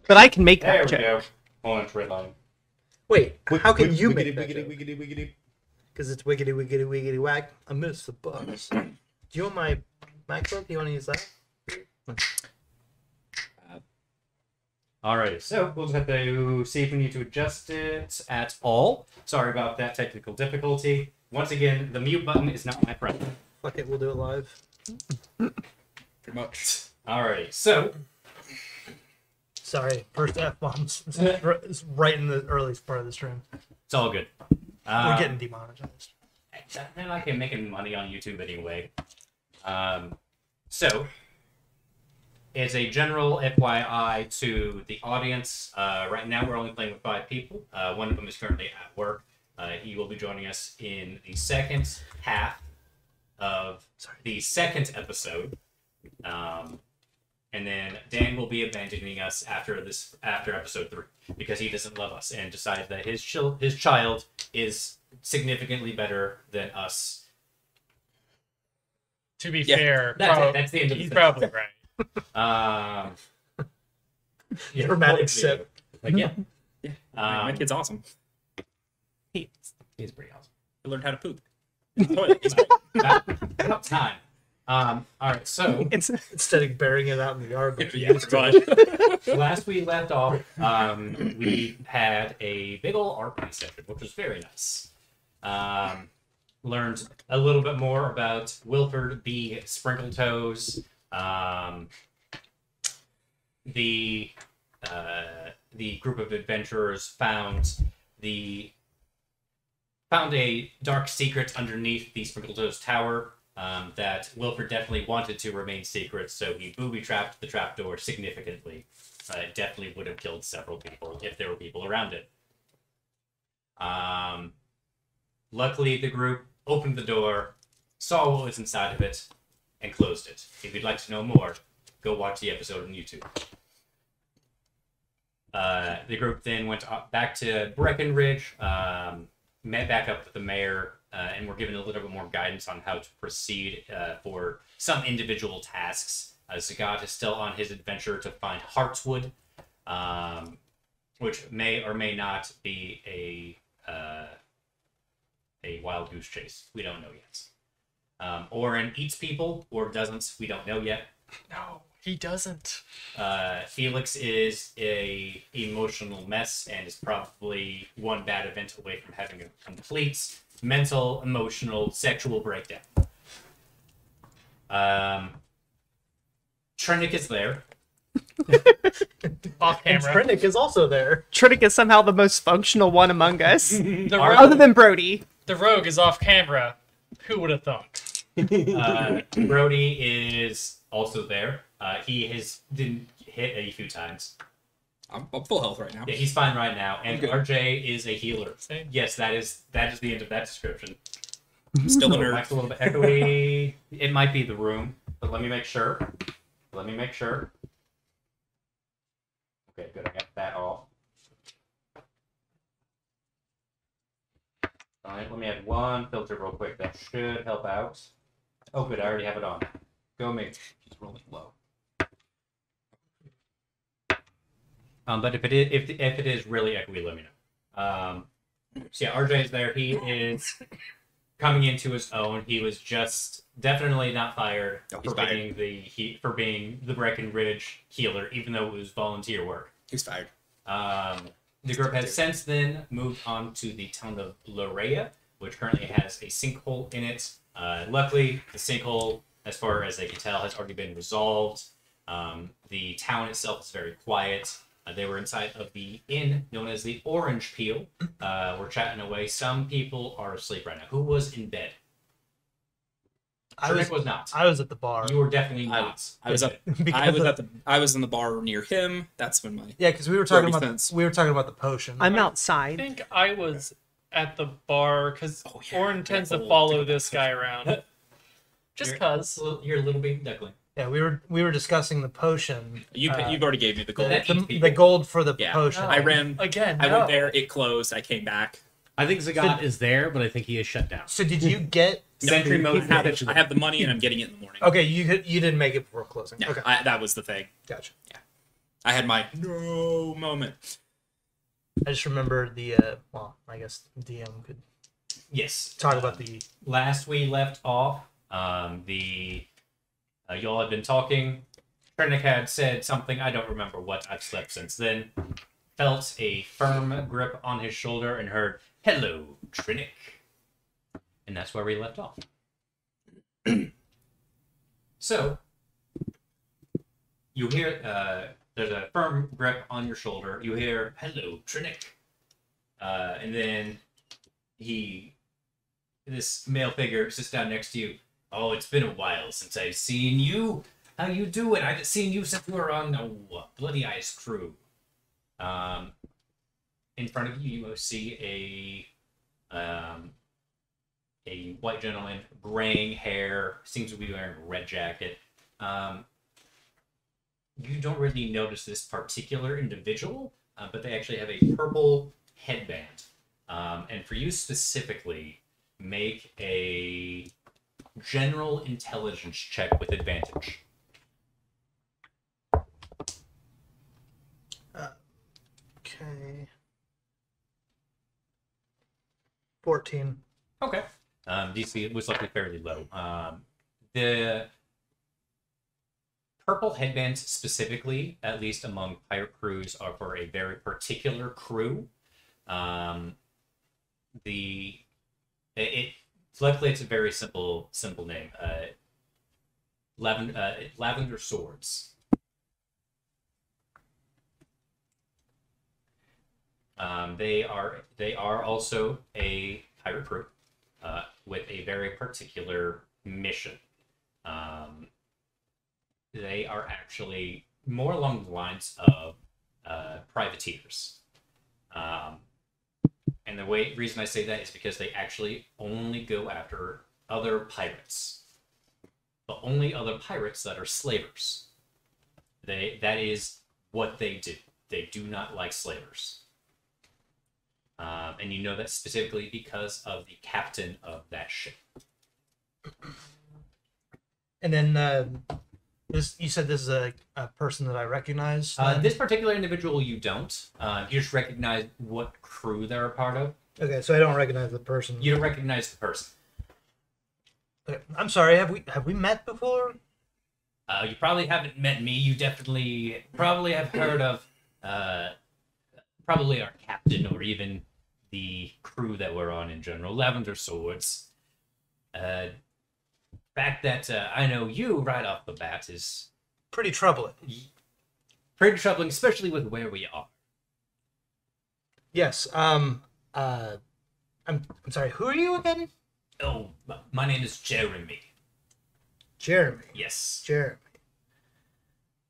But I can make There that we joke. go. Hold on, trade line. Wait, how can you make that wiggity, joke? wiggity, wiggity. Because it's wiggity, wiggity, wiggity, whack. I missed the bus. Do you want my MacBook? Do you want to use that? Alright, so we'll just have to see if we need to adjust it at all. Sorry about that technical difficulty. Once again, the mute button is not my friend. Fuck it, we'll do it live. Pretty much. Alrighty, so Sorry, first F-bombs. It's right in the earliest part of the stream. it's all good. We're getting demonetized. And I can making money on YouTube anyway. So, as a general FYI to the audience, right now we're only playing with 5 people. One of them is currently at work. He will be joining us in the second half of the second episode. And then Dan will be abandoning us after episode 3 because he doesn't love us and decided that his child is significantly better than us. To be fair, That's the end of the he's sentence. probably right. Yeah, Dramatic totally. sip. Like, yeah. My kid's awesome. He's pretty awesome. He learned how to poop. In the toilet. He's About time. All right, so Instead of burying it out in the yard. Like yeah, pretty much. last we left off, we had a big ol' RP session, which was very nice. Learned a little bit more about Wilford B. Sprinkletoes, the group of adventurers found a dark secret underneath the Sprinkletoes Tower that Wilford definitely wanted to remain secret, so he booby-trapped the trapdoor significantly. It definitely would have killed several people if there were people around it. Luckily, the group opened the door, saw what was inside of it, and closed it. If you'd like to know more, go watch the episode on YouTube. The group then went back to Breckenridge, met back up with the mayor, and were given a little bit more guidance on how to proceed for some individual tasks. Zagat is still on his adventure to find Heartswood, which may or may not be a wild goose chase. We don't know yet. Oren eats people, or doesn't. We don't know yet. No, he doesn't. Felix is a emotional mess and is probably one bad event away from having a complete mental, emotional, sexual breakdown. Trennick is there. Off And camera. Trinick is also there. Tritic is somehow the most functional one among us, The other rogue, than Brody. the rogue is off camera. Who would have thought? Brody is also there. He has been hit a few times. I'm full health right now. Yeah, he's fine right now. And Okay. RJ is a healer. Same. Yes, that is the end of that description. Still a Oh, nerd. Mike's a little bit echoey. It might be the room, but let me make sure. Okay, good. I got that off. Alright, let me add one filter real quick. That should help out. Oh, good. I already have it on. Go me. Just rolling low. But if it is really echoey, let me know. So yeah, RJ is there. He is coming into his own. He was just definitely not fired No, he's for being the Breckenridge healer, even though it was volunteer work. He's fired. The group has since then moved on to the town of Lorea, which currently has a sinkhole in it. Luckily, the sinkhole, as far as they can tell, has already been resolved. The town itself is very quiet. They were inside of the inn known as the Orange Peel. We're chatting away. Some people are asleep right now. Who was in bed? I Was not. I was at the bar. You were definitely not. I was up. I was in the bar near him. That's when my Yeah, because we were talking about sense. the potion. I'm I outside. think I was at the bar because Oh, yeah. Oren tends to We'll follow think about this guy around. Just cause. You're a little baby duckling. Yeah, we were discussing the potion. you've already gave me the gold. The gold for the Yeah. potion. I ran. Again, I no. went there. It closed. I came back. I think Zagat is there, but I think he is shut down. So did you get Sentry mode. I have the money and I'm getting it in the morning. Okay, you didn't make it before closing. Yeah, Okay, that was the thing. gotcha. I had my no moment. I just remember the well, I guess DM could Yes. talk about the Last we left off, y'all had been talking. Trinick had said something, I don't remember what, I've slept since then. Felt a firm grip on his shoulder and heard, "Hello, Trinick." And that's where we left off. So, you hear, there's a firm grip on your shoulder. You hear, "Hello, Trinick." And then this male figure sits down next to you. "Oh, it's been a while since I've seen you. How you doing? I haven't seen you since we were on Bloody Eyes crew." In front of you, you see a white gentleman, graying hair, seems to be wearing a red jacket. You don't really notice this particular individual, but they actually have a purple headband. And for you specifically, make a general intelligence check with advantage. okay. 14. Okay. DC was likely fairly low. The purple headbands specifically, at least among pirate crews, are for a very particular crew. Luckily, it's a very simple name. Lavender Swords. They are also a pirate crew with a very particular mission. They are actually more along the lines of privateers. And the reason I say that is because they actually only go after other pirates. But only other pirates that are slavers. That is what they do. They do not like slavers. And you know that specifically because of the captain of that ship. And then you said this is a person that I recognize? This particular individual you don't. You just recognize what crew they're a part of. Okay, so I don't recognize the person. You don't recognize the person. Okay, I'm sorry, have we met before? You probably haven't met me. You definitely probably have heard of probably our captain or even the crew that we're on in general, Lavender Swords. Fact that I know you right off the bat is Pretty troubling. pretty troubling, especially with where we are. Yes, I'm sorry, who are you again? Oh, my name is Jeremy. Jeremy. Yes. Jeremy.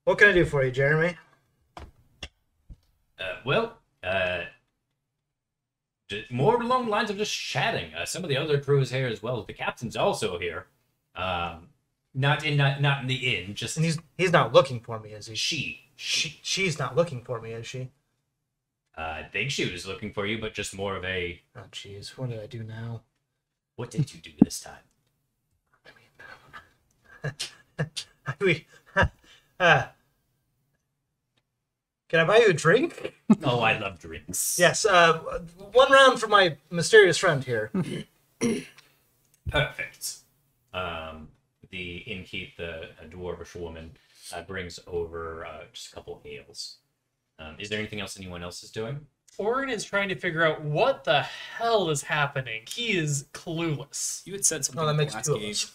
What can I do for you, Jeremy? More along the lines of just chatting. Some of the other crews here as well. The captain's also here. Not in the inn. Just And he's not looking for me, is he? She's not looking for me, is she? I think she was looking for you, but just more of a. Oh, jeez, what did I do now? What did you do this time? Can I buy you a drink? Oh, I love drinks. Yes, one round for my mysterious friend here. Perfect. The innkeep, the dwarvish woman, brings over just a couple of ales. Is there anything else anyone else is doing? Orin is trying to figure out what the hell is happening. He is clueless. You had said something Oh, that in the makes last two of game. us.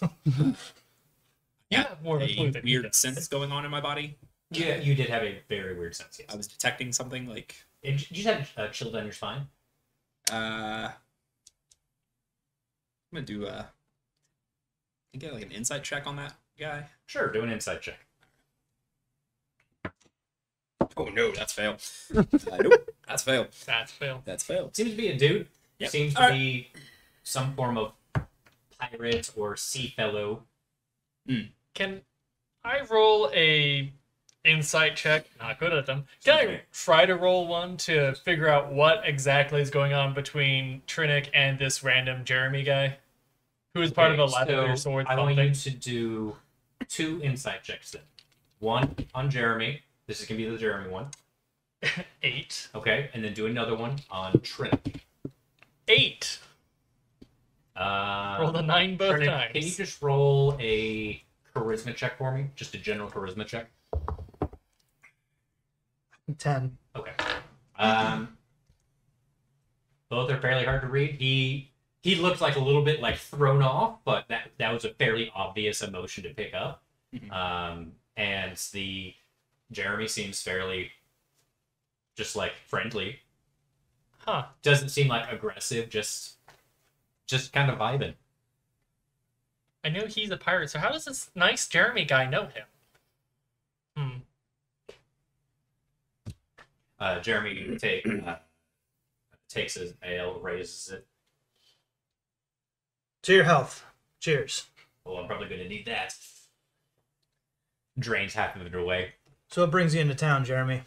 You have more of a clue than he weird does. sense going on in my body. Yeah, you did have a very weird sense. Yes. I was detecting something like You just had chill down your spine. I'm gonna do get like an insight check on that guy. Sure, do an insight check. Oh no, that's fail. Nope, that's fail. That's fail. That's fail. Seems to be a dude. Yep. Seems to Alright. be some form of pirate or sea fellow. Can I roll a insight check? Not good at them. Can I try to roll one to figure out what exactly is going on between Trinick and this random Jeremy guy? Who is part of the Lavender Swords I want something? you to do 2 insight checks then. One on Jeremy This is gonna be the Jeremy one. 8. Okay, and then do another one on Trinity. 8. Roll the 9 both Trinity, times. can you just roll a charisma check for me? Just a general charisma check. 10. Okay. Both are fairly hard to read. He looked like a little bit like thrown off, but that was a fairly obvious emotion to pick up. And the Jeremy seems fairly just like friendly. Huh. Doesn't seem like aggressive, just kind of vibing. I know he's a pirate, so how does this nice Jeremy guy know him? Jeremy takes his ale, raises it. To your health. Cheers. Oh, I'm probably gonna need that. Drains half of it away. So what brings you into town, Jeremy?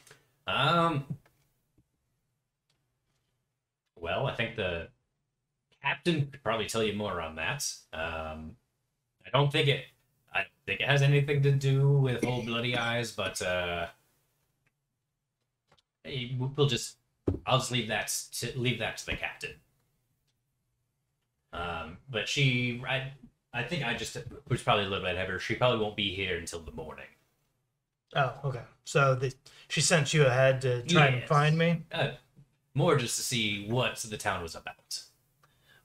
Well, I think the captain could probably tell you more on that. I think it has anything to do with old Bloody Eyes, but I'll just leave that to the captain. But I think I just was probably a little bit heavier. She probably won't be here until the morning. Oh, okay. So she sent you ahead to try and Yes. find me? More just to see what the town was about.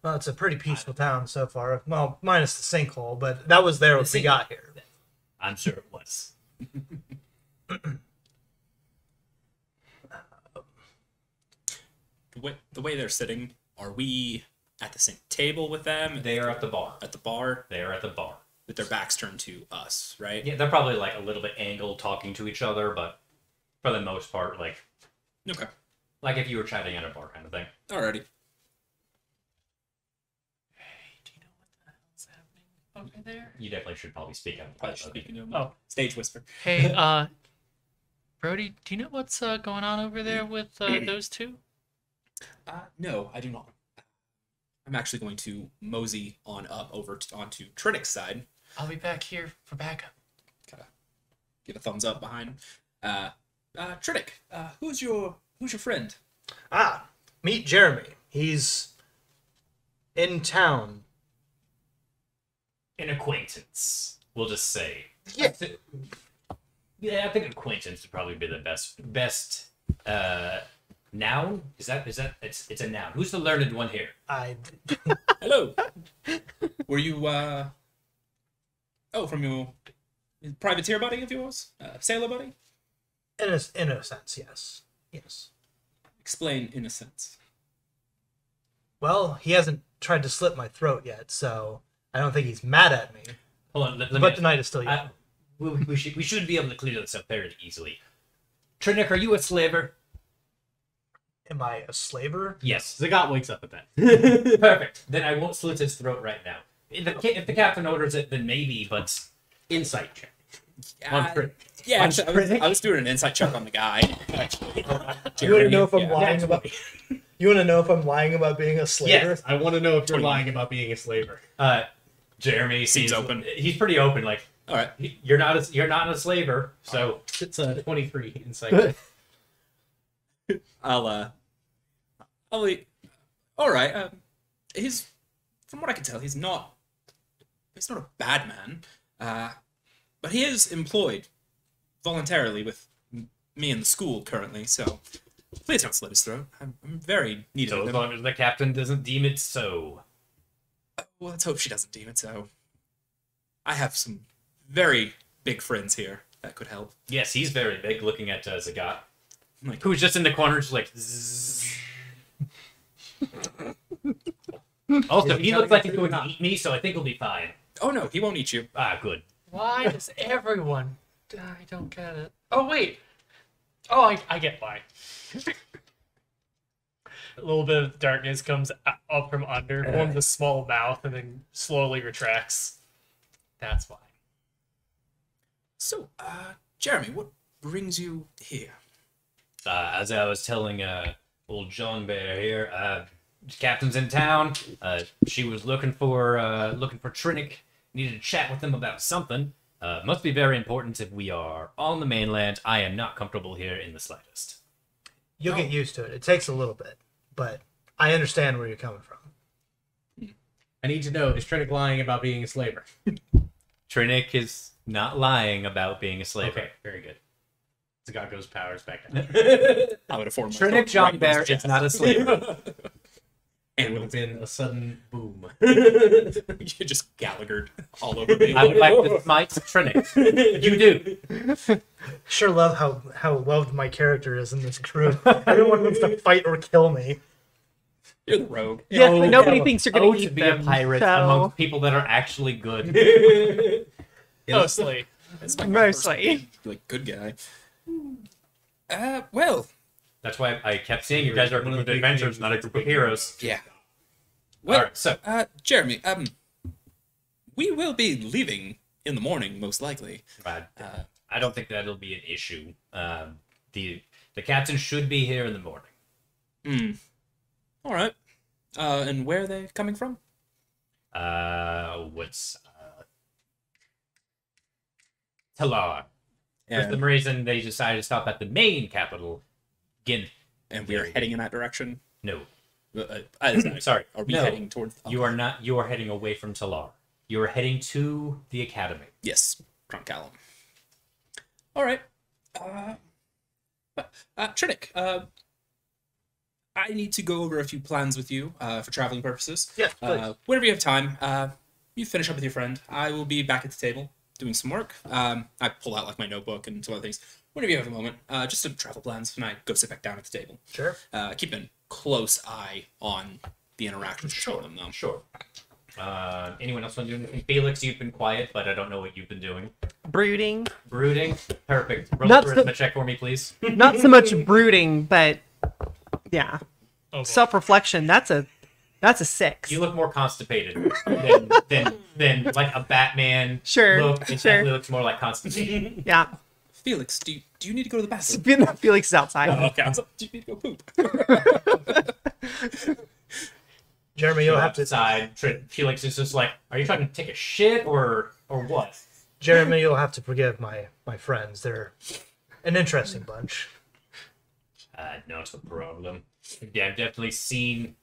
Well, it's a pretty peaceful town so far. Well, minus the sinkhole, but that was there when we got here. I'm sure it was. The way they're sitting, are we at the same table with them? They are at the bar. At the bar? They are at the bar. With their backs turned to us, right? Yeah, they're probably like a little bit angled talking to each other, but for the most part, like Okay. if you were chatting at a bar kind of thing. Alrighty. Hey, do you know what the hell's happening over there? You definitely should probably speak up. Probably should speak into Oh. stage whisper. Hey, Brody, do you know what's going on over there with those two? No, I do not. I'm actually going to mosey on up over onto Trinic's side. I'll be back here for backup. Kind of give a thumbs up behind. Trinic, who's your friend? Meet Jeremy. He's in town. An acquaintance, we'll just say. Yeah. I think acquaintance would probably be the best noun. Is that it's a noun. Who's the learned one here? Hello. Were you from your privateer buddy of yours? Sailor buddy? In a sense, yes. Yes. Explain in a sense. Well, he hasn't tried to slit my throat yet, so I don't think he's mad at me. Hold on, But the night is still young. we should be able to clear this up fairly easily. Trinic, are you a slaver? Am I a slaver? Yes. Zagat wakes up at that. Perfect. Then I won't slit his throat right now. If the captain orders it, then maybe, but Insight check. Yeah, On actually, I was doing an insight check on the guy. Actually, You want to know if I'm Yeah, lying that's about? You want to know if I'm lying about being a slaver? Yes. I want to know if you're lying about being a slaver. Jeremy Seems open. He's pretty open. Like, all right. you're not a slaver, so It's a 23 insight. I'll eat. All right. He's, from what I can tell, he's not a bad man. But he is employed voluntarily with me in the school currently. So please don't slit his throat. I'm very needed so of as him. long as the captain doesn't deem it so. Well, let's hope she doesn't deem it so. I have some very big friends here that could help. Yes, he's very big. Looking at Zagat, Like, who's just in the corner, just like. Zzz. Also, he looks like he's going to eat me, so I think he'll be fine. oh no, he won't eat you. Ah, good. Why does everyone? I don't get it. Oh wait. Oh, I get why. A little bit of darkness comes up from under, forms a small mouth, and then slowly retracts. That's why. So, Jeremy, what brings you here? As I was telling old John Bear here, captain's in town. She was looking for Trinic. Needed to chat with him about something. Must be very important if we are on the mainland. I am not comfortable here in the slightest. You'll get used to it. It takes a little bit, but I understand where you're coming from. I need to know, is Trinick lying about being a slaver? Trinick is not lying about being a slave. Okay, very good. Zagago's powers back down. I would have formed Trinick John Bear is not a slave. It would have been a sudden boom. You just Gallaghered all over me. I would like to smite Trinick. You do. Sure love how loved my character is in this crew. Everyone wants to fight or kill me. You're the rogue. Yeah, Oh, but nobody thinks you're going to eat be them. a pirate so... among people that are actually good. Mostly. It's my Mostly. first, like, good guy. Well, That's why I kept saying you guys are a group of adventurers, not a group of heroes. yeah. Well, Alright, so Jeremy, we will be leaving in the morning, most likely. I don't think that'll be an issue. The captain should be here in the morning. All right. And where are they coming from? What's Talar? For And, some reason, they decided to stop at the main capital, Gin. and we are heading in that direction. No, Sorry, are we No. heading towards? you are not. You are heading away from Talar. You are heading to the academy. Yes, Drunk Callum. All right. Trinick, I need to go over a few plans with you for traveling purposes. Yeah, please. Whenever you have time, you finish up with your friend. I will be back at the table doing some work. I pull out like my notebook and some other things. Whenever you have a moment, just some travel plans, and I go sit back down at the table. Sure. Keep a close eye on the interactions between them, though. Sure. Anyone else want to do anything? Felix, you've been quiet, but I don't know what you've been doing. Brooding. Brooding. Perfect. Roll Not a so- charisma check for me, please. Not so much brooding, but yeah. Oh, boy. Self-reflection. That's a 6. You look more constipated than like a Batman Sure, look. It sure. definitely looks more like constipation. Yeah. Felix, do you need to go to the bathroom? Felix is outside. Oh, okay, I was like, do you need to go poop? Jeremy, you'll have to. Outside, Felix is just like, "Are you trying to take a shit or what?" Jeremy, you'll have to forgive my friends. They're an interesting bunch. Not a problem. Yeah, I've definitely seen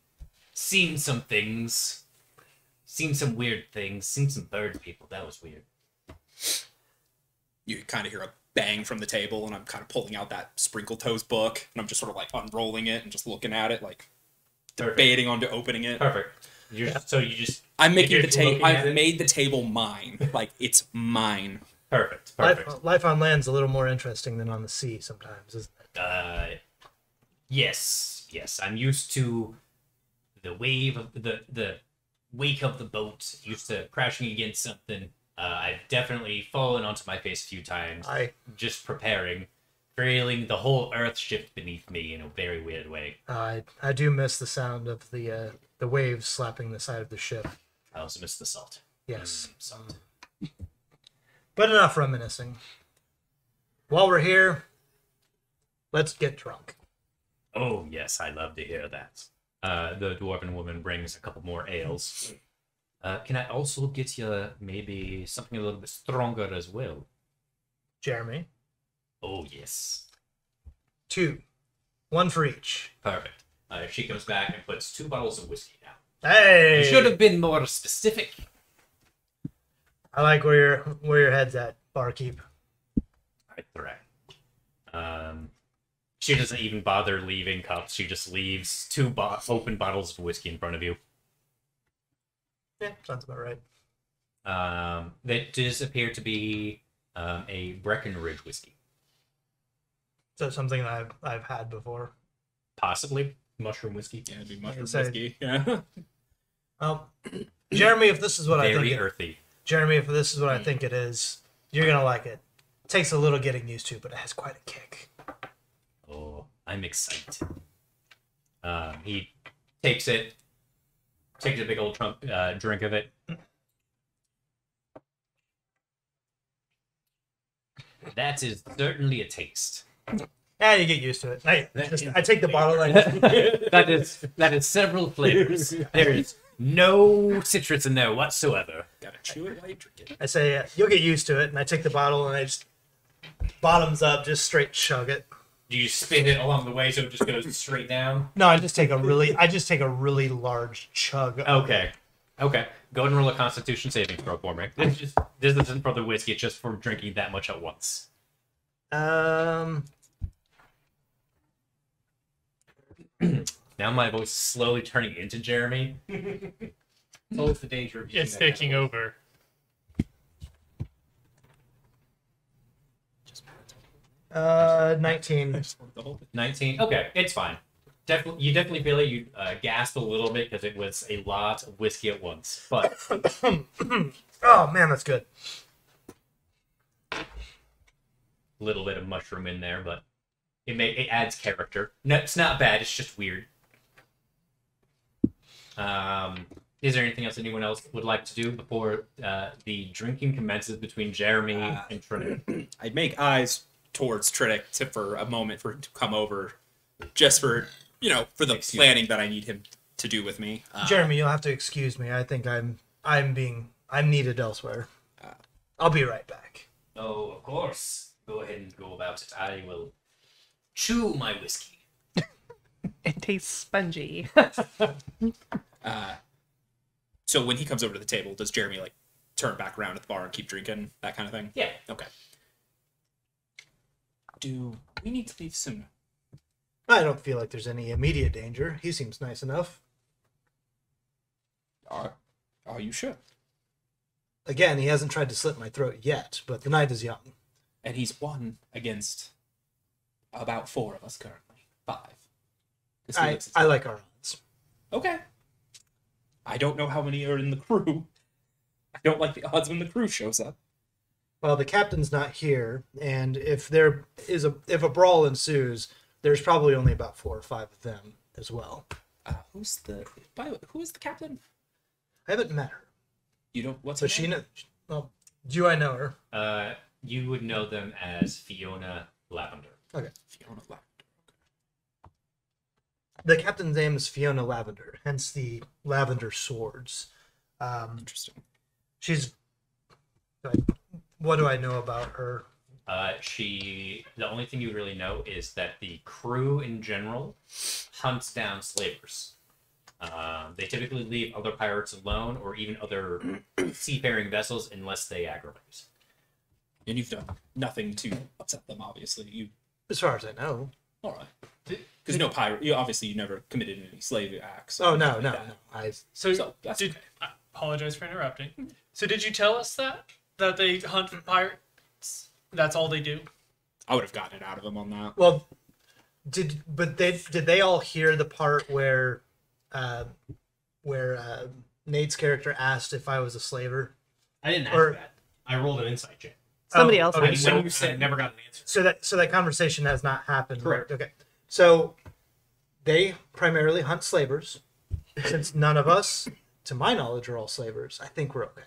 some things, seen some weird things, seen some bird people. That was weird. You kind of hear a bang from the table, and I'm kind of pulling out that Sprinkle Toes book, and I'm just sort of like unrolling it and just looking at it, like debating on to opening it. Perfect. So you just I'm making you're the just table. looking at I've it? made the table mine. Like it's mine. Perfect. Life on land's a little more interesting than on the sea sometimes, isn't it? Yes. I'm used to the wave of the wake of the boat. Used to crashing against something. I've definitely fallen onto my face a few times. Just preparing, feeling the whole earth shift beneath me in a very weird way. I do miss the sound of the waves slapping the side of the ship. I also miss the salt. Yes. Salt. But enough reminiscing. While we're here, let's get drunk. Oh yes, I love to hear that. The dwarven woman brings a couple more ales. Can I also get you maybe something a little bit stronger as well? Jeremy, Oh yes. 2. 1 for each. Perfect. She comes back and puts 2 bottles of whiskey down. Hey! You should have been more specific. I like where your head's at, barkeep. I threat. She doesn't even bother leaving cups. She just leaves 2 open bottles of whiskey in front of you. Yeah, sounds about right. That does appear to be a Breckenridge whiskey. So something that I've had before. Possibly. Mushroom whiskey. Yeah, it'd be mushroom Say- whiskey. Yeah. Jeremy, if this is what I Very think. earthy. Jeremy, if this is what I think it is, you're gonna like it. It takes a little getting used to, but it has quite a kick. Oh, I'm excited. He takes a big old drink of it. That is certainly a taste. Yeah, you get used to it. I take the bottle like That is several flavors. There is No citrus in there whatsoever. Gotta chew it while you drink it. I say, you'll get used to it, and I take the bottle and I just bottoms up, just straight chug it. Do you spin it along the way so it just goes straight down? No, I just take a really large chug. Okay. Okay. Go ahead and roll a Constitution saving throw for me. This isn't for the whiskey, it's just for drinking that much at once. Now my voice is slowly turning into Jeremy. It's always the danger of using It's that kind of taking voice. over. 19. The whole thing. 19. Okay, it's fine. You definitely feel it. You gasped a little bit because it was a lot of whiskey at once. But Oh man, that's good. a little bit of mushroom in there, but it adds character. No, it's not bad. It's just weird. Is there anything else anyone else would like to do before the drinking commences between Jeremy and Trinity? I'd make eyes towards Trinick for a moment for him to come over, just for for the planning that I need him to do with me. Jeremy, you'll have to excuse me. I think I'm needed elsewhere. I'll be right back. Oh, of course. Go ahead and go about it. I will chew my whiskey. It tastes spongy. So when he comes over to the table, does Jeremy turn back around at the bar and keep drinking, that kind of thing? Yeah. Okay. Do we need to leave soon? I don't feel like there's any immediate danger. He seems nice enough. Are you sure? Again, he hasn't tried to slit my throat yet, but the night is young. And he's won against about 4 of us currently. 5. 'Cause he looks- I like our odds. Okay. I don't know how many are in the crew. I don't like the odds when the crew shows up. Well, the captain's not here, and if a brawl ensues, there's probably only about 4 or 5 of them as well. Who is the captain? I haven't met her, You don't. What's but her she name? knows. Well, do I know her? You would know them as Fiona Lavender. Okay. Fiona Lavender. The captain's name is Fiona Lavender, hence the lavender swords. Interesting. She's. What do I know about her? The only thing you really know is that the crew in general hunts down slavers. They typically leave other pirates alone or even other seafaring vessels unless they aggravate. And you've done nothing to upset them, obviously. As far as I know. All right. Because no pirate. You never committed any slave acts. Oh or no, anything no, like that. no. So that's okay. I apologize for interrupting. So did you tell us that they hunt for pirates? That's all they do? I would have gotten it out of him on that. Well, did they all hear the part where Nate's character asked if I was a slaver? I didn't ask Or- that. I rolled an insight check. Somebody else okay, has so- When you said never got an answer. So that conversation has not happened. Correct. Okay. So they primarily hunt slavers. Since none of us, to my knowledge, are all slavers, I think we're okay.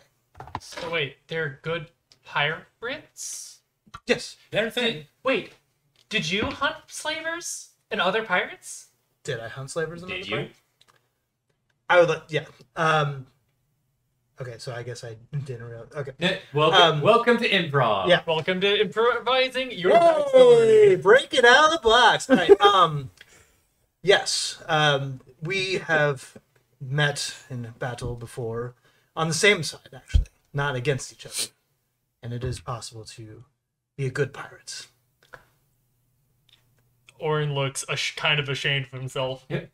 So wait, they're good pirates? Yes. Their thing. Wait, did you hunt slavers and other pirates? Did I hunt slavers? In Did other you? parts? I would like. Yeah. Okay, so I guess I didn't realize. Okay. Welcome to improv. Yeah. Welcome to improvising your Hey, backstory. break it out of the box. All right. Yes. We have met in battle before, on the same side actually, not against each other, and it is possible to be a good pirate. Orin looks kind of ashamed of himself. Yep.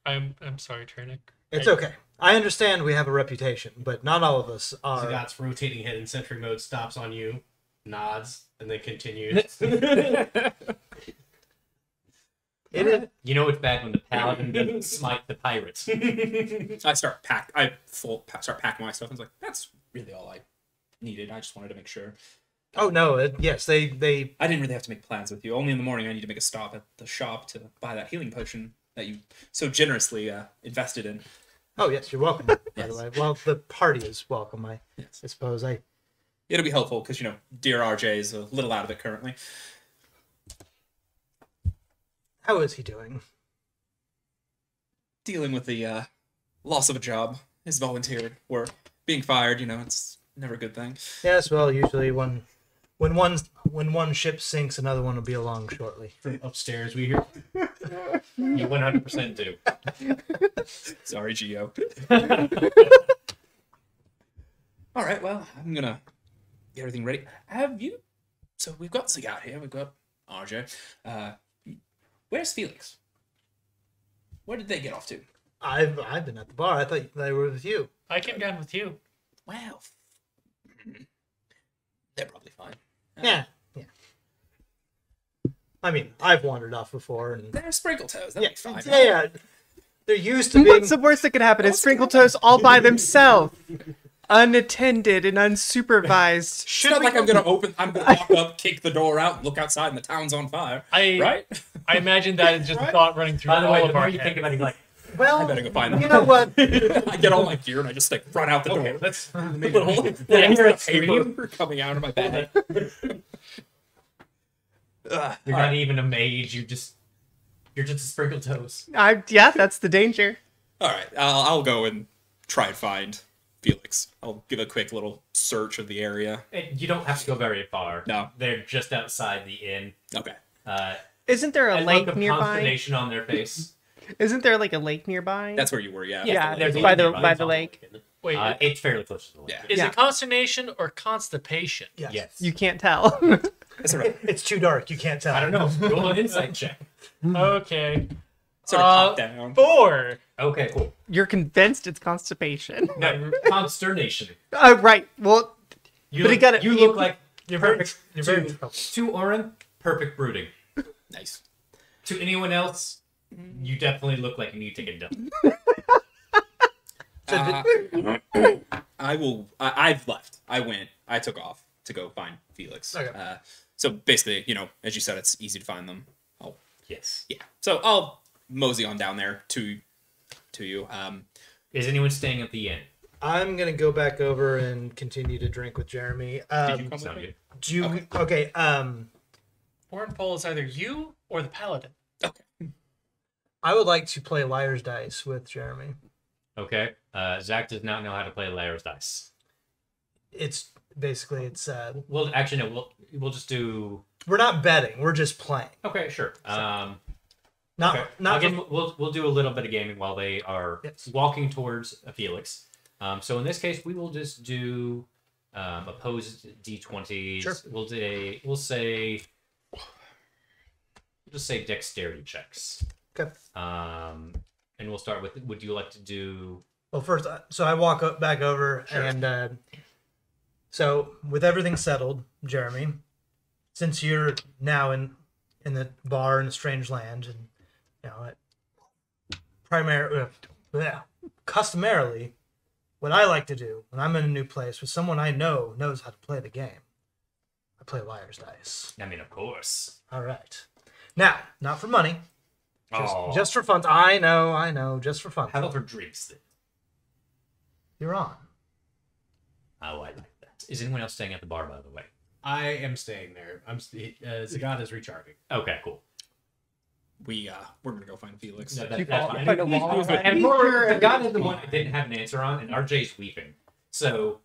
I'm sorry, Trinick. It's okay. I understand we have a reputation, but not all of us are. Zagat's rotating head in sentry mode stops on you, nods, and then continues. It is. You know it's bad when the paladin doesn't smite the pirates. I start packing my stuff. And it's like, that's really all I needed. I just wanted to make sure. Oh no! Yes, they. I didn't really have to make plans with you. Only in the morning I need to make a stop at the shop to buy that healing potion that you so generously invested in. Oh yes, you're welcome. By Yes. the way, well, the party is welcome. I suppose. It'll be helpful because dear RJ is a little out of it currently. How is he doing? Dealing with the loss of a job is volunteer work. Being fired, it's never a good thing. Yes, well, usually when one ship sinks, another one will be along shortly. From upstairs, we hear. You 100% do. Sorry, Geo. All right, well, I'm gonna get everything ready. Have you? So we've got Zagat here. We've got RJ. Where's Felix? Where did they get off to? I've been at the bar. I thought they were with you. I came down with you. Well, they're probably fine. Yeah. I mean, I've wandered off before, and They're sprinkle toes. They'll be fine. yeah. They're used to being. What's the worst that could happen is Sprinkle Toes all by themselves, unattended and unsupervised. It's not like I'm gonna walk up, kick the door out, look outside, and the town's on fire. Right? I imagine that is just a thought running through By the way, all the of more our you think heads. about it, you're like, Well, I better go find them. you know what? I get all my gear and I just run out the door. Let's Little Yeah, hear it's paper coming out of my bag. you're not even a mage. You're just a sprinkle toes. Yeah, that's the danger. All right, I'll go and try and find Felix. I'll give a quick little search of the area. You don't have to go very far. No. They're just outside the inn. Okay. Isn't there a A lake look of nearby? consternation on their face. Isn't there like a lake nearby? That's where you were, yeah. Yeah, There's a by lake the nearby. by the lake. Wait, It's fairly close to the lake. Yeah. is Yeah. it consternation or constipation? Yes. Yes. You can't tell. That's all right. It's too dark. You can't tell. I don't know. Roll an insight check. Okay. Sort of top down. 4. Okay, cool. You're convinced it's constipation. No, consternation. Oh, right. Well, You But look, it gotta- you look like You're very. perfect. You're very. To Oren, perfect brooding. Nice. To anyone else, you definitely look like you need to get done. I've left. I went. I took off to go find Felix. Okay. So basically, as you said, it's easy to find them. Yes. Yeah. So I'll mosey on down there to you. Is anyone staying at the inn? I'm gonna go back over and continue to drink with Jeremy. Did you come Sound with me? good? Do you? Okay. Orenpole is either you or the paladin. Okay. I would like to play liar's dice with Jeremy. Okay. Zach does not know how to play Liar's Dice. It's basically Well, actually, no. We'll just do. we're not betting. We're just playing. Okay, sure. Not Okay. not Again, we'll do a little bit of gaming while they are Yes. walking towards Felix. So in this case, we will just do opposed d20s. Sure. We'll just say dexterity checks. Okay. And we'll start with. Would you like to do? Well, first, so I walk back over, Sure. and so with everything settled, Jeremy, since you're now in the bar in a strange land, and customarily, what I like to do when I'm in a new place with someone I know knows how to play the game, I play liar's dice. I mean, of course. All right. Now, not for money, Oh. just for fun. I know, just for fun. How about for drinks then? You're on. Oh, I like that. Is anyone else staying at the bar, by the way? I am staying there. Zagat is recharging. Okay, cool. We're gonna go find Felix. No, You that's find fine. a wall. And moreover, the guy is the one I didn't have an answer on, and RJ's weeping. So,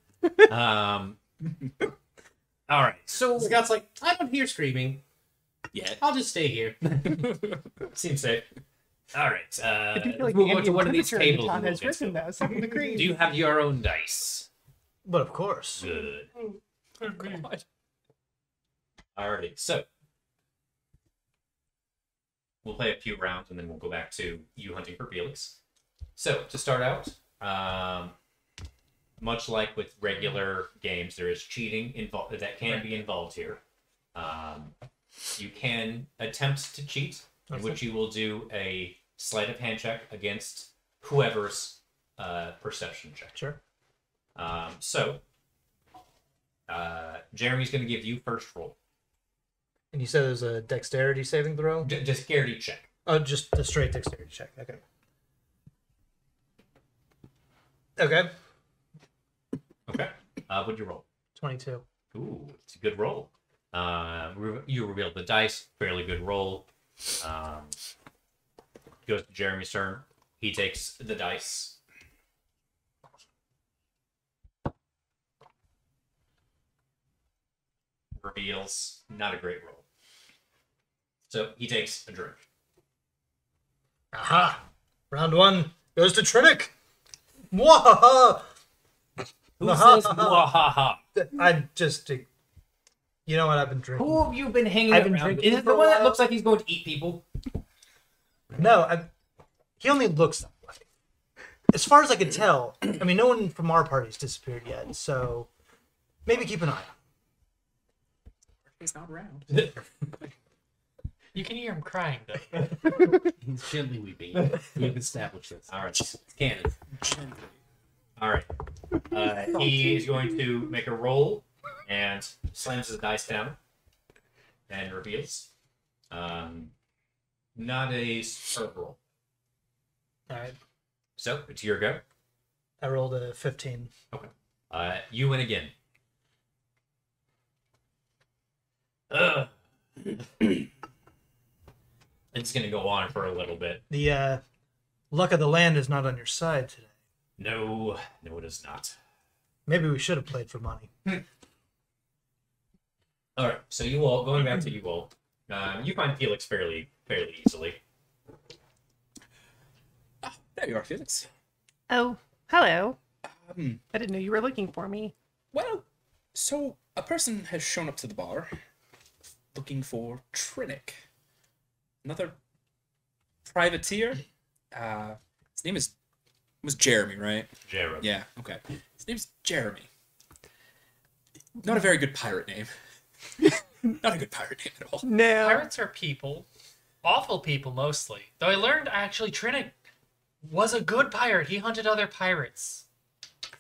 all right. So Zagat's like, I don't hear screaming. Yeah. I'll just stay here. seems safe. All right. I do feel like We'll the go to one of these temperature in the tables. town and we'll has get risen to now, 2nd degree. Do you have your own dice? But of course. Good. Alrighty. So we'll play a few rounds, and then we'll go back to you hunting for Felix. So to start out, much like with regular games, there is cheating involved that can be involved here. You can attempt to cheat, in which you will do a sleight of hand check against whoever's perception check. Sure. So Jeremy's going to give you first roll. And you said it was a dexterity saving throw? Dexterity check. Oh, just a straight dexterity check. Okay. Okay. Okay. What'd you roll? 22. Ooh, it's a good roll. You reveal the dice. Fairly good roll. Goes to Jeremy's turn. He takes the dice. reveals not a great roll. So he takes a drink. Aha! Round 1 goes to Trinick. Mwahaha! Who says "Mwahaha"? I'm just... You know what? I've been drinking. Who have you been hanging I've been around? drinking Is it for the a one that while. looks like he's going to eat people? No, he only looks that way. As far as I can tell, I mean, no one from our party's disappeared yet, so maybe keep an eye on him. He's not around. You can hear him crying though. He's gently weeping. We've established this. All right, it's canon. All right. He is going to make a roll and slams his dice down and reveals. Not a superb roll. All right. So it's your go. I rolled a 15. You win again. It's gonna go on for a little bit. The luck of the land is not on your side today. No, it is not. Maybe we should have played for money. All right, so you all going back to you all. You find Felix fairly easily. There you are, Felix. Oh, hello. Um, I didn't know you were looking for me. Well, so a person has shown up to the bar looking for Trinick. Another privateer. His name was Jeremy, right? Jared. Yeah, okay. His name's Jeremy. Not a very good pirate name. Not a good pirate name at all. No. Pirates are people. Awful people, mostly. Though I learned, actually, Trinick was a good pirate. He hunted other pirates.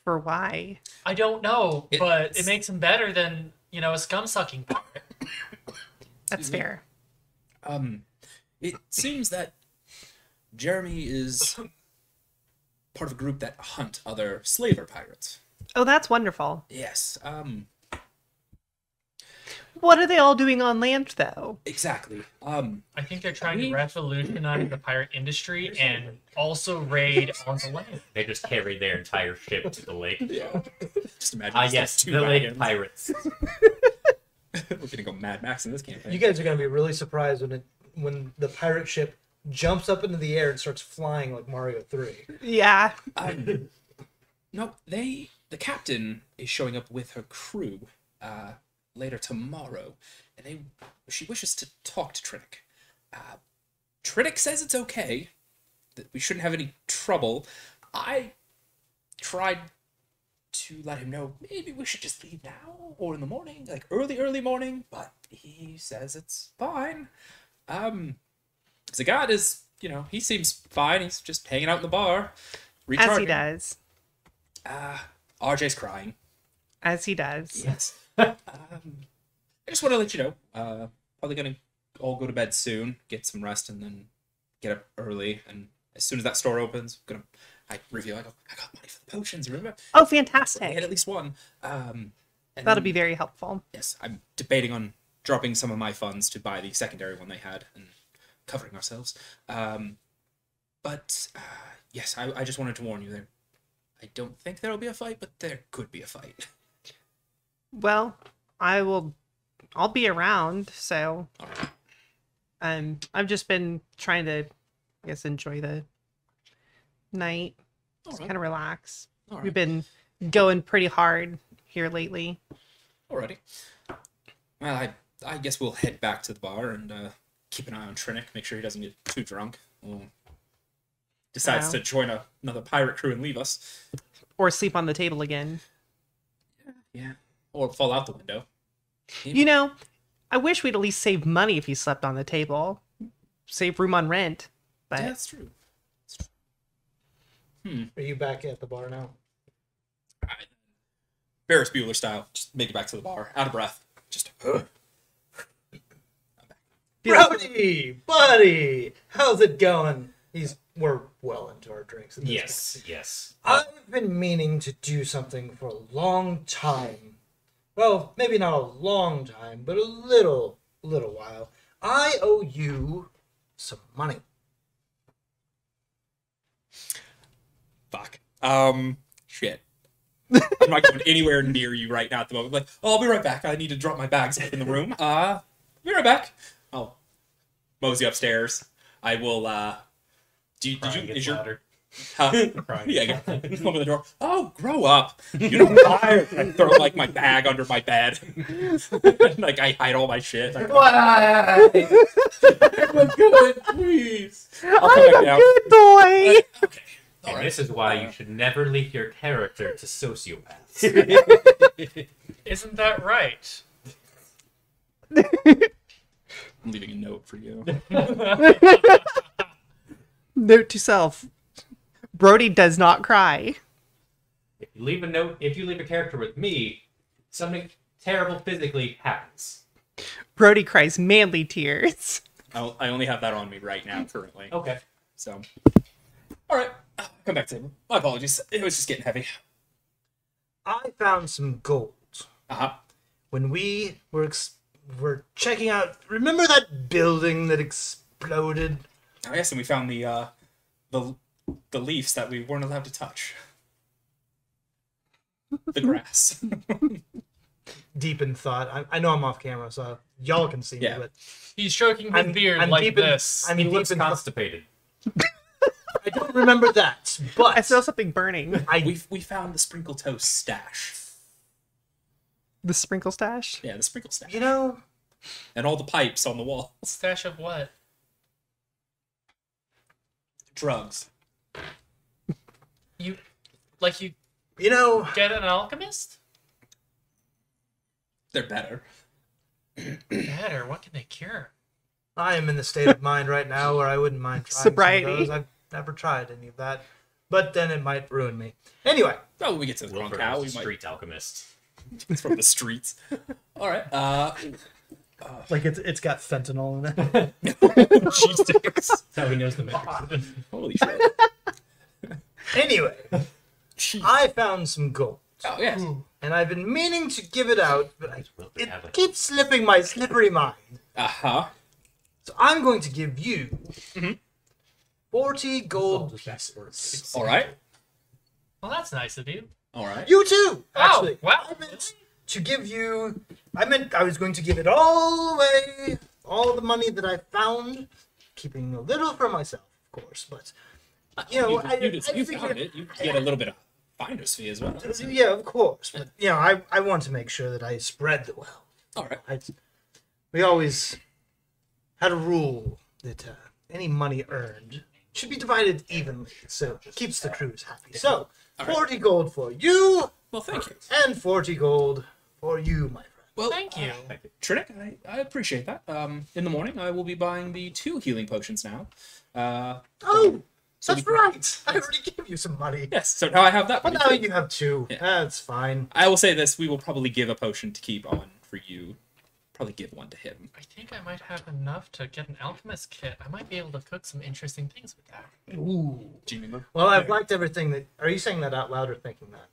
For why? I don't know, but It's- it makes him better than, a scum-sucking pirate. That's fair. It seems that Jeremy is part of a group that hunt other slaver pirates. Oh, that's wonderful. Yes, What are they all doing on land, though? exactly. I think they're trying to revolutionize the pirate industry and also raid on the land. They just carried their entire ship to the lake. Yeah. Just imagine those Yes, two the lake wagons. pirates. We're gonna go Mad Max in this campaign. You guys are going to be really surprised when the pirate ship jumps up into the air and starts flying like Mario 3. Yeah. No, the captain is showing up with her crew later tomorrow, and she wishes to talk to Trinick. Trinick says it's okay, that we shouldn't have any trouble. I tried to let him know maybe we should just leave now or in the morning, like early morning, but he says it's fine. Zagat is, he seems fine. He's just hanging out in the bar, recharging. As he does. RJ's crying. As he does. Yes. I just want to let you know, probably gonna all go to bed soon, get some rest, and then get up early. And as soon as that store opens, I reveal. I got money for the potions. Remember? Oh, I had fantastic. at least one. And That'll then- be very helpful. Yes, I'm debating on dropping some of my funds to buy the secondary one they had and covering ourselves. But yes, I just wanted to warn you there. I don't think there'll be a fight, but there could be a fight. Well, I'll be around, so All right. I've just been trying to, I guess, enjoy the night. All Just right. kind of relax. All We've right. been going pretty hard here lately. Alrighty. Well, I guess we'll head back to the bar and keep an eye on Trinick, make sure he doesn't get too drunk. Or decides Wow. to join another pirate crew and leave us. Or sleep on the table again. Yeah. Or fall out the window. I wish we'd at least save money if he slept on the table. Save room on rent. But Yeah, that's true. Are you back at the bar now? Alright. Ferris Bueller style. Just make it back to the bar. Out of breath. Just. Brody, buddy, how's it going? We're well into our drinks. At this point. Yes. I've been meaning to do something for a long time. Well, maybe not a long time, but a little while. I owe you some money. Fuck. Shit. I'm not going anywhere near you right now at the moment. Like, oh, I'll be right back. I need to drop my bags up in the room. Be right back. I'll mosey upstairs. I will. Is your louder. Huh? Crying. Yeah, open the door. Oh, grow up! You don't lie. I throw like my bag under my bed. Like I hide all my shit. Why? I'm good, please. I'll come I'm back a down. good boy. Okay. And this is why you should never leave your character to sociopaths. Isn't that right? I'm leaving a note for you. Note to self: Brody does not cry. If you leave a character with me, something terrible physically happens. Brody cries manly tears. I only have that on me right now, currently. Okay. So, all right, come back, table. My apologies. It was just getting heavy. I found some gold Uh-huh. when we were checking out. Remember that building that exploded? Oh, yes, and we found the leaves that we weren't allowed to touch. The grass. Deep in thought. I know I'm off camera, so y'all can see Yeah. me, but He's stroking his beard I'm like deep in, this. I'm He deep looks in constipated. I don't remember that, but I smell something burning. We found the sprinkle toast stash. The sprinkle stash. Yeah, the sprinkle stash. you know, And all the pipes on the wall. Stash of what? Drugs. You you know, get an alchemist? They're better. Better. What can they cure? I am in the state of mind right now where I wouldn't mind trying Sobriety. some of those. I've never tried any of that, but then it might ruin me. Anyway, Oh, when we get to the drunk Wilford cow, was we a might. street alchemist. It's from the streets. All right. like it's got fentanyl in it. Cheese sticks. That's how he knows the metrics. Holy shit. Anyway, Jeez. I found some gold, Oh yes. and I've been meaning to give it out, but Wilford it have it. keeps slipping my slippery mind. Uh huh. So I'm going to give you Mm-hmm. 40 gold Just pieces. All right. Well, that's nice of you. All right. You too, actually. wow. I meant to give you. I was going to give it all away, all the money that I found, keeping a little for myself, of course. But you know, I you figured- found it. You get a little bit of finder's fee as well. Yeah, of course. But you know, I want to make sure that I spread the wealth. All right. We always had a rule that any money earned should be divided evenly, so it keeps the crews happy. So, All right. 40 gold for you, Well, thank you. and 40 gold for you, my friend. Well, Thank you. Trinick, I appreciate that. In the morning, I will be buying the 2 healing potions now. Oh, So that's we- right. I already gave you some money. Yes, so now I have that But one. now you have 2. Yeah. That's fine. I will say this: we will probably give a potion to keep on for you. Probably give one to him. I think I might have enough to get an alchemist kit. I might be able to cook some interesting things with that. Ooh. Jimmy, Well, I've liked everything that. Are you saying that out loud or thinking that?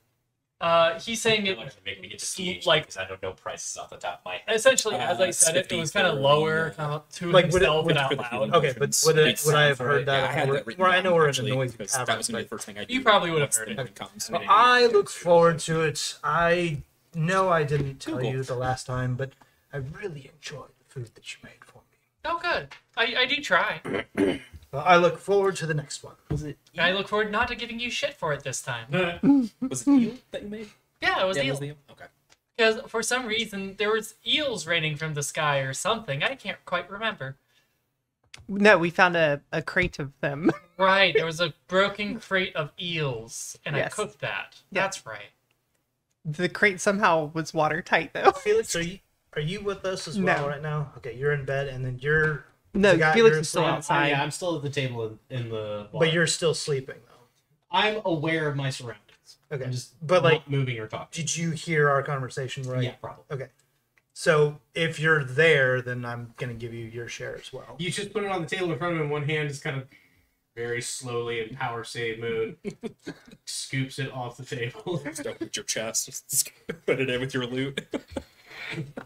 He's saying it Make me get to PhD like because I don't know prices off the top of my head. essentially as I said it, it was kind of lower, kind of to Like, would it- himself would and it out for the loud. healing Okay, potions. but would It's I have for heard it. that? Yeah, I had Where- that written where I down, know we're in a actually, noisy because cavern, that was gonna be but- the first thing I do. You probably would have once heard the it. night comes. Well, I look forward to it. I know I didn't tell Google. you the last time, but I really enjoyed the food that you made for me. Oh, good. I do try. Well, I look forward to the next one. Was it? I look forward not to giving you shit for it this time. Was it eel that you made? Yeah, it was Yeah, it eel. was the eel. Okay. Because for some reason there was eels raining from the sky or something. I can't quite remember. No, we found a crate of them. Right, there was a broken crate of eels, and I Yes. cooked that. Yeah. That's right. The crate somehow was watertight though. Felix, are you with us as well No. right now? Okay, you're in bed, and then you're. No, You got Felix your is still sleep. outside. Yeah, I'm still at the table in the bar. But you're still sleeping though. I'm aware of my surroundings. Okay, I'm just but like, not moving or talking. did you hear our conversation? Right. Yeah, probably. Okay. So if you're there, then I'm gonna give you your share as well. You just put it on the table in front of him. One hand is kind of very slowly in power save mode. Scoops it off the table. Just open your chest. Just put it in with your loot.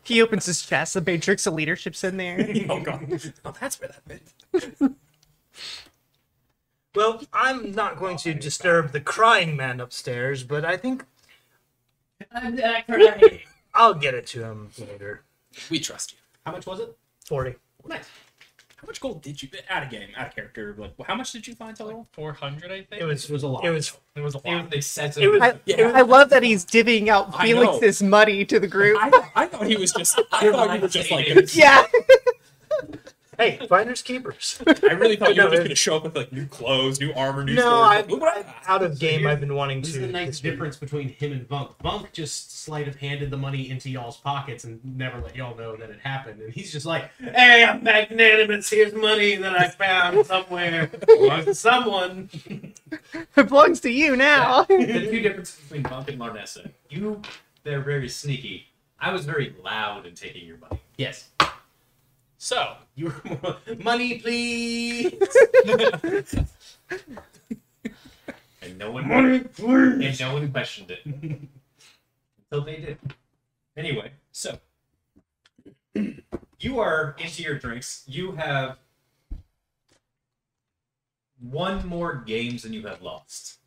He opens his chest. The matrix of leadership's in there. Oh god. Oh, that's where that bit. Well, I'm not going to disturb the crying man upstairs, but I think I'm not crying. I'll get it to him later. We trust you. How much was it? 40. Nice. How much gold did you out of game, out of character? Like, how much did you find total? 400, I think. It was a lot. It was It was a lot. Excessive. It was- I love that he's divvying out I know. Felix's money to the group. I thought he was just. I thought he was just like. Yeah. hey, finders keepers. I really thought you No, were just it- going to show up with like new clothes, new armor, new. No, swords. out of game. here- I've been wanting This to. is the nice history. difference between him and Bunk. Bunk just sleight of handed the money into y'all's pockets and never let y'all know that it happened. And he's just like, "Hey, I'm magnanimous. Here's money that I found somewhere. Belongs to someone." It belongs to you now. The two differences between Bunk and Larnessa. They're very sneaky. I was very loud in taking your money. Yes. So, You money, please. And no one questioned it. Until they did. Anyway, so you are into your drinks. You have one more games than you have lost.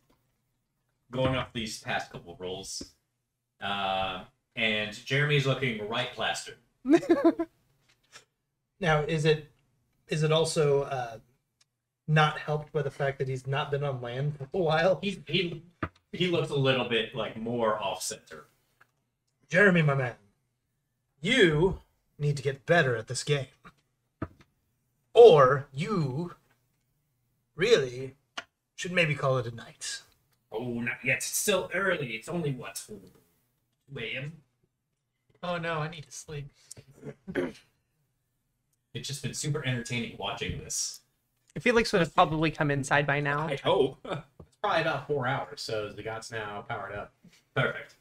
Going off these past couple rolls. And Jeremy's looking right plastered. Now, is it also not helped by the fact that he's not been on land for a while? He looks a little bit like more off center. Jeremy, my man, you need to get better at this game. Or you really should maybe call it a night. Oh, not yet. It's still early. It's only what, 2 a.m. oh no, I need to sleep. It's just been super entertaining watching this. Felix would have probably come inside by now. I hope. It's probably about 4 hours, so the got's now powered up. Perfect.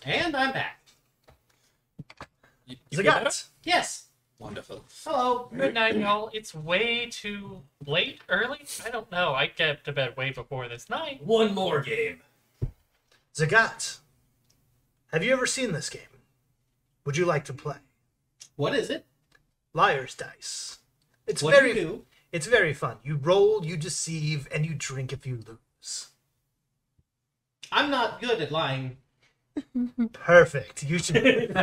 And I'm back. You The feel better? guts. Yes. Wonderful. Hello. Good night, y'all. It's way too late, early? I don't know. I get to bed way before this night. One more game. Zagat, have you ever seen this game? Would you like to play? What is it? Liar's Dice. It's What very do you do? It's very fun. You roll, you deceive, and you drink if you lose. I'm not good at lying. Perfect. You should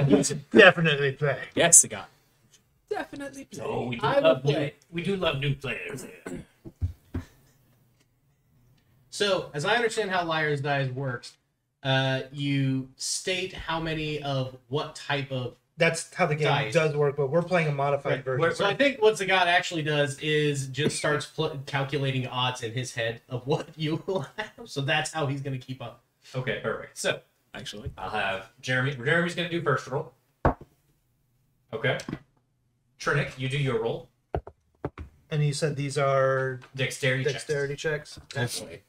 definitely play. Yes, the guy. Definitely play. Oh, we do love new players here. So, as I understand how Liar's Dice works, you state how many of what type of. That's how the game Dice. does work, but we're playing a modified version. So I think what Zagat actually does is just starts calculating odds in his head of what you will have. So that's how he's going to keep up. Okay, perfect. So, Actually, I'll have Jeremy. Jeremy's going to do first roll. Okay. Trinick, you do your roll. And you said these are Dexterity checks. Definitely.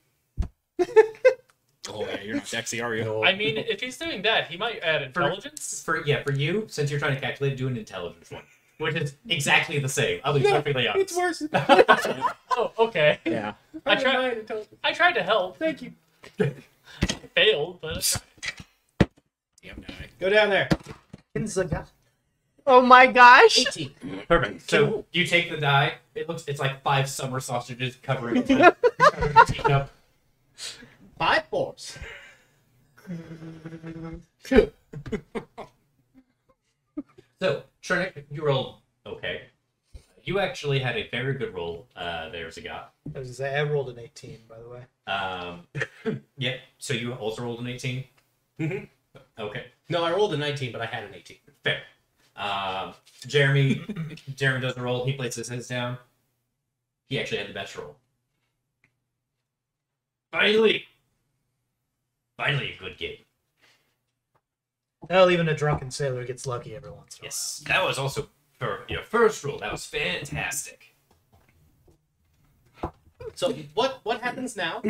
oh yeah, you're not Dexy, are you? I mean, if he's doing that, he might add intelligence. For you, since you're trying to calculate, do an intelligence one. Which is exactly the same. I'll be perfectly honest. It's worse. Oh, okay. Yeah. I tried to help. Thank you. Failed, but I tried. Damn no. Go down there. In Zagat. Oh my gosh. 18. Perfect. So you take the die. It's like 5 summer sausages covering a teacup. 5 4s. So, Trinick, you rolled okay. You actually had a very good roll there, Zagat. I was gonna say I rolled an 18, by the way. Yeah, so you also rolled an 18? Mhm. Okay, No, I rolled a 19, but I had an 18. fair. Jeremy does the roll. He places his down. He actually had the best roll. Finally a good game. Hell, even a drunken sailor gets lucky every once in a Yes, that was also for your first roll. That was fantastic. So what happens now?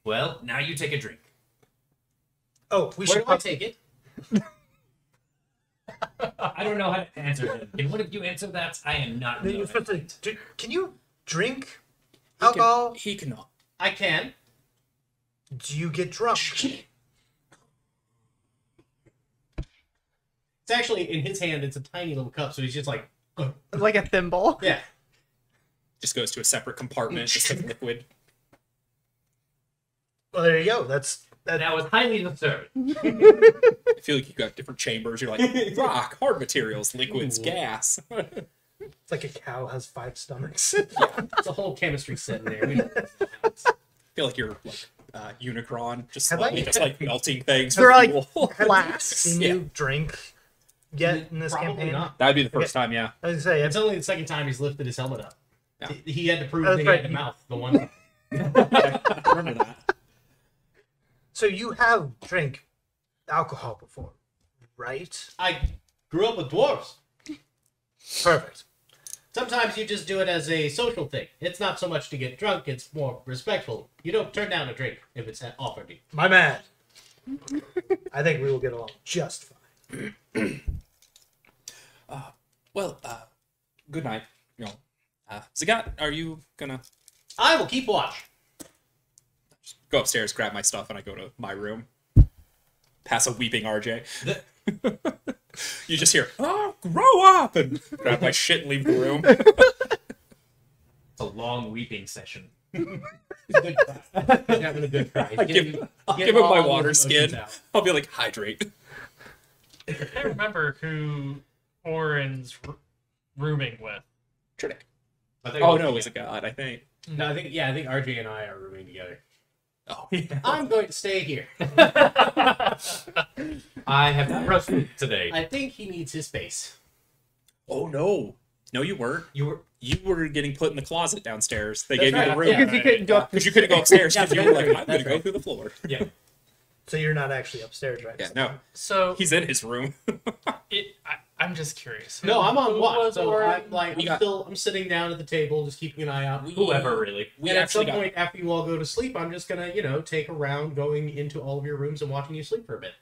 Well, now you take a drink. while. Oh, we Where should do I take it? I don't know how to answer him. Can one of you answer that? I am not. You're supposed to- Can you drink He alcohol? He cannot. I can. Do you get drunk? It's actually in his hand. It's a tiny little cup, so he's just like, Like a thimble. yeah. Just goes to a separate compartment, just like liquid. Well, there you go. That's That was highly disturbing. I feel like you got different chambers. You're like rock, hard materials, liquids, gas. It's like a cow has 5 stomachs. It's a whole chemistry set in there. We don't- I feel like you're like Unicron, just Have slowly I- just like melting things. They're for like people. flasks. Seen you drink yet in this Probably campaign? not. That'd be the first time, yeah. I was gonna say, It's only the second time he's lifted his helmet up. Yeah. He had to prove That's that he right. had the mouth the one time. I remember that. so you have drank alcohol before, right? I grew up with dwarves. Perfect. Sometimes you just do it as a social thing. It's not so much to get drunk, it's more respectful. You don't turn down a drink if it's offered to you. My man. I think we will get along just fine. Well, good night. You know, Zagat, are you gonna I will keep watch. go upstairs, grab my stuff, and I go to my room? Pass a weeping RJ. You just hear, "Oh, grow up!" and grab my shit and leave the room. It's a long weeping session. He's a good cry. He's having a good cry. I'll give him my water skin. I'll be like, hydrate. I can't remember who Oren's rooming with. Trick. I think Oh it no, it was- was a god, I think. No, I think RJ and I are rooming together. Oh, yeah. I'm going to stay here. I have not roasted today. I think he needs his space. Oh no. No, you weren't. You were getting put in the closet downstairs. They gave you right. the room. Yeah. Because you couldn't go up. Because you couldn't go upstairs because Yeah, you were like, that's I'm going to go right. through the floor. Yeah. So you're not actually upstairs, right? Yeah, no. So He's in his room. I'm just curious. No, I'm on Who watch. was So Oren? I'm like, We I'm sitting down at the table, just keeping an eye out. Whoever, really. We And at some actually got point after you all go to sleep, I'm just gonna, take a round going into all of your rooms and watching you sleep for a bit.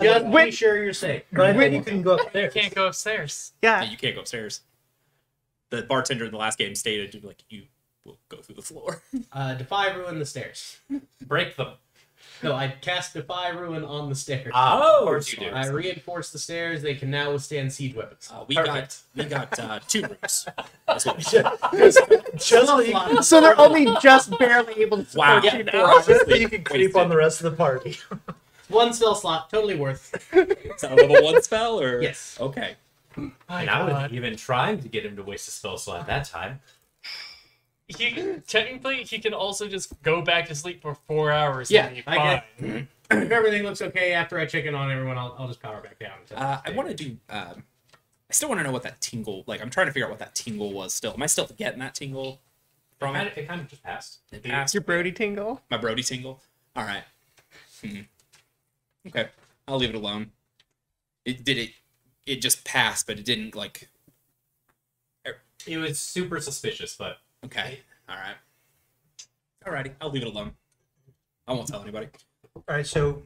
Just Wait. be sure you're safe. But I think you can go You upstairs. can't go upstairs. Yeah, Yeah. you can't go upstairs. The bartender in the last game stated, like, you will go through the floor. Defy ruin the stairs. Break them. No, I cast Defy ruin on the stairs. Of course you do. I reinforce the stairs. They can now withstand siege weapons. We Perfect. got 2 rooms. That's what we Just so you can, So they're only just barely able to Wow. support you now. just so you can creep Wasted. on the rest of the party. One spell slot, totally worth. Is that a level 1 spell or? Yes. Okay. My And I was God. even trying to get him to waste a spell slot at that time. Technically, he can also just go back to sleep for 4 hours. Yeah, and be I fine. get- If everything looks okay after I check in on everyone, I'll just power back down. I want to do. I still want to know what that tingle. Like, I'm trying to figure out what that tingle was. Still, am I still getting that tingle from it? It kind of just passed. It passed. Your Brody tingle. My Brody tingle. All right. Okay, I'll leave it alone. It just passed, but it didn't like. It was super suspicious, but Okay. All right. Alrighty, I'll leave it alone. I won't tell anybody. All right, so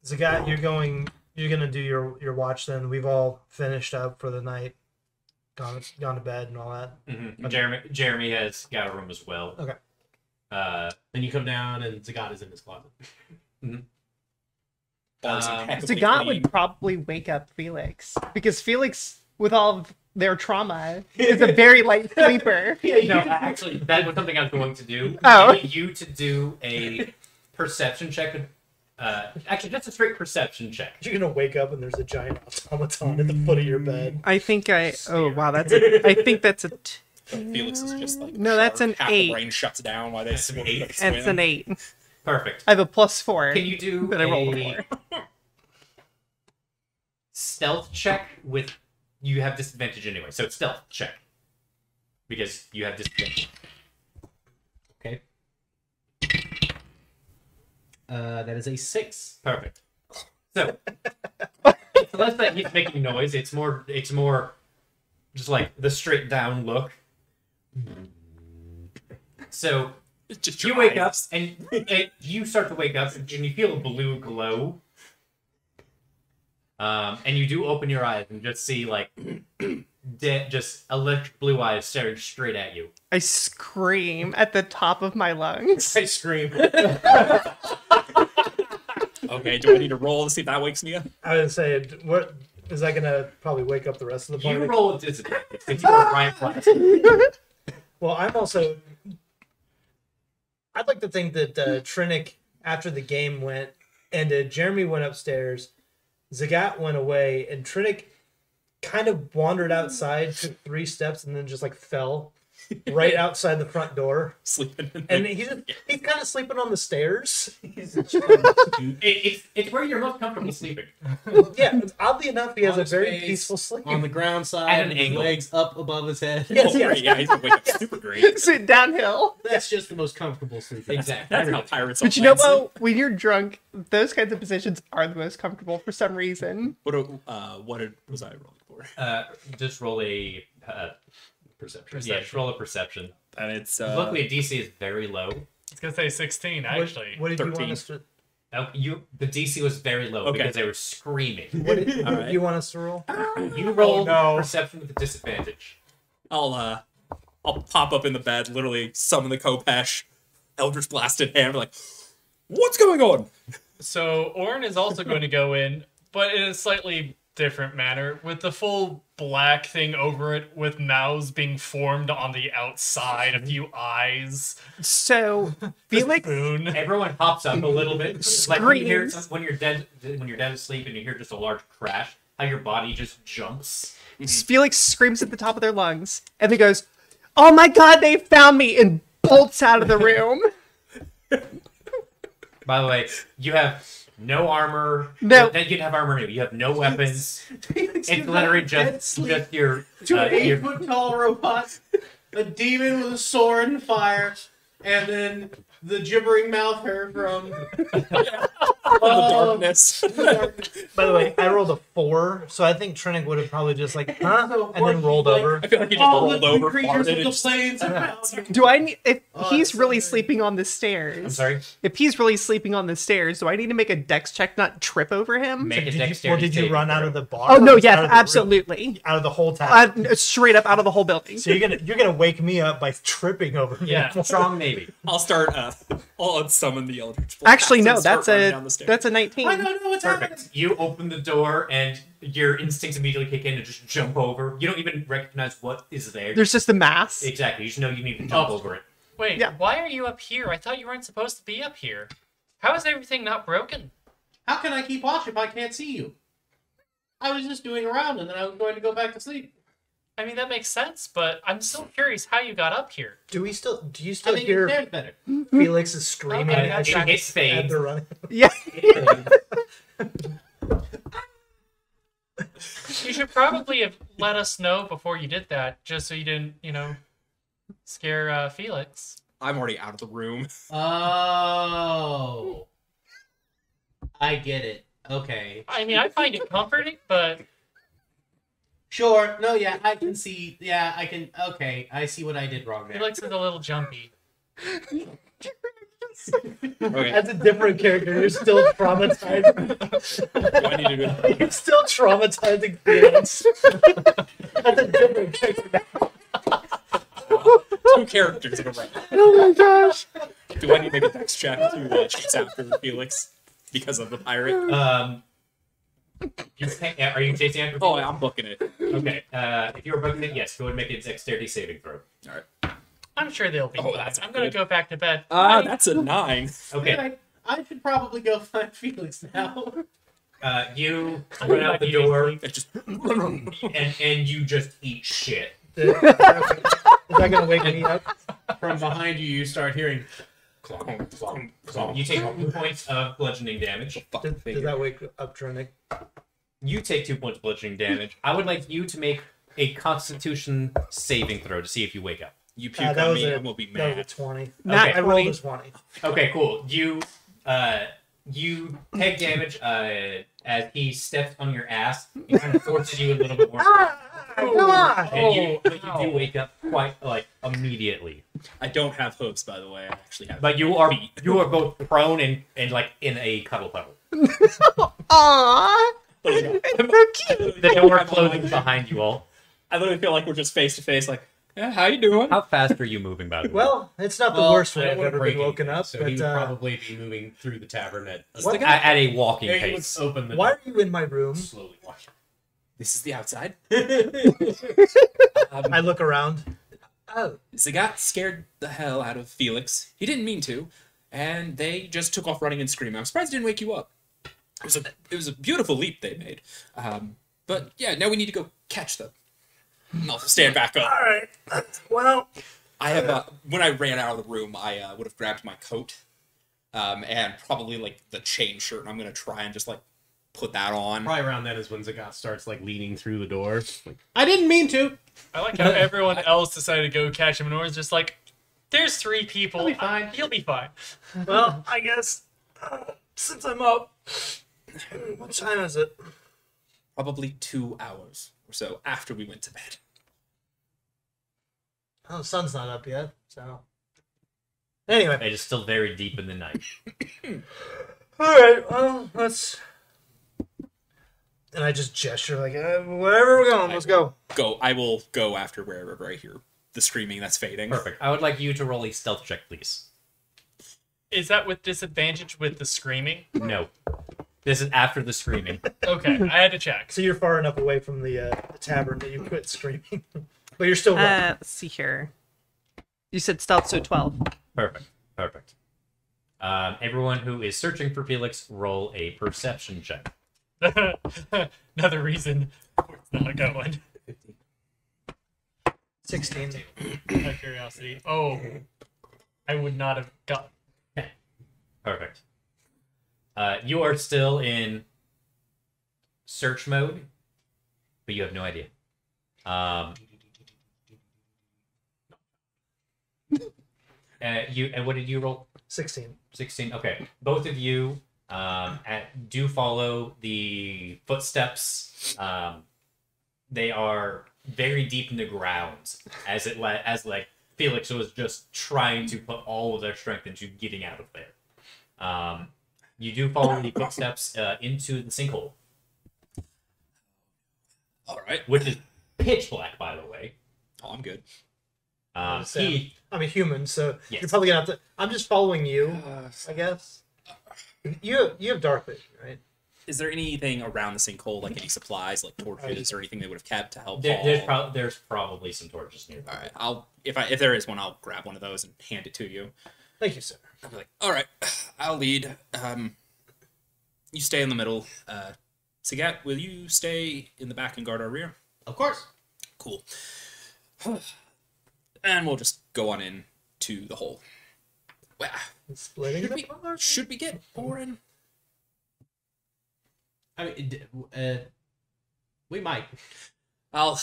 Zagat, you're gonna do your watch then. We've all finished up for the night, gone to bed and all that. Jeremy has got a room as well. Okay. Then you come down and Zagat is in his closet. Bars Um, impeccably Zagat clean. would probably wake up Felix because Felix, with all of their trauma, is a very light sleeper. No, actually, that was something I was going to do. Oh. I need you to do a perception check. Actually, just a straight perception check. You're gonna wake up and there's a giant automaton at the foot of your bed. I think I. Oh wow, I think that's a. Felix is just like No, that's an half 8. The brain shuts down while they That's an swim. 8. It's an 8. Perfect. I have a +4. Can you do But I rolled a a stealth check with... You have disadvantage anyway, so stealth check. Because you have disadvantage. Okay. That is a 6. Perfect. So, it's less that he's making noise. It's more just like the straight down look. So It's just you your wake up eyes. and you start to wake up and you feel a blue glow. And you do open your eyes and just see like just electric blue eyes staring straight at you. I scream at the top of my lungs. I scream. Okay, do I need to roll to see if that wakes me up? I would say, what is that gonna probably wake up the rest of the party? You roll with disadvantage because you are Ryan Flash. Well, I'm also. I'd like to think that Trinick, after the game ended, Jeremy went upstairs, Zagat went away, and Trinick kind of wandered outside, took 3 steps, and then just like fell right outside the front door. Sleeping in And he's kind of sleeping on the stairs. It's where you're most comfortable sleeping. Yeah, oddly enough, he has On a his very face, peaceful sleep. on the ground side, At an with his angle. legs up above his head. Yes, Oh, yes. yeah, he's gonna wake up super great. Sit downhill. That's just the most comfortable sleeping. Exactly. That's how pirates. But you know what? When you're drunk, those kinds of positions are the most comfortable for some reason. What was I rolling for? Just roll a Perception. yeah, just roll a perception. And it's Luckily, a DC is very low. I was gonna say 16 actually. What did you 13. want us to? The DC was very low Okay. because they were screaming. What did All right. you want us to roll? You rolled no. perception with a disadvantage. I'll pop up in the bed, literally summon the Kopesh, Eldritch Blast in hand, like, what's going on? So Orn is also going to go in, but in a slightly different manner, with the full black thing over it, with mouths being formed on the outside, a few eyes. So Felix, Boon. Everyone hops up a little bit, like when you hear Screams. when you're dead asleep and you hear just a large crash, how your body just jumps. Felix screams at the top of their lungs and then goes, "Oh my God, they found me!" and bolts out of the room. By the way, you have no armor. No. Then you'd have armor. You have no weapons. It's It's literally just your to an your 8-foot tall robot, a demon with a sword and fire, and then the gibbering mouth hair from The darkness. By the way, I rolled a 4, so I think Trinick would have probably just like, huh? And then rolled over. I feel like he just all rolled the over, creatures farted, of and the just... plains around. Do I need, if Oh, he's that's so really good. sleeping on the I'm stairs? sorry. If he's really sleeping on the stairs, do I need to make a dex check, not trip over him? Make a Did you, dexterity did you saving run out throw. of the bar? Oh no, Or just yes, out of the room? absolutely. Out of the whole town. Straight up out of the whole building. So you're gonna wake me up by tripping over me. Yeah. Strong maybe. I'll start, I'll unsummon the Eldritch Blast Actually, no, and start that's running a down the stairs. that's a 19. I don't know what's happening. Perfect. You open the door and your instincts immediately kick in and just jump over. You don't even recognize what is there. There's just a mass. Exactly. You just know you need to jump over it. Wait, Yeah. why are you up here? I thought you weren't supposed to be up here. How is everything not broken? How can I keep watch if I can't see you? I was just doing a round and then I was going to go back to sleep. I mean, that makes sense, but I'm still curious how you got up here. Do you I still think hear it stares better. Felix is screaming Okay, as it hits as fades. they're running? Yeah. You should probably have let us know before you did that, just so you didn't, scare Felix. I'm already out of the room. Oh. I get it. Okay. I mean, I find it comforting, but Sure. No, yeah, I can see. Yeah, I can. Okay, I see what I did wrong there. Felix is a little jumpy. Okay. As a different character, you're still traumatized. Do I need to do You're still traumatizing Felix. As a different character. two characters in a row? Oh my gosh. Do I need to make a dex check to chase after Felix because of the pirate? Are you chasing after? Oh, I'm booking it. Okay. If you were booking it, yes, go ahead and make a dexterity saving throw. All right. I'm sure they'll be Oh, fine. that's I'm gonna good. go back to bed. That's a 9. Okay. I should probably go find Felix now. You I'm run not out the eating door sleep. It just and you just eat shit. Is that gonna wake me up? From behind you, you start hearing. Clonk, clonk, clonk. You take 2 points of bludgeoning damage. Does that wake up Trinick? You take 2 points of bludgeoning damage. I would like you to make a Constitution saving throw to see if you wake up. You puke That on was me a, and we'll be that was a mad. 20. Not I rolled a 20. Okay, cool. You take damage as he steps on your ass. He kind of forces you a little bit more. Come on! But you ow. do wake up quite immediately. I don't have hooves, by the way. I actually have. But you are both prone and like in a cuddle puddle. Aww. It's so cute. The door closes behind you all. I literally feel like we're just face to face. Like, yeah, how you doing? How fast are you moving, by the way? Well, it's not the Well, worst I way don't I've wanna ever break been woken anything, up, so but he would probably be moving through the tavern at. What? at a walking Yeah, he would pace. open the why door are you in my room? slowly. Watch. This is the outside. I look around. Oh. Zagat scared the hell out of Felix. He didn't mean to, and they just took off running and screaming. I'm surprised it didn't wake you up. It was a beautiful leap they made. But yeah, now we need to go catch them. And I'll stand back up. All right. Well, I have when I ran out of the room, I would have grabbed my coat, and probably like the chain shirt. And I'm gonna try and just like put that on. Probably around then is when Zagat starts like leaning through the door. Like, I didn't mean to. I like how everyone else decided to go catch him, and Nora's just like, "There's 3 people. He'll be fine. He'll be fine." well, I guess since I'm up, what time is it? Probably 2 hours or so after we went to bed. Oh, the sun's not up yet, so. Anyway. It is still very deep in the night. Alright, well, let's. And I just gesture like, wherever we're going, let's go. I will go after wherever I hear the screaming that's fading. Perfect. I would like you to roll a stealth check, please. Is that with disadvantage with the screaming? No. This is after the screaming. Okay, I had to check. So you're far enough away from the tavern that you quit screaming. But you're still running. Let's see here. You said stealth, so 12. Perfect. Everyone who is searching for Felix, roll a perception check. Another reason it's not going. 16. Out of curiosity. Oh, I would not have got. Perfect. You are still in search mode, but you have no idea. And what did you roll? 16. 16. Okay, both of you do follow the footsteps. They are very deep in the ground, as Felix was just trying to put all of their strength into getting out of there. You do follow the footsteps into the sinkhole. All right. Which is pitch black, by the way. Oh, I'm good. He I'm a human, so Yes. you're probably gonna have to. I'm just following you, I guess. You have dark vision, right? Is there anything around the sinkhole, like any supplies, like torches or anything they would have kept to help? there's probably some torches nearby. All right. If there is one, I'll grab one of those and hand it to you. Thank you, sir. I'll be like, all right, I'll lead. You stay in the middle. Sagat, will you stay in the back and guard our rear? Of course. Cool. And we'll just go on in to the hole. Well, Splitting it apart. should we get Orin? I mean, we might. I'll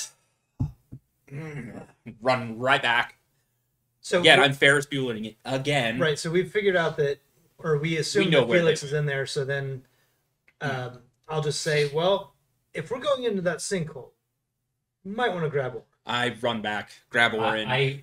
run right back. So Again, I'm Ferris Buelling it again. right. So we've figured out that, or we assume know that where Felix they- is in there. So then, I'll just say, well, if we're going into that sinkhole, you might want to grab one. I run back, grab Orin.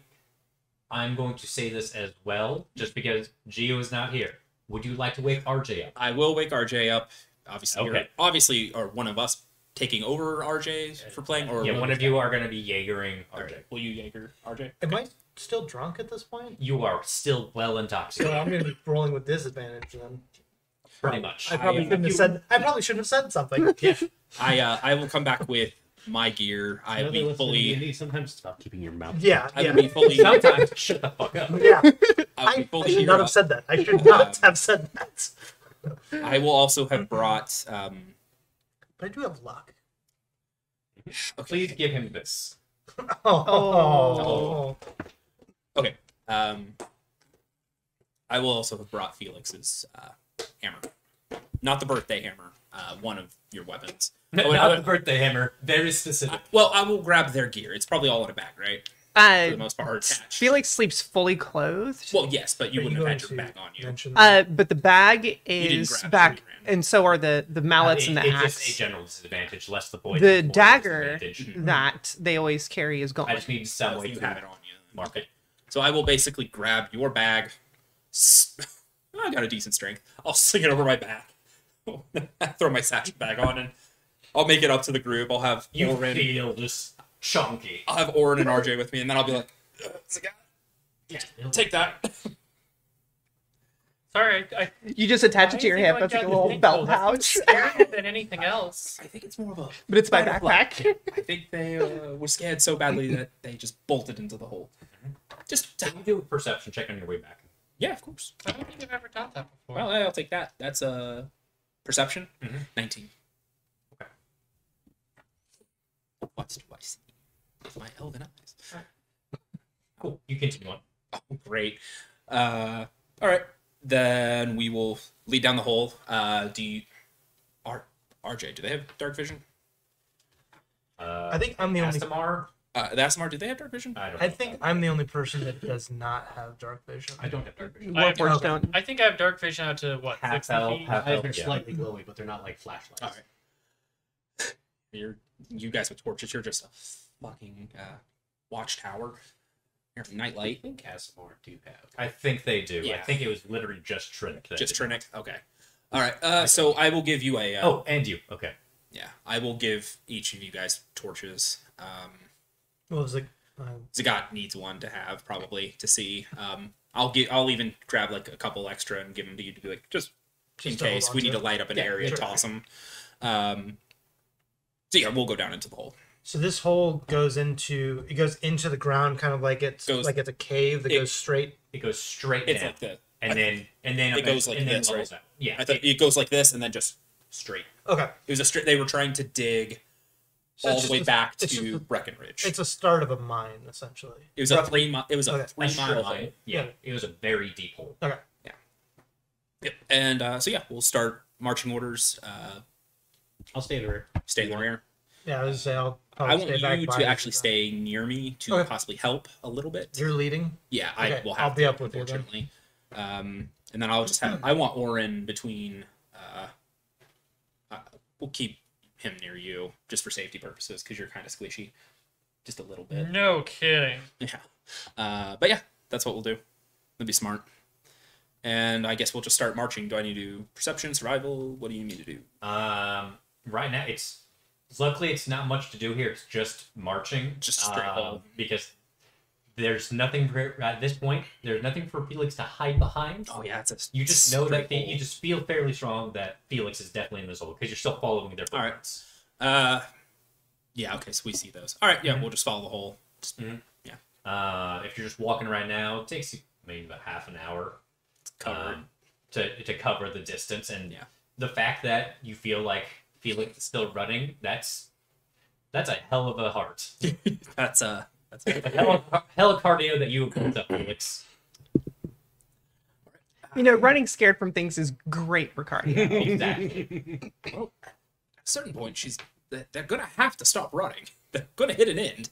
I'm going to say this as well, just because Gio is not here. Would you like to wake RJ up? I will wake RJ up. Obviously, Okay. or one of us taking over RJ for playing, or Yeah, one of you are going to be Jaegering RJ. Will you Jaeger RJ? Am I still drunk at this point? You are still well So intoxicated, I'm going to be rolling with disadvantage then. pretty much. I probably shouldn't have said something. Yeah. I will come back with my gear. I will be fully. Sometimes it's about keeping your mouth. Yeah, I yeah, will be fully. Sometimes shut the fuck up. yeah. I will be I fully should geared not have up. said that. I should not have said that. I will also have brought. But I do have luck. Okay. Please give him this. Oh. Okay. I will also have brought Felix's hammer, not the birthday hammer. One of your weapons. Not the birthday hammer. Very specific. Well, I will grab their gear. It's probably all in a bag, right? For the most part, or attached. Felix sleeps fully clothed. Well, yes, but you wouldn't have had your going bag on to you. mention But the bag didn't is grab it, back, you ran. and so are the mallets and the It's axe. just a general disadvantage, less the poison. The poison dagger disadvantage. that they always carry is gone. I just need some way You to have it on you. mark it. So I will basically grab your bag. I got a decent strength. I'll sling it over my back. Throw my satchel bag on, and I'll make it up to the group. I'll have You Orin. feel just chunky. I'll have Orin and RJ with me, and then I'll be like, "Take that." Sorry, You just attach it to your hip. That's like a little belt pouch. Scarier than anything else. I think it's more of a. But it's my Butterfly. backpack. I think they were scared so badly that they just bolted into the hole. Just Can you do a perception check on your way back? yeah, of course. I don't think I've ever done that before. Well, I'll take that. That's a perception. Mhm. 19. Okay. What do I see with my elven eyes? Cool. You continue on. Oh, great. All right. Then we will lead down the hole. RJ, do they have dark vision? I think I'm the only. Astamar? The Asimar, do they have dark vision? I don't I know. think I'm the only person that does not have dark vision. I don't have dark vision. I have- Warforged okay. don't. I think I have dark vision out to what, Half 60 elf, feet? half I elf, they're yeah. slightly glowy, but they're not like flashlights. All right. You guys with torches, you're just a fucking watchtower. You're a nightlight. I think Asimar do have. I think they do. I Yeah. think it was literally just Trinic. that Just did. Trinic? Okay. All right. So I will give you a... Oh, and you. Okay. Yeah, I will give each of you guys torches. Well, it's like Zagat needs one to have, probably, to see. I'll even grab like a couple extra and give them to you to be like, just in Just to hold case on we to need to it. light up an Yeah, area, sure. toss them. So yeah, we'll go down into the hole. so. This hole goes into the ground, kind of like it's Goes- like it's a cave that it- goes straight. It goes straight It's down, like the... and then it goes like and then this, levels right? out. Yeah. I thought it goes like this and then just straight. Okay, It was a straight. They were trying to dig so all it's the just way a- back it's to just Breckenridge. It's a start of a mine, essentially. It was a roughly. 3 mile. It was a Okay. A 3 strip mile hole. hole. Yeah. Yeah. It was a very deep hole. Okay. Yep. And so yeah, we'll start marching orders. I'll stay in the rear. Stay in the rear. Yeah, I was gonna say I'll I probably want stay back you by to you. actually stay near me to Okay. possibly help a little bit. You're leading. Yeah, I Okay, will I'll have be to, up with you then. unfortunately. And then I'll just have. I want Orin between. We'll keep him near you just for safety purposes because you're kind of squishy, just a little bit. No kidding. Yeah. But yeah, that's what we'll do. That'd be smart. And I guess we'll just start marching. Do I need to do perception, survival? What do you need to do? Right now, luckily it's not much to do here. It's just marching, Just straight hole. because there's nothing at this point. There's nothing for Felix to hide behind. Oh yeah, it's a. You just know that straight you just feel fairly strong that Felix is definitely in this hole because you're still following their All right. footprints. Yeah. Okay. So we see those. All right. Yeah. We'll just follow the hole. Just, Mhm. Yeah. If you're just walking right now, it takes you maybe about half an hour Cover to cover the distance. And Yeah. the fact that you feel like Felix is still running, that's a hell of a heart. That's a hell of cardio that you have built up, Felix. You know, running scared from things is great for cardio. Exactly. Well, at a certain point, they're gonna have to stop running. They're gonna hit an end.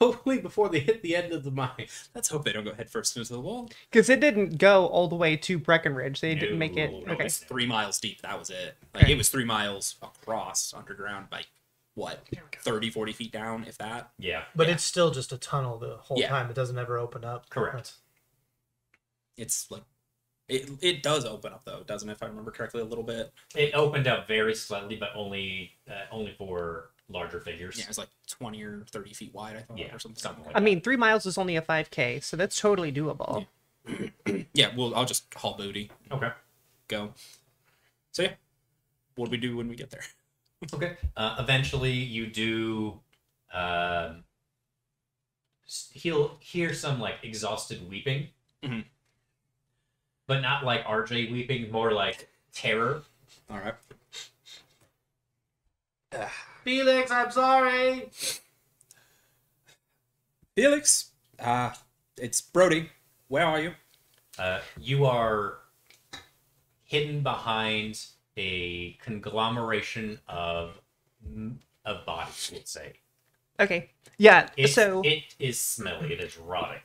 Hopefully before they hit the end of the mine. Let's hope they don't go headfirst into the wall. Because it didn't go all the way to Breckenridge. They didn't make it. No, Okay. It's 3 miles deep. That was it. Like Okay. it was 3 miles across underground by what 30, 40 feet down, if that. Yeah. But Yeah. it's still just a tunnel the whole Yeah. time. It doesn't ever open up. Correct. It's like it does open up though, doesn't it? If I remember correctly, a little bit. It opened up very slightly, but only for larger figures. Yeah, it's like 20 or 30 feet wide, I thought, Yeah, or something. something like I mean, 3 miles is only a 5K, so that's totally doable. Yeah, well, I'll just haul booty, Okay. go. So yeah, what do we do when we get there? Okay. Eventually, you do. He'll hear some like exhausted weeping, Mhm. but not like RJ weeping, more like terror. All right. Felix, I'm sorry. Felix, it's Brody. Where are you? You are hidden behind a conglomeration of bodies. Let's say. Okay. Yeah. It is smelly. It is rotting.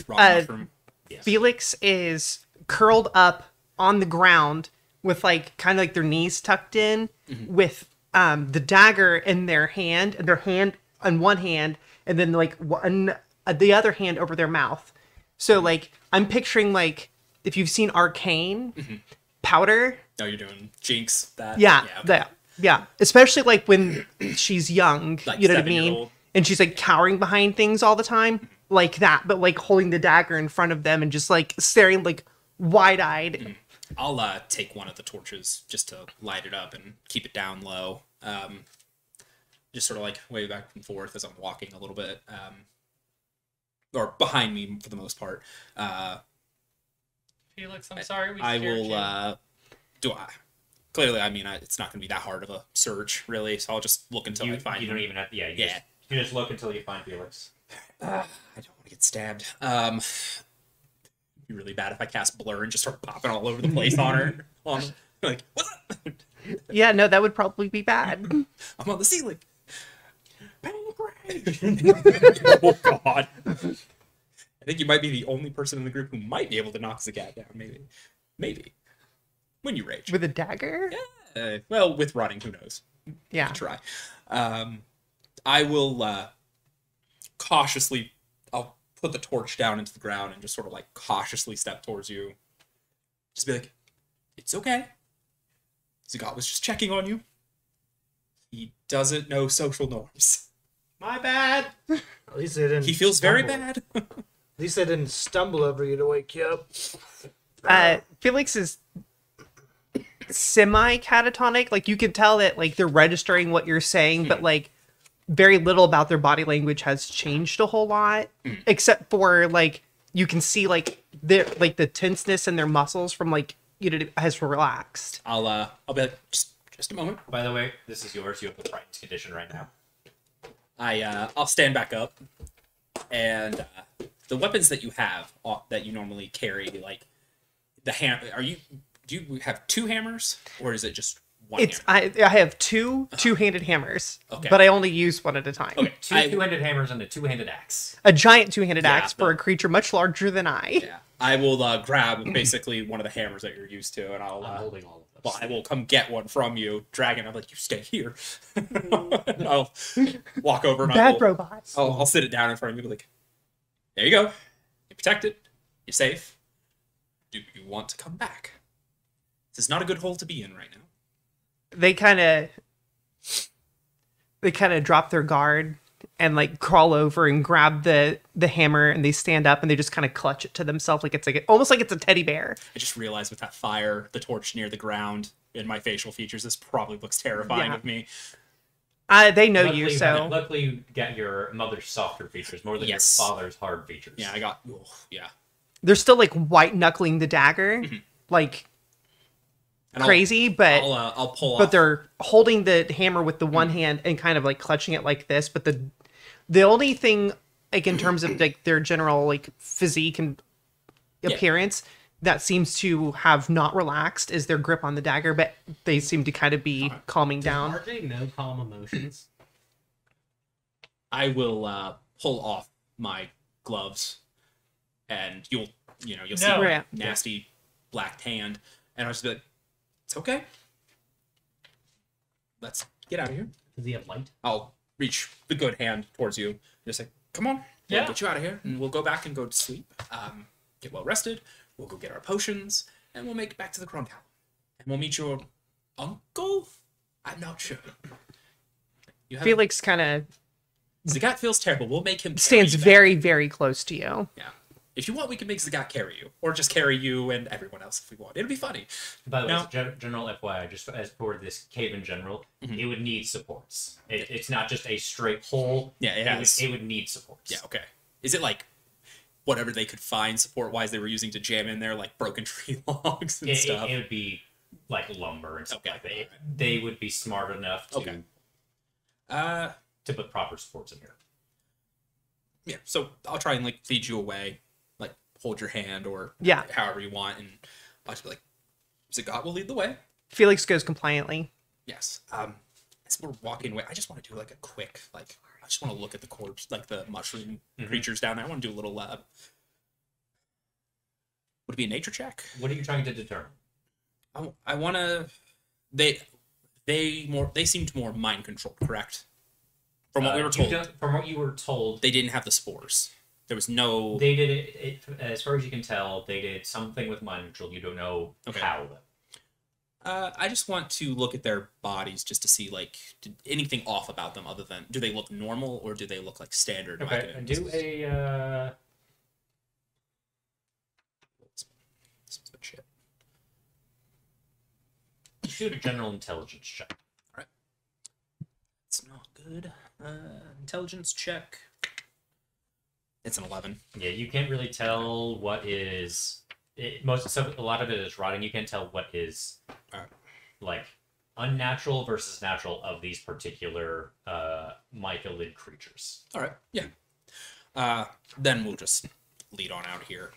Rock mushroom. Yes. Felix is curled up on the ground with like kind of like their knees tucked in with the dagger in their hand on one hand and then like the other hand over their mouth. So like I'm picturing like if you've seen Arcane powder. Oh, you're doing Jinx. That. Yeah. Okay. Yeah. Especially like when she's young, Like you know what I 7-year-old. mean? And she's like cowering behind things all the time. Like that, but like holding the dagger in front of them and just like staring like wide-eyed. I'll take one of the torches just to light it up and keep it down low. Just sort of like wave back and forth as I'm walking a little bit. or behind me for the most part. Felix, I'm sorry. We I scared will. you. Do I? Clearly, I mean, it's not going to be that hard of a search, really. So I'll just look until You, I find you him. don't even have. Yeah. Yeah. You just look until you find Felix. I don't want to get stabbed. It'd be really bad if I cast blur and just start popping all over the place on her. Like, what's up? Yeah, no, that would probably be bad. I'm on the ceiling. Panic rage. Oh God. I think you might be the only person in the group who might be able to knock Zagat down. Maybe. When you rage. With a dagger? Well, with running, who knows? Yeah. Try. I will cautiously. I'll put the torch down into the ground and just sort of like cautiously step towards you. Just be like, "It's okay. Zagat was just checking on you. He doesn't know social norms. My bad. At least they didn't. He feels very stumble. bad." At least they didn't stumble over you to wake you up. Felix is semi-catatonic. Like, you can tell that, like, they're registering what you're saying, but, like, very little about their body language has changed a whole lot. Except for, like, you can see, like, their, like, the tenseness in their muscles from, like, you know, has relaxed. I'll be like, just a moment. By the way, this is yours. You have the frightened condition right now. I'll stand back up, and the weapons that you have that you normally carry, like the do you have two hammers, or is it just one hammer? I have two-handed hammers, Okay. but I only use one at a time. Okay, Two-handed hammers and a two-handed axe. A giant two-handed Yeah, axe for a creature much larger than I. yeah, I will grab basically one of the hammers that you're used to, and I'm holding all of them. well, I will come get one from you, dragon. I'm like, you stay here. And I'll walk over and Bad robots. I'll sit it down in front of you, and be like, there you go. You're protected. You're safe. Do you want to come back? This is not a good hole to be in right now. They kind of drop their guard and like crawl over and grab the hammer, and they stand up and they just kind of clutch it to themselves like it's like almost like it's a teddy bear. I just realized with that fire, the torch near the ground, and my facial features, this probably looks terrifying Yeah. of me. They know Luckily, you, so luckily you got your mother's softer features more than Yes. your father's hard features. Yeah, I got. Oh, yeah. they're still like white knuckling the dagger, like And crazy, but I'll pull but off. they're holding the hammer with the one hand and kind of like clutching it like this. But the only thing, like in terms of like their general like physique and appearance, that seems to have not relaxed is their grip on the dagger. But they seem to kind of be calming down. RJ, no calm emotions. I will pull off my gloves, and you'll see No. my Yeah. nasty black hand, and I'll just be like, it's okay. Let's get out of here. Does he have light? I'll reach the good hand towards you. Just like, come on, we'll Yeah. get you out of here, and we'll go back and go to sleep. Get well rested. We'll go get our potions, and we'll make it back to the Crown Tower. And we'll meet your uncle. I'm not sure. You have Felix kind of Zagat feels terrible. We'll make him carry stands you back. very, very close to you. Yeah. If you want, we can make Zagat carry you, or just carry you and everyone else if we want. It'll be funny. By the way, No. as a general FYI, just as for this cave in general, it would need supports. It's not just a straight hole. Yeah, it has. It would need supports. Yeah. Okay. Is it like whatever they could find support-wise they were using to jam in there, like broken tree logs and stuff? It would be like lumber and stuff Okay. like that. They would be smart enough to Okay. to put proper supports in here. Yeah. So I'll try and like lead you away, like hold your hand or Yeah. however you want, and I'll just be like, Zagat will lead the way. Felix goes compliantly. Yes. As we're walking away, I just want to do like a quick, like, I just want to look at the corpse, like the mushroom creatures down there. I want to do a little, would it be a nature check? What are you trying to determine? I want to, they seemed more mind controlled, correct? From what we were told, From what you were told, they didn't have the spores. There was no. they did it. As far as you can tell, they did something with mind control. You don't know Okay. how. I just want to look at their bodies just to see, like, did anything off about them other than, do they look normal or do they look like standard? Okay, Myconians? do a. This one's been shit. Shoot a general intelligence check. It's not good. Intelligence check. It's an 11. Yeah, you can't really tell what is a lot of it is rotting. You can't tell what is like unnatural versus natural of these particular mycolid creatures. All right. Yeah. Then we'll just lead on out here.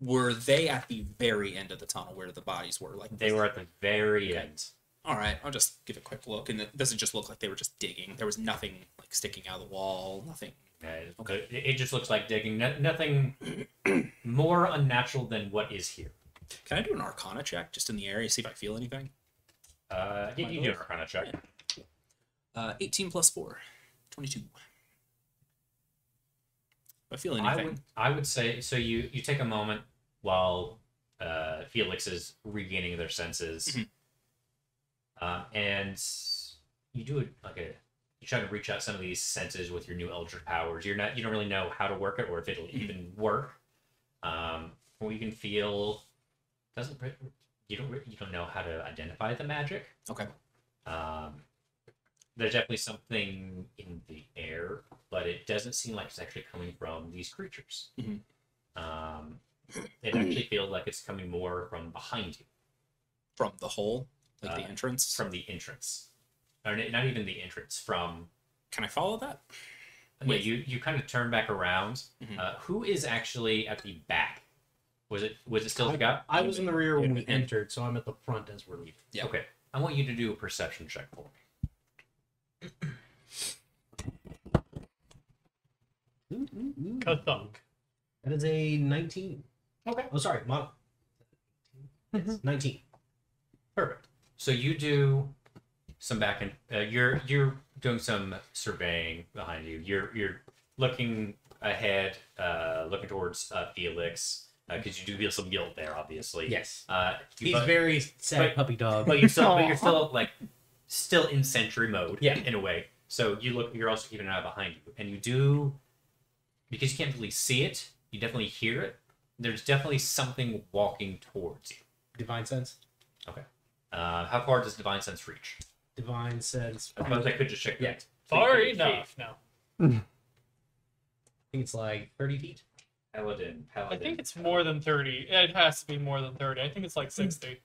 Were they at the very end of the tunnel where the bodies were? Like They were at the very end. All right, I'll just give a quick look, and it doesn't just look like they were just digging. There was nothing like sticking out of the wall. Nothing. Okay. It just looks like digging. Nothing more unnatural than what is here. Can I do an Arcana check just in the area, see if I feel anything? You can do an Arcana check. Yeah. 18 plus 4, 22. If I feel anything. I would say so. You take a moment while Felix is regaining their senses, and you do you try to reach out some of these senses with your new Eldritch powers. You don't really know how to work it or if it'll even work. From what you can feel, you don't know how to identify the magic. Okay. There's definitely something in the air, but it doesn't seem like it's actually coming from these creatures. It actually feels like it's coming more from behind you. From the hole? Like the entrance? From the entrance. Or not even the entrance, from... Can I follow that? Yeah, you kind of turn back around. Who is actually at the back? Was it still the guy? I was in the rear when we entered, so I'm at the front as we're leaving. Yeah. Okay. I want you to do a perception check for me. Ka-thunk. That is a 19. Okay. Oh, sorry. Yes, 19. Perfect. So you do some back and you're doing some surveying behind you. You're looking ahead, looking towards Felix because you do feel some guilt there, obviously. Yes. He's He's very sad puppy dog. but you're still in sentry mode. Yeah. In a way. So you're also keeping an eye behind you, and you do because you can't really see it. You definitely hear it. There's definitely something walking towards you. Divine sense. Okay. How far does Divine Sense reach? Divine sense. I suppose I could just check that. Yeah. Far enough. No. I think it's like 30 feet. Paladin. I think it's more than 30. It has to be more than 30. I think it's like 60.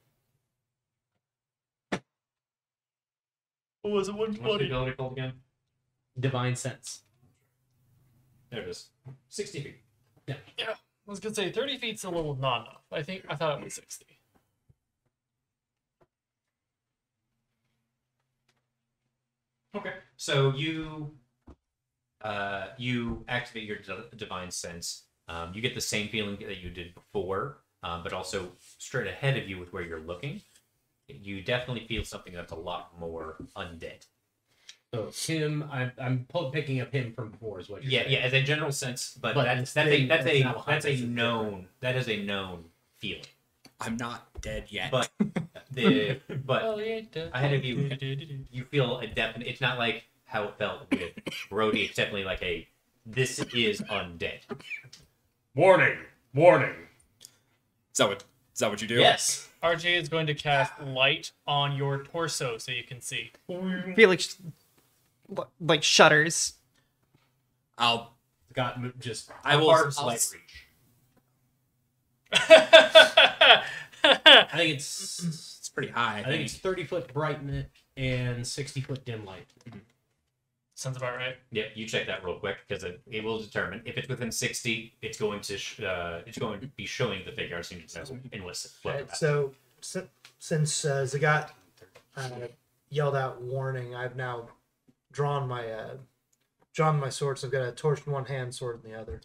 What was it? What's the 120? ability called again? Divine sense. There it is. 60 feet. Yeah. I was gonna say 30 feet's a little not enough. I thought it was 60. Okay. So you activate your Divine Sense. You get the same feeling that you did before, but also straight ahead of you with where you're looking. You definitely feel something that's a lot more undead. So him, I'm picking up him from before is what you're saying. Yeah, as a general sense, but that's a known feeling. I'm not dead yet. But ahead of you, you feel a definite. It's not like how it felt with Brody. It's definitely like this is undead. Warning! Is that what you do? Yes. RJ is going to cast light on your torso so you can see. Felix like shudders. I will. Hard slight reach. I think it's It's pretty high. I think it's 30-foot brightness and 60-foot dim light. Sounds about right. Yeah, you check that real quick because it will determine if it's within 60. It's going to be showing the figure. I seem to know enlisted. So since Zagat yelled out warning, I've now drawn my sword. So I've got a torch in one hand, sword in the other.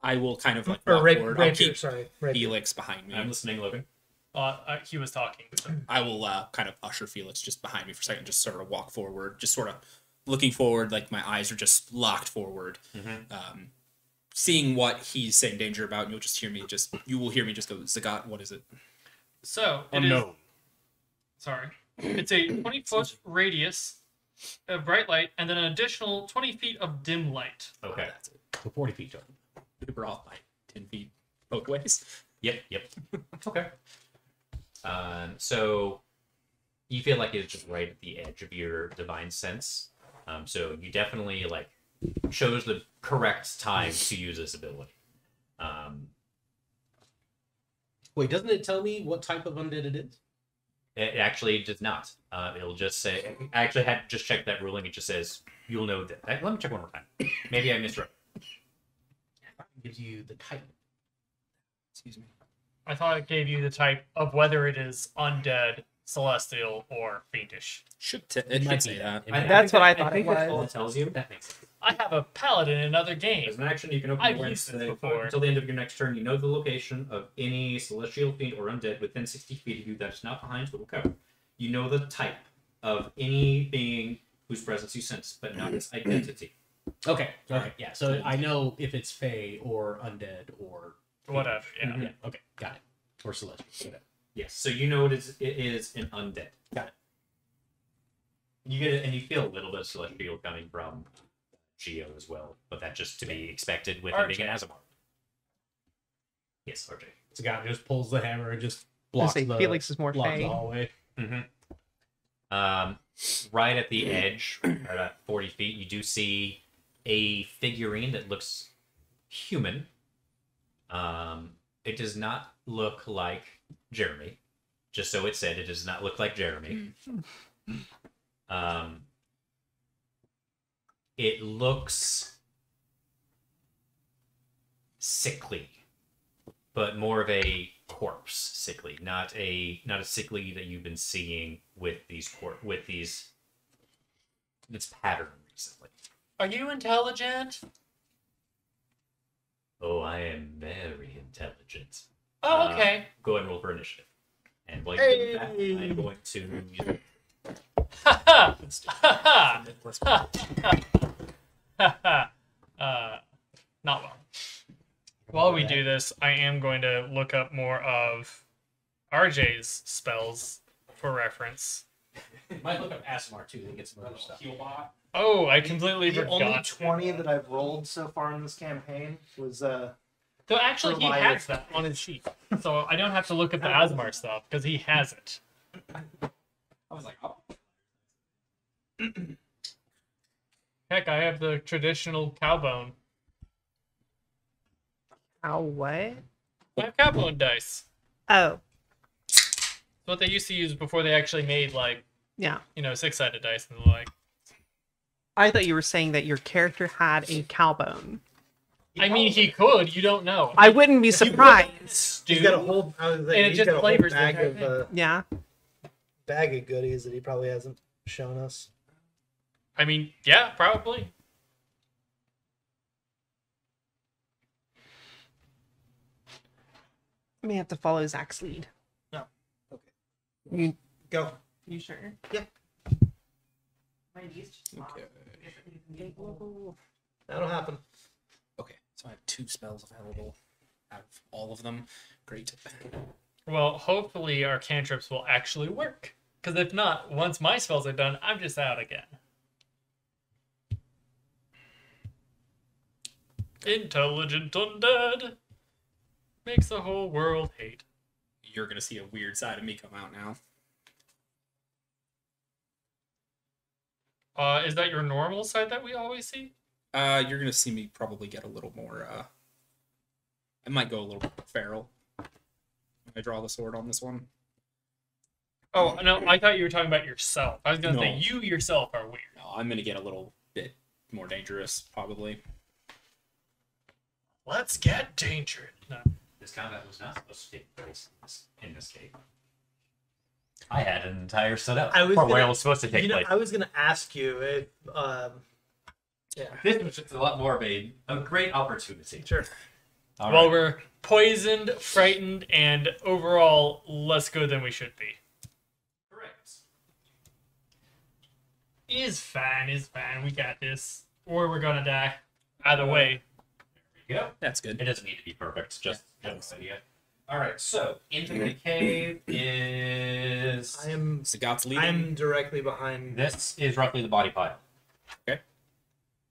I will kind of like Or walk forward. I'll rapier, keep sorry, rapier. Felix behind me. I'm listening, Logan. He was talking. So. I will kind of usher Felix just behind me for a second, just sort of walk forward, just sort of looking forward, like my eyes are just locked forward, seeing what he's saying danger about, and you will hear me just go, Zagat, what is it? So Unknown. Sorry, it's a 20-foot radius of bright light, and then an additional 20 feet of dim light. Okay. That's it. So 40 feet total. We're off by 10 feet both ways. Yep. Okay. So you feel like it's just right at the edge of your divine sense. So you definitely chose the correct time to use this ability. Wait, doesn't it tell me what type of undead it is? It actually does not. It'll just say. I actually had just checked that ruling. It just says you'll know that. Let me check one more time. Maybe I misread. It gives you the type. Excuse me. I thought it gave you the type of whether it is undead, celestial, or fiendish. It should say that. That's what I thought it That's all was. it tells you. That makes sense. I have a paladin in another game. As an action, you can open I've the used this say, before. until the end of your next turn. You know the location of any celestial fiend or undead within 60 feet of you that is not behind total cover. You know the type of any being whose presence you sense, but not its identity. Okay. Yeah. So I know if it's fey or undead or Whatever. Yeah. Yeah. Okay. Got it. Or celestial. Whatever. Yes, so you know it is an undead. Got it. You get it, and you feel a little bit of celestial coming from Geo as well, but that's just to be expected with him being an Azamar. Yes, RJ. It's a guy who just pulls the hammer and just I blocks say the Felix is more blocks fey. the hallway. Right at the edge, right at 40 feet, you do see a figurine that looks human. It does not look like Jeremy. Just so it said, it does not look like Jeremy. It looks sickly, but more of a corpse sickly, not a sickly that you've been seeing with these its pattern recently. Are you intelligent? Oh, I am very intelligent. Oh, okay. Go ahead and roll for initiative. And while you're doing that, I'm going to Ha ha! Ha ha! Not well. While we do this, I am going to look up more of RJ's spells for reference. Might look up Asimar too to get some other stuff. Oh, I completely The only forgot. 20 that I've rolled so far in this campaign was So actually, he for has that on his sheet, so I don't have to look at the Asmar stuff because he has it. I was like, oh. Heck, I have the traditional cowbone. Oh, what? I have cowbone dice. Oh, It's what they used to use before they actually made, like, yeah. six-sided dice and the like. I thought you were saying that your character had a cowbone. I mean, he could. You don't know. I wouldn't be surprised. he's got a whole, I was like, And it he's just got a whole flavors the bag entire of Yeah. bag of goodies that he probably hasn't shown us. I mean, yeah, probably. I may have to follow Zach's lead. No. Okay. You, Go. you sure? Yeah. Okay. That'll happen. Okay, so I have 2 spells available out of all of them. Great. Well, hopefully our cantrips will actually work. Because if not, once my spells are done, I'm just out again. Intelligent undead makes the whole world hate. You're gonna see a weird side of me come out now. Is that your normal side that we always see? You're gonna see me probably get a little more. I might go a little feral when I draw the sword on this one. Oh, no, I thought you were talking about yourself. I was going to say No. you yourself are weird. No, I'm gonna get a little bit more dangerous, probably. Let's get dangerous. No. This combat was not supposed to take place in this game. I had an entire setup I was for where gonna- it was supposed to take place. I was gonna ask you if, This was just a lot more of a great opportunity. sure. All Well, right. we're poisoned, frightened, and overall less good than we should be. Correct. Is fine. We got this. Or we're gonna die. Either way. There we go. That's good. It doesn't need to be perfect. Just an idea. All right. So into the cave is. Sagat's leading. I'm directly behind. This is roughly the body pile.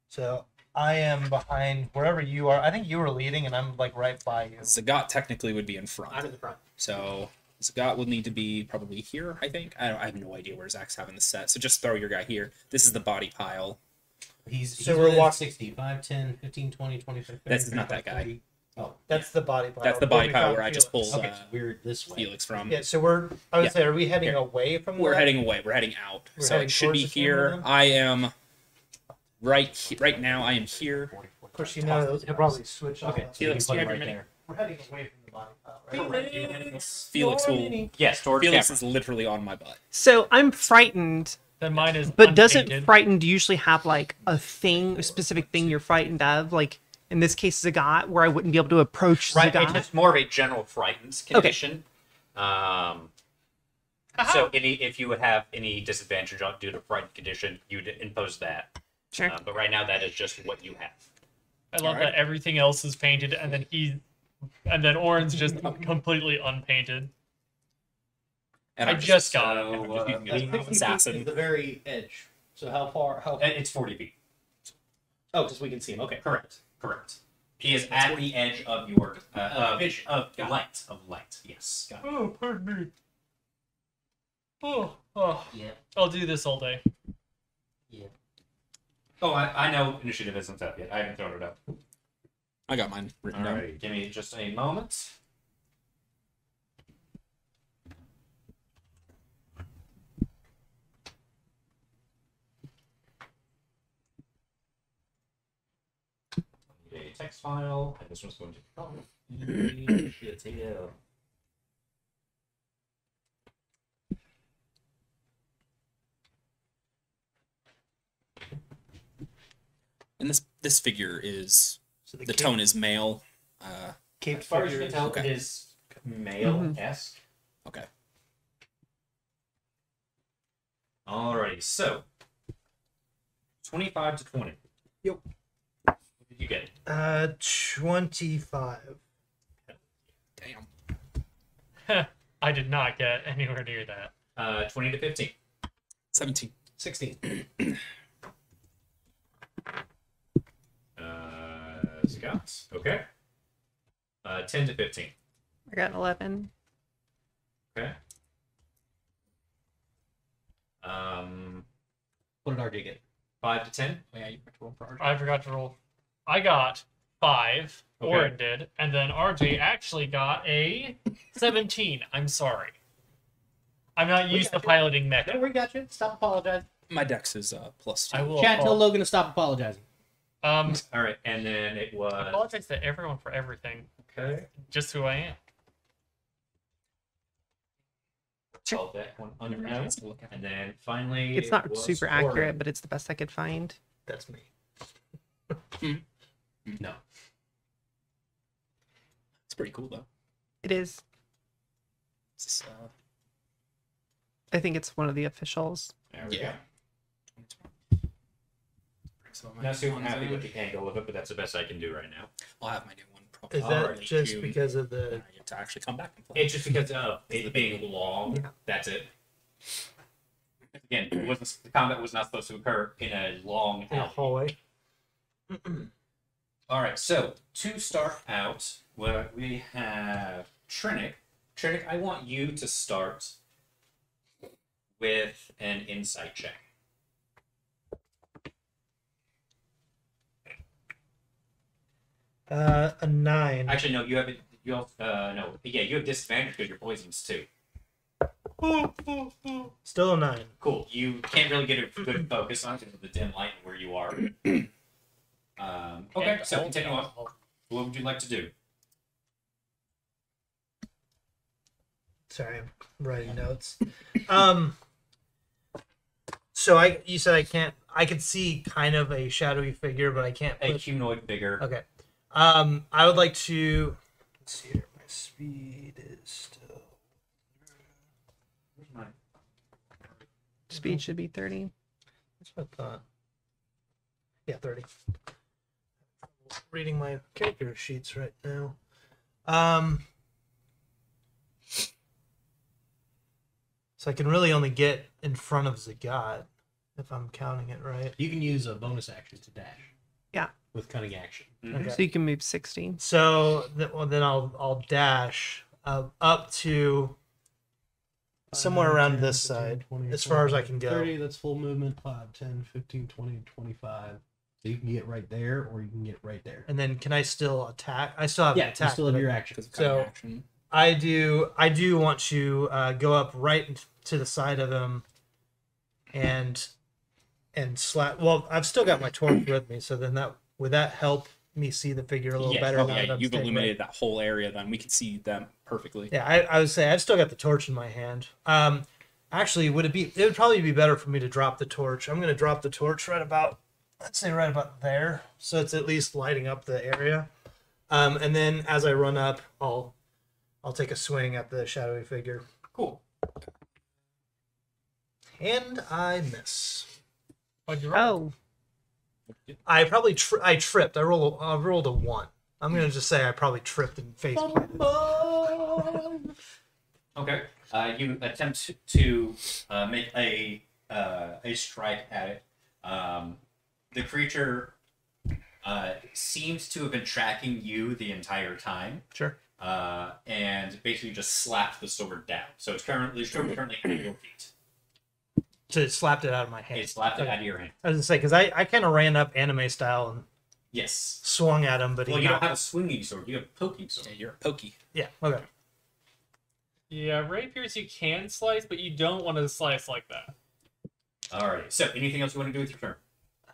So I am behind wherever you are. I think you were leading, and I'm like right by you. Sagat technically would be in front. I'm in the front. So Sagat would need to be probably here, I think. I have no idea where Zach's having this set. So just throw your guy here. This is the body pile. He's So we're within walking- 60, 5, 10, 15, 20, 25, 30, This is not that 35, guy. 40. Oh, That's the body pile. That's the where body we pile found where I just Felix. pulled okay. So we're this way. Felix from. Yeah, so I would Yeah. say, are we heading Here. away from We're the heading away. We're heading out. We're So heading it should towards be the camera here. then? I am right now. I am here. Of course, you know, he'll probably switch off. Okay, that. so you can Felix, put you him have right your there. We're heading away from the body pile, right? Felix will. Yes, towards Felix camera. is literally on my butt. So I'm frightened, Then mine is but doesn't unpainted. frightened usually have like a specific thing you're frightened of? Like in this case, Zagat, where I wouldn't be able to approach Right, Zagat. it's more of a general frightened condition. So if you would have any disadvantage due to frightened condition, you'd impose that. Sure. But right now, that is just what you have. I love Alright. that everything else is painted, and then Orin's just completely unpainted. And I I'm just got it. so, That's 50 feet assassin. is the very edge. So how far? How? And it's 40 feet. Oh, because we can see him. Okay. Correct. He is at the edge of your vision. of Got it. light. Of light. Yes. Got it. Oh, pardon me. Oh, Yeah. I'll do this all day. Yeah. Oh, I know initiative isn't up yet. I haven't thrown it up. I got mine written down. Alright, give me just a moment. Need a text file, and this one's going to be And this figure is So the tone is male. Cape As far as you figure can tell, okay. it is male-esque. Okay. Alrighty, so 25 to 20. Yep. What did you get? 25. Damn. I did not get anywhere near that. 20 to 15. 17. 16. Scots. Okay. 10 to 15. I got 11. Okay. What did RJ get? 5 to 10. Oh, yeah, you have to roll for RJ. I forgot to roll. I got 5. Okay. Orin did, and then RJ actually got a 17. I'm sorry. I'm not used to piloting mecha. No, we got you. Stop apologizing. My dex is +2. I will. Chat, tell Logan to stop apologizing. All right, and then it I was apologize to everyone for everything. okay. Just who I am. Solve that one under Never now. chance to look at it. And then finally, It's it not was super Orin. accurate, but it's the best I could find. That's me. No. It's pretty cool though. It is. It's just, I think it's one of the officials. There we Yeah. go. So my Not super one's happy in. with the angle of it, but that's the best I can do right now. I'll have my new one probably. Is that Alright, just June. because of When the? I get to actually come back and play. It's just because of it being long. Yeah. That's it. Again, it wasn't, the combat was not supposed to occur in a long In a alley. hallway. All right, so to start out, we have Trinic. Trinic, I want you to start with an insight check. A 9. Actually, no, you have it. You have, no, yeah, you have disadvantage because you're poisons too. Still a 9. Cool. You can't really get a good focus on because of the dim light and where you are. Okay, so continue on. What would you like to do? Sorry, I'm writing notes. So you said I could see kind of a shadowy figure, but I can't A put. humanoid figure. Okay. I would like to. Let's see here. My speed is still. Speed should be 30. That's what I thought. Yeah, 30. Reading my character sheets right now. So I can really only get in front of Zagat, if I'm counting it right. You can use a bonus action to dash. Yeah. With cunning action. Okay. So you can move 60. So then I'll dash up to somewhere around this side, as far as I can go. 30, that's full movement. 5, 10, 15, 20, 25. So you can get right there, or you can get right there. And then can I still attack? I still have an Yeah, attack. you still have but your action. Because of So- action. I do want to go up right to the side of him and slap. Well, I've still got my torch with me, so then would that help me see the figure a little Yes, better? oh, now that yeah, I'm you've staying illuminated that whole area. Then we can see them perfectly. Yeah, I would say I've still got the torch in my hand. Actually, it would probably be better for me to drop the torch. I'm going to drop the torch right about, let's say right about there, so it's at least lighting up the area. And then as I run up, I'll take a swing at the shadowy figure, Cool. and I miss. What'd you roll? Oh, I probably I tripped. I rolled a 1. I'm going to just say I probably tripped and face planted. Okay. You attempt to make a strike at it. The creature seems to have been tracking you the entire time. Sure. And basically just slapped the sword down. So it's currently at your feet. So it slapped it out of my hand. It slapped it out of your hand. I was going to say, because I kind of ran up anime style and Yes. swung at him, but Well, he you knocked don't have a swinging sword. You have a poking sword. Yeah, you're a pokey. Yeah, okay. Yeah, rapiers you can slice, but you don't want to slice like that. Alright. So, anything else you want to do with your turn?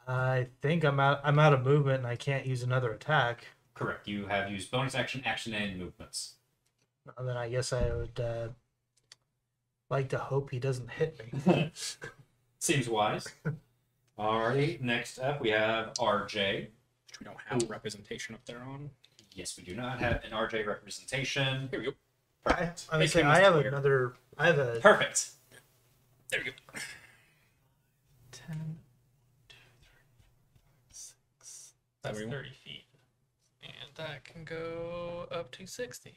I think I'm out of movement and I can't use another attack. Correct. You have used bonus action, action, and movements. And then I guess I would like to hope he doesn't hit me. Seems wise. Alrighty. Next up, we have RJ. Which we don't have representation up there on. Yes, we do not have an RJ representation. Here we go. I would say I have another. I have a. Perfect. There we go. 10, 1, 2, 3, 6. That's Everyone. 30 feet. And that can go up to 60.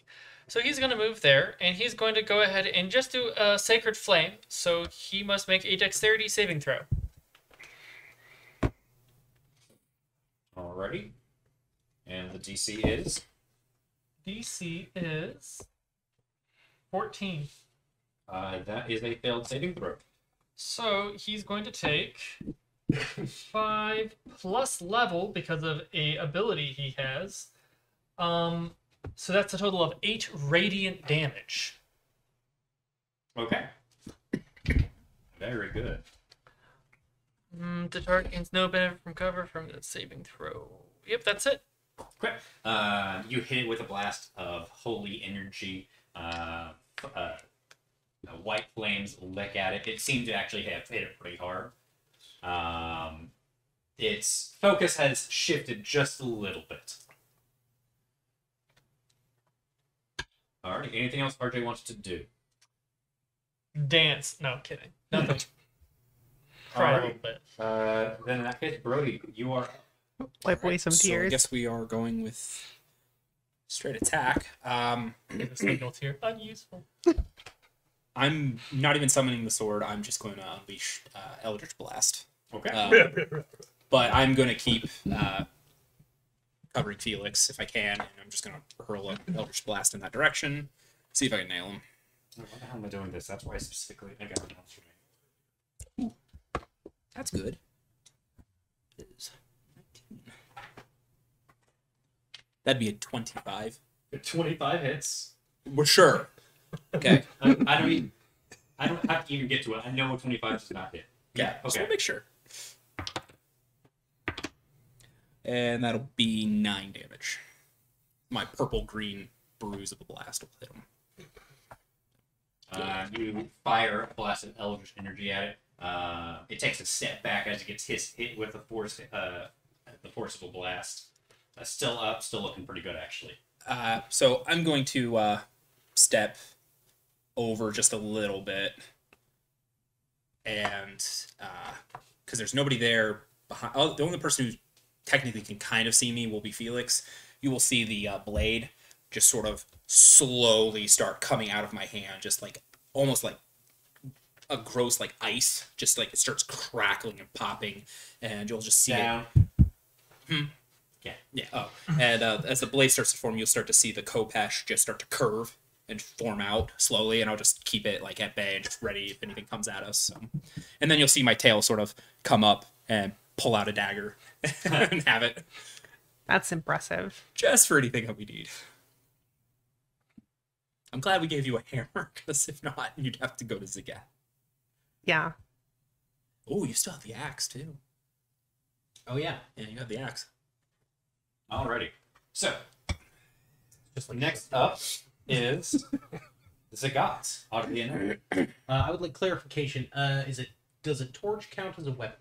So he's going to move there, and he's going to go ahead and just do a Sacred Flame. So he must make a Dexterity saving throw. Alrighty. And the DC is? DC is 14. That is a failed saving throw. So he's going to take 5 plus level because of a ability he has. So that's a total of 8 radiant damage. Okay. Very good. The target gains no benefit from cover from the saving throw. Yep, that's it. Okay. You hit it with a blast of holy energy. White flames lick at it. It seemed to actually have hit it pretty hard. Its focus has shifted just a little bit. Alright, anything else RJ wants to do? Dance. No, kidding. Nothing. Try a little bit. Then in that case, Brody, you are. wipe away some So I tears. guess we are going with straight attack. Give a signal to your unuseful. I'm not even summoning the sword. I'm just going to unleash Eldritch Blast. Okay. But I'm going to keep covering Felix if I can, and I'm just going to hurl an Eldritch Blast in that direction. See if I can nail him. Why the hell am I doing this? That's why I specifically. I got it. That's good. It is 19. That'd be a 25. 25 hits. We're sure. Okay. I don't have to even get to it. I know 25 does not hit. Yeah. Just Okay. want to make sure. And that'll be 9 damage. My purple-green bruise of the blast will hit him. You fire a blast of eldritch energy at it. It takes a step back as it gets hit with the force of a blast. Still up, still looking pretty good actually. So I'm going to step over just a little bit, and because there's nobody there behind. Oh, the only person who technically can kind of see me will be Felix. You will see the blade just sort of slowly start coming out of my hand, just like almost like a gross like ice, just like it starts crackling and popping, and you'll just see Down. it. Yeah. Yeah. Oh, and as the blade starts to form, you'll start to see the Kopesh just start to curve and form out slowly, and I'll just keep it like at bay and just ready if anything comes at us. So. And then you'll see my tail sort of come up and pull out a dagger and have it. That's impressive. Just for anything that we need. I'm glad we gave you a hammer, because if not, you'd have to go to Zagat. Yeah. Oh, you still have the axe, too. Oh yeah. Yeah, you have the axe. Alrighty. So, Just like next up is Zagat. Oddly enough. I would like clarification. Does a torch count as a weapon?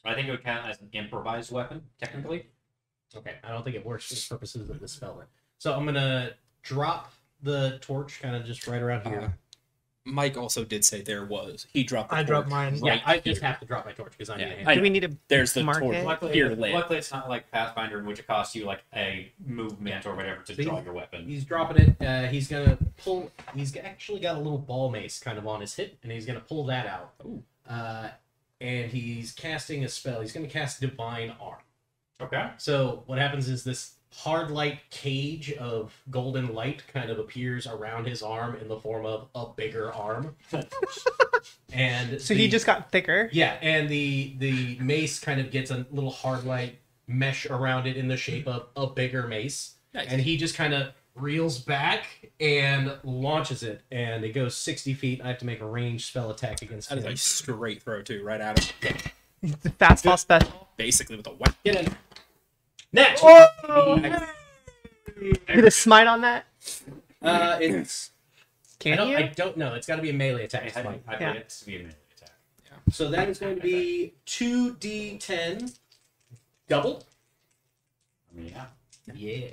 I think it would count as an improvised weapon, technically. Okay, I don't think it works for the purposes of this spell. Then. So I'm gonna drop the torch, kind of just right around here. Mike also did say there was. He dropped. I dropped mine. Yeah, right I just here. have to drop my torch because I'm Yeah, in I hand. Do know. we need to There's the mark torch it? Luckily, here lit. luckily, it's not like Pathfinder, in which it costs you like a movement or whatever to So draw your weapon. He's dropping it. He's gonna pull. He's actually got a little ball mace kind of on his hip, and he's gonna pull that out. Ooh. And he's casting a spell. He's gonna cast Divine Arm. Okay. So what happens is this hard light cage of golden light kind of appears around his arm in the form of a bigger arm. And So he just got thicker. yeah, and the mace kind of gets a little hard light mesh around it in the shape of a bigger mace. Nice. And he just kind of reels back and launches it, and it goes 60 feet. I have to make a ranged spell attack against That is him. a straight throw, too, right at him. The fastball special. Basically with a weapon. Get in. Next! Get a smite on that. It's... Can I you? don't know. It's got to be a melee I attack. had Smite. I Yeah. it to be a melee attack. So that is going to be 2d10 double. I mean, yeah. Yeah.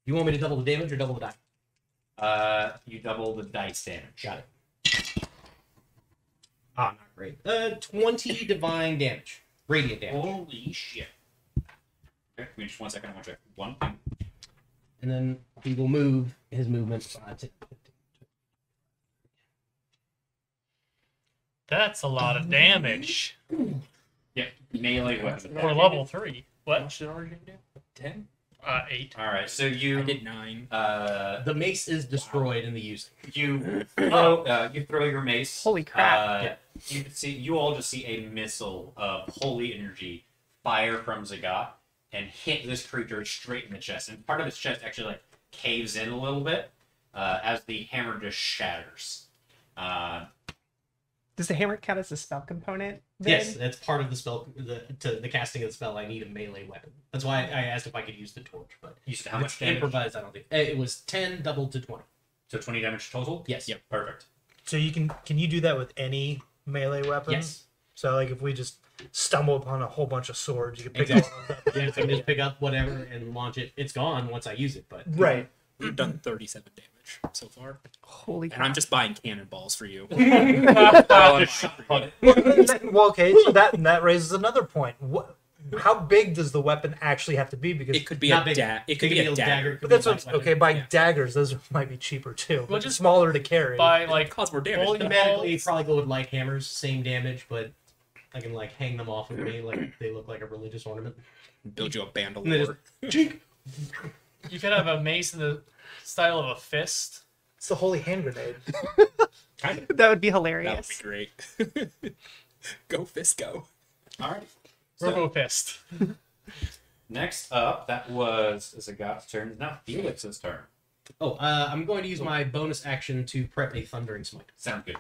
You want me to double the damage or double the die? You double the dice damage. Got it. Ah, not great. 20 divine damage. Radiant damage. Holy shit. Okay, give me just 1 second. I want to check one thing. And then he will move his movement 5, 10, 15. That's a lot of damage Yeah, melee weapon. for level 3. What What? should RJ do? 10? 8. All right, so I you did 9. The mace is destroyed in the using. you throw your mace. Holy crap. Yeah. You all just see a missile of holy energy fire from Zagat and hit this creature straight in the chest, and part of its chest actually like caves in a little bit as the hammer just shatters. Does the hammer count as a spell component? Then? Yes, that's part of the spell. The casting of the spell, I need a melee weapon. That's why I asked if I could use the torch. But You said how if much it's damage? improvised, I don't think it was 10 doubled to 20. So 20 damage total. Yes. Yep. Perfect. So you can you do that with any melee weapon? Yes. So like if we just stumble upon a whole bunch of swords, you can pick Exactly. all of them. Yeah, so I can just pick up whatever and launch it. It's gone once I use it, but Right. We've done 37 damage so far. Holy And crap. I'm just buying cannonballs for you. Well, okay, so that raises another point. How big does the weapon actually have to be? Because It could be Not a big. it could be a dagger. Could but that's be a what, light weapon. okay. By Yeah. daggers, those might be cheaper too. Well, Well, just just smaller to carry. By It like cause more damage. holy though. Automatically, you'd probably go with light hammers, same damage, but I can like hang them off of me like they look like a religious ornament. Build you a band of And they lore. Chink. you could have a mace in the style of a fist. It's the holy hand grenade. That would be That hilarious. would be great. Go Fisco. All right. Robo fist. Next up, that was Zagat's turn. Now Felix's turn. Oh, I'm going to use my bonus action to prep a thundering smite. Sounds good.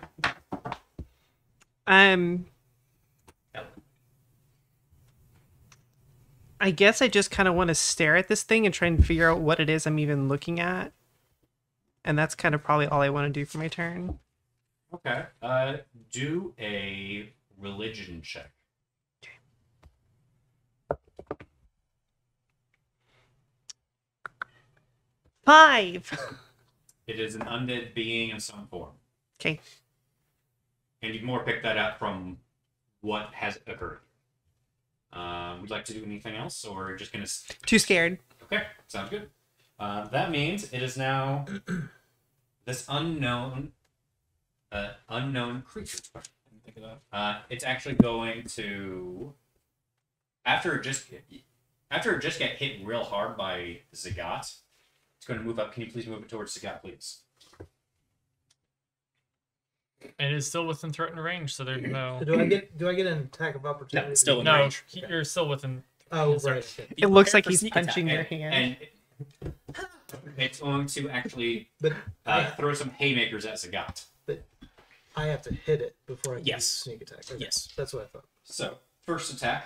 I guess I just kind of want to stare at this thing and try and figure out what it is I'm even looking at. And that's kind of probably all I want to do for my turn. Okay. Do a religion check. 5. It is an undead being in some form. Okay. And you can more pick that out from what has occurred. Would you like to do anything else, or just gonna? Too scared. Okay, sounds good. That means it is now this unknown creature. Think of that. It's actually going to after it just got hit real hard by Zagat. It's going to move up. Can you please move it towards Zagat, please? And it is still within threatened range, so there's no. So do I get an attack of opportunity? No, it's still in No, range. you're still within. Oh, Yes, right. sir. Okay. It looks like for he's sneak punching your attack. hand. And it's going to actually But throw some haymakers at Zagat. I have to hit it before I can Yes. use sneak attack. Okay. Yes. That's what I thought. So, first attack.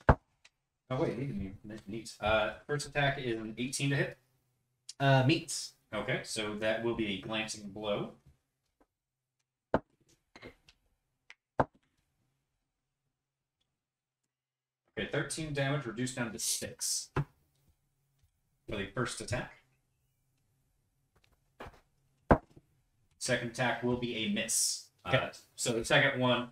Oh, wait, neat. First attack is an 18 to hit. Meats. Okay, so that will be a glancing blow. Okay, 13 damage reduced down to 6 for the first attack. Second attack will be a miss. Okay. So the second one,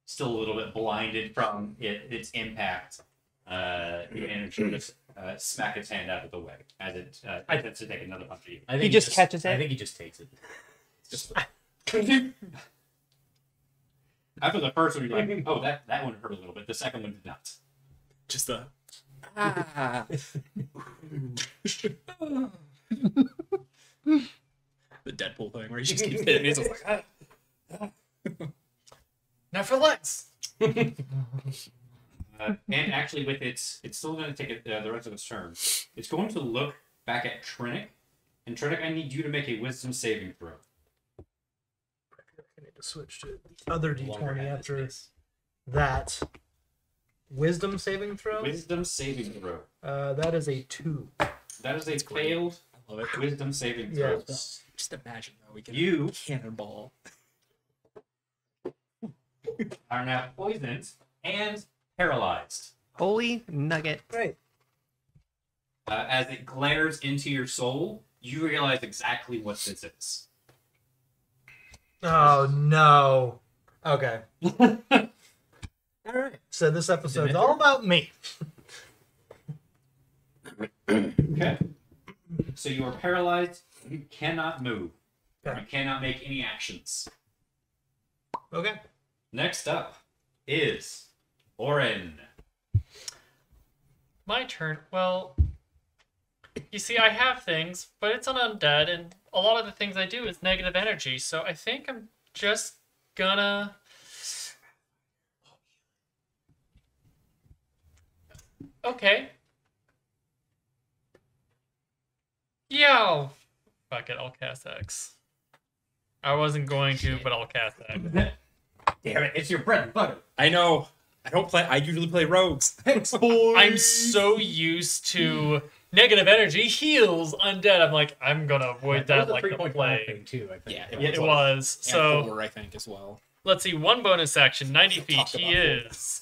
still a little bit blinded from its impact, and it's just smack its hand out of the way as it attempts to take another punch at you. I think He just catches it? I think he just takes it. Just after the first one, you're like, oh, that one hurt a little bit. The second one did not. Just the. The Deadpool thing where he just keeps hitting. He's just like, Now for legs. And actually, with it's still going to take it the rest of its turn. It's going to look back at Trinic, and Trinic, I need you to make a Wisdom saving throw. I need to switch to the other Longer d20 hand after space. that. Wisdom saving throw. Wisdom saving throw. That is a 2. That is a great. failed I love it. Wisdom saving throw. Yeah. Just imagine though, we can You cannonball. are now poisoned and paralyzed. Holy nugget. Great. As it glares into your soul, you realize exactly what this is. Oh no. Okay. All right. So this episode's all about me. Okay. So you are paralyzed. You cannot move. Okay. You cannot make any actions. Okay. Next up is Oren. My turn. Well, you see, I have things, but it's an undead, and a lot of the things I do is negative energy, so I think I'm just gonna... Okay. Yeah, fuck it, I'll cast X. I wasn't going to, but I'll cast X. Damn it, it's your bread and butter. I know. I don't play. I usually play rogues. I'm so used to negative energy heals undead. I'm like, I'm gonna avoid that like the 3.5 plague. thing too, I think. Yeah, It was. And So 4, I think, as well. let's see, one bonus action, 90 feet. talked He about is.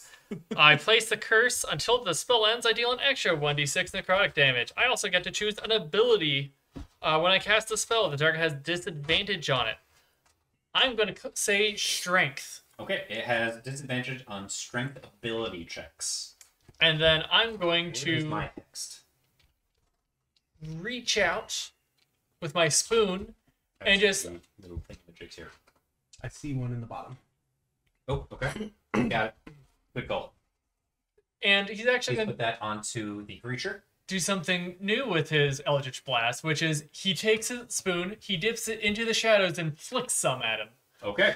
I place the curse. Until the spell ends, I deal an extra 1d6 necrotic damage. I also get to choose an ability. When I cast a spell, the target has disadvantage on it. I'm going to say strength. Okay, it has disadvantage on strength ability checks. And then I'm going Where is to my text? reach out with my spoon and just... The little thingamajigs here. I see one in the bottom. Oh, okay. Got it. Good call. And he's actually Please going to put that onto the creature. do something new with his Eldritch Blast, which is he takes a spoon, he dips it into the shadows, and flicks some at him. Okay.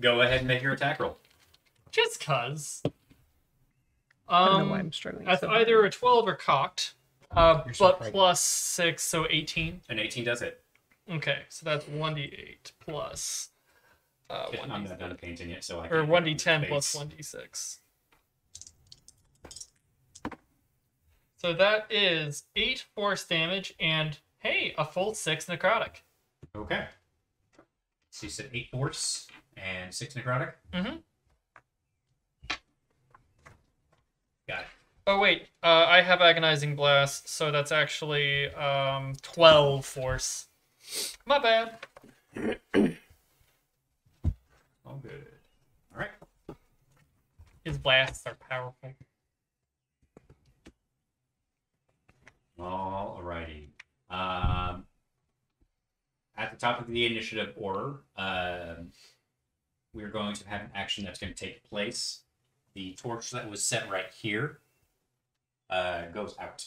Go ahead and make your attack roll. Just cuz. I don't know why I'm struggling. That's so either bad. a 12 or cocked. You're so But pregnant. plus 6, so 18. An 18 does hit. Okay, so that's 1d8 plus I'm 1d6. not done painting it, so I Or can't 1d10 plus space. 1d6. So that is 8 force damage and, hey, a full 6 necrotic. Okay. So you said 8 force and 6 necrotic? Mm-hmm. Got it. Oh, wait, I have Agonizing Blast, so that's actually 12 force. My bad. All good. Alright. His blasts are powerful. Alrighty. At the top of the initiative order, we're going to have an action that's going to take place. The torch that was set right here goes out.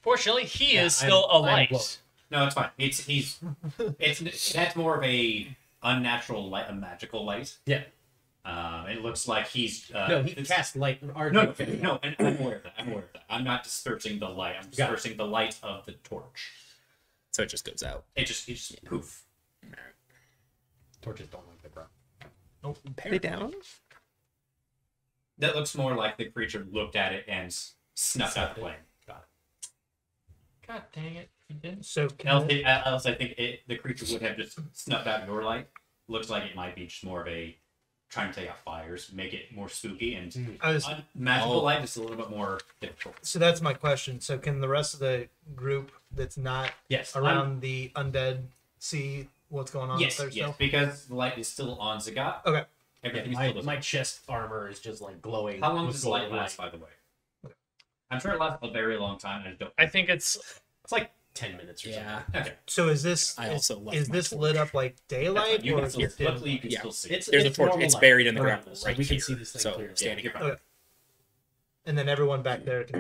Fortunately, he Yeah, is still I'm glowing. alight. No, it's fine. That's more of a unnatural light, a magical light. Yeah. It looks like he's No, he cast light. no, and I'm aware of that. I'm not dispersing the light. I'm dispersing the light of the torch. So it just goes out. It just poof. Torches don't like the ground. Nope. They down? That looks more like the creature looked at it and snuffed out the flame. Got God dang it! You didn't. So Else, I think the creature would have just snuffed out your light. Looks like it might be just more of a trying to take out fires, make it more spooky, and magical light is a little bit more difficult. So that's my question. So can the rest of the group that's not Yes. around the undead see what's going on? Yes, with their stuff? because the light is still on Zagat. Okay. Everything Yeah, is still my chest armor is just like glowing. How long with does the light golden last, by the way? I'm sure it lasts a very long time. I don't. I think it's It's like 10 minutes or Yeah. something. Okay. So is this I also left is my this torch. lit up like That's daylight fine. You or can is still, it dim? luckily, you can Yeah. still see. It's There's a torch. normal It's light buried in the around ground us, right we here. can see this thing So clearly. standing you're here. fine. Okay. And then everyone back there can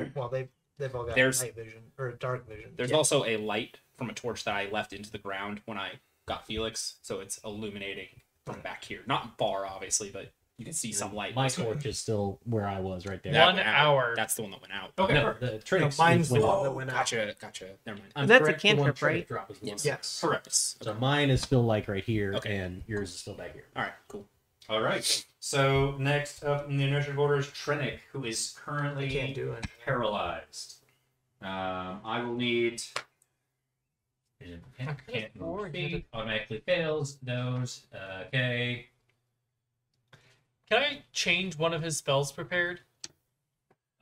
they've all got There's- night vision or dark vision. There's also a light from a torch that I left into the ground when I got Felix, so it's illuminating from back here. Not far, obviously, but you can see some light. My torch is still where I was right there. That 1 went out. hour. That's the one that went out. Okay. No, the Trinix mine's the went one out. that went out. Gotcha. Never mind. I'm That's a correct, the one cantrip, Trinix right? drop is the one. Yes. Yes. Correct. So mine is still like right here, Okay. and yours is still back here. All right, cool. All right. So next up in the initiative order is Trinic, who is I currently can't do it. paralyzed. I will need. Can't afford move it. feet. Automatically fails. Nose. Okay. Can I change one of his spells prepared?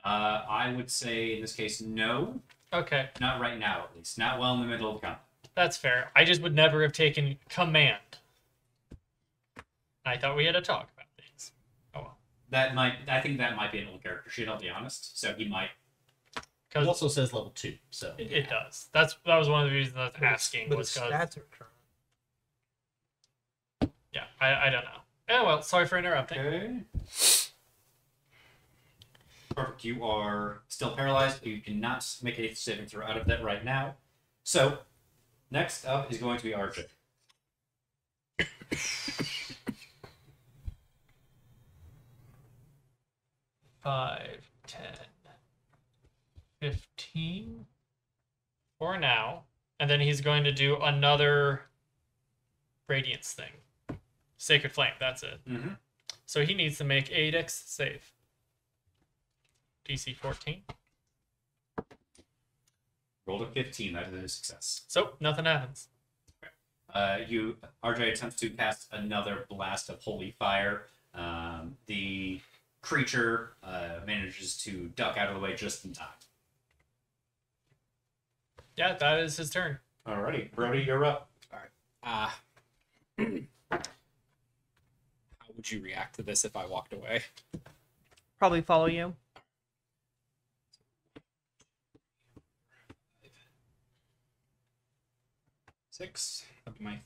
I would say in this case no. Okay, Not right now, at least. Not while in the middle of combat. that's fair. I just would never have taken command. I thought we had to talk about things. Oh well. I think that might be an old character sheet. I'll be honest. So he might. It Because also says level 2, so it does. That was one of the reasons I was asking. But Was his 'cause- stats are current. yeah, I don't know. Oh well, sorry for interrupting. Okay. Perfect. You are still paralyzed. You cannot make a saving throw out of that right now. So, next up is going to be RJ. 5, 10, 15 for now. And then he's going to do another radiance thing. Sacred Flame, that's it. Mm-hmm. So he needs to make a dex save. DC 14. Rolled a 15. That is a success. So nothing happens. RJ attempts to cast another blast of holy fire. The creature manages to duck out of the way just in time. Yeah, that is his turn. Alrighty, Brody, you're up. How would you react to this if I walked away? Probably follow you. Six. That'd be my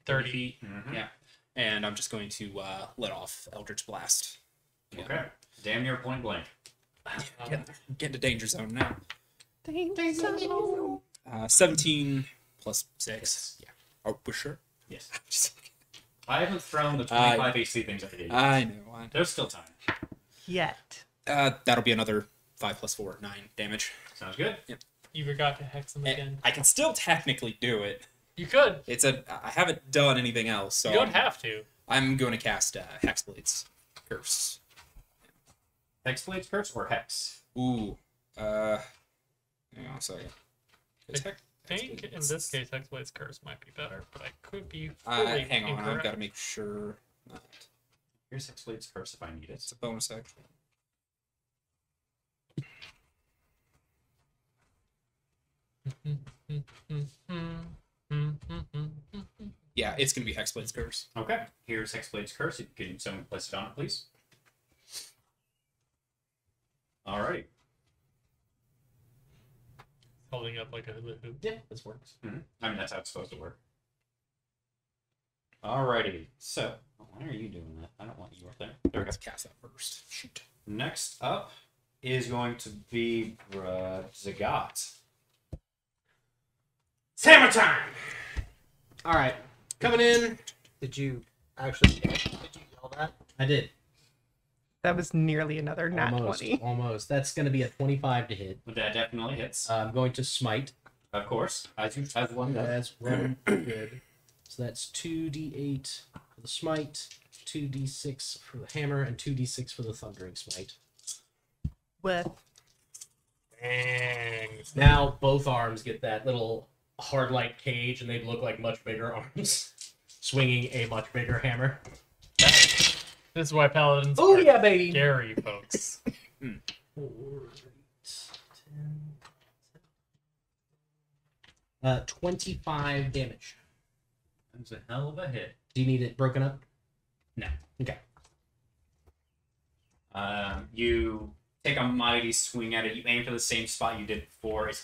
30. feet. Mhm. Yeah. And I'm just going to let off Eldritch Blast. Yeah. Okay. Damn near point blank. Get into danger zone now. Danger zone. 17 plus 6. Yeah. Oh, for sure. Yes. I haven't thrown the 25 AC things at you. I know. There's still time. Yet. That'll be another 5 plus 4, 9 damage. Sounds good. You forgot to hex him again. I can still technically do it. You could. I haven't done anything else, so You don't have to. I'm going to cast Hexblade's Curse. Hexblade's Curse or Hex? Ooh. Hang on a second. Is I think in this case, Hexblade's Curse might be better, but I could be fully hang on, I've incorrect. got to make sure that Here's Hexblade's Curse if I need it. it's a bonus action. Yeah, it's going to be Hexblade's Curse. Okay. Here's Hexblade's Curse. If you can someone place it on it, please. Alrighty. Holding up like a hula hoop. yeah, this works. I mean, that's how it's supposed to work. Alrighty. So, why are you doing that? I don't want you up there. There we go. Let's cast that first. Shoot. Next up is going to be Zagat. It's hammer time! Alright. Coming in. Did you yell that? I did. That was nearly another nat Almost. 20. Almost. That's going to be a 25 to hit. That definitely hits. I'm going to smite. Of course. As one does. That's one good. So that's 2d8 for the smite, 2d6 for the hammer, and 2d6 for the thundering smite. With Dang. Now both arms get that little hard light cage, and they look like much bigger arms, swinging a much bigger hammer. This is why paladins Oh are yeah, baby! scary, folks. 4, 8, 10, 25 damage. That's a hell of a hit. Do you need it broken up? No. Okay. You take a mighty swing at it. You aim for the same spot you did before. Its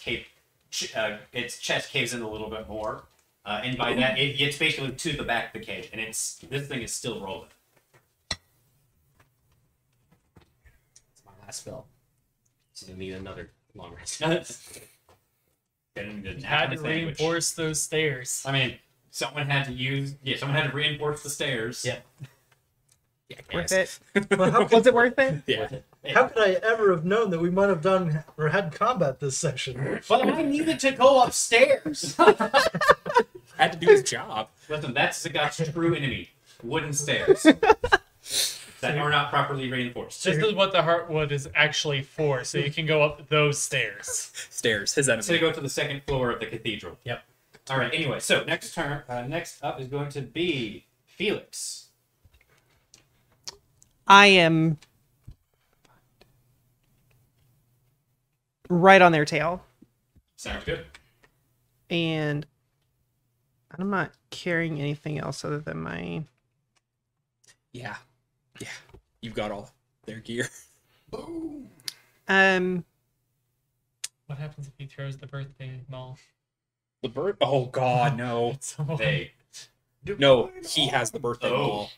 chest caves in a little bit more, and by that, it gets basically to the back of the cage, and this thing is still rolling. It's my last spell. So I need another long rest. Getting the Had to natural sandwich. reinforce those stairs. I mean, someone had to reinforce the stairs. Yep. Yeah, worth guys. it. Well, how, Was it worth it? Yeah. how could I ever have known that we might have done or had combat this session? But I needed to go upstairs. Had to do his job. Listen, that's the guy's true enemy. Wooden stairs. That are not properly reinforced. This is what the Heartwood is actually for, so you can go up those stairs. Stairs. His So enemy. you go to the second floor of the cathedral. Yep. All right. Anyway, so next up is going to be Felix. I am right on their tail, Sounds good. and I'm not carrying anything else other than my. Yeah. Yeah. You've got all their gear. Um, What happens if he throws the birthday ball? The bird. Oh God, no. They. No, he has the birthday Oh. ball.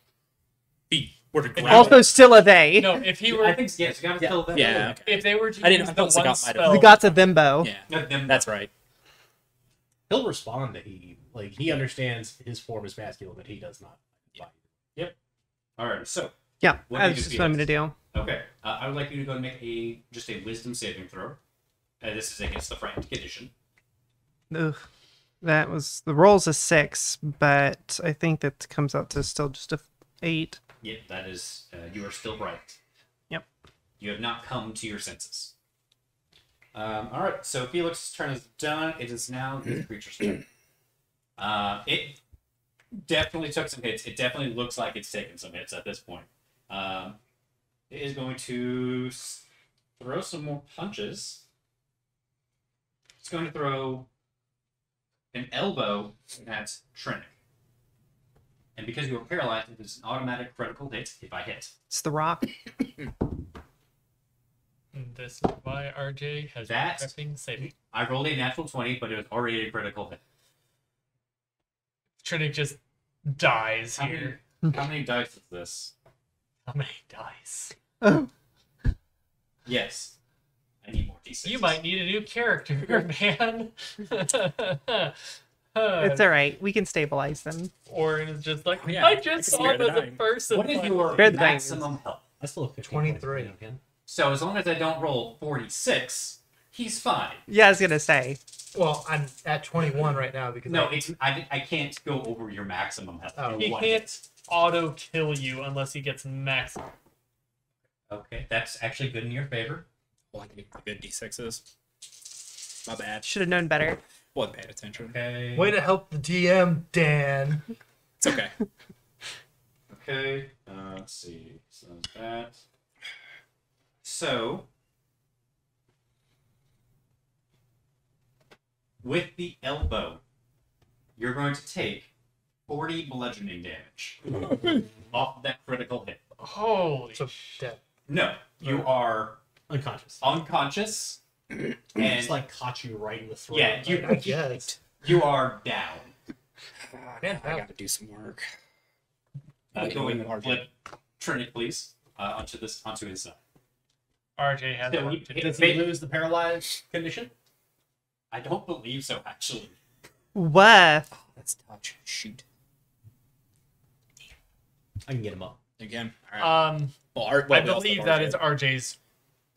He were to grab also it. still a they. No, if he I were, think yes. You got to kill them. Yeah. Okay. if they were to I didn't- use I the thought Zagat one might have- spell, The gods of Bimbo. Yeah. Not them. That's right. He'll respond to he. Like, he understands his form is masculine, but he does not. All right. So Yeah, What do you that's do, just what I'm Felix? gonna do. okay, I would like you to go and make a wisdom saving throw. This is against the frightened condition. Ugh. That was the roll's a 6, but I think that comes out to still just a 8. Yeah, that is. You are still bright. Yep. You have not come to your senses. All right. So Felix's turn is done. It is now the creature's turn. It definitely took some hits. It definitely looks like it's taken some hits at this point. It is going to throw some more punches. It's going to throw an elbow at Trinic. And because you are paralyzed, it is an automatic critical hit if I hit. It's the rock. And this is why RJ has That- prepping saving. I rolled a natural 20, but it was already a critical hit. Trinic just dies How here. How many dice is this? How many dice? Yes. I need more d6. You might need a new character, man. It's all right. We can stabilize them. Orin is just like, Oh, yeah. I I just can saw spare him the as a dying. person. What is your Spare the maximum health? That's still a 15 23. points again. So as long as I don't roll 46, he's fine. Yeah, I was gonna say. Well, I'm at 21 right now because No, I can't go over your maximum health. Oh. He One. can't auto kill you unless he gets max. Okay, that's actually good in your favor. Well, I can get the good d6s. My bad. Should have known better. Wasn't paying attention. Okay. way to help the DM, Dan. It's okay. Okay. Let's see. So that. So. With the elbow, you're going to take 40 bludgeoning damage off that critical hit. Holy So dead. No, you are Unconscious. unconscious, and Just like caught you right in the throat. yeah, I guess. you are down. Man, I gotta do some work. Going flip Trinic, please, onto his side. RJ has So work to do. Does he lose the paralyzed condition? I don't believe so, actually. What? That's touch. Shoot. I can get him up. Again. All right. Well, I believe that is RJ's.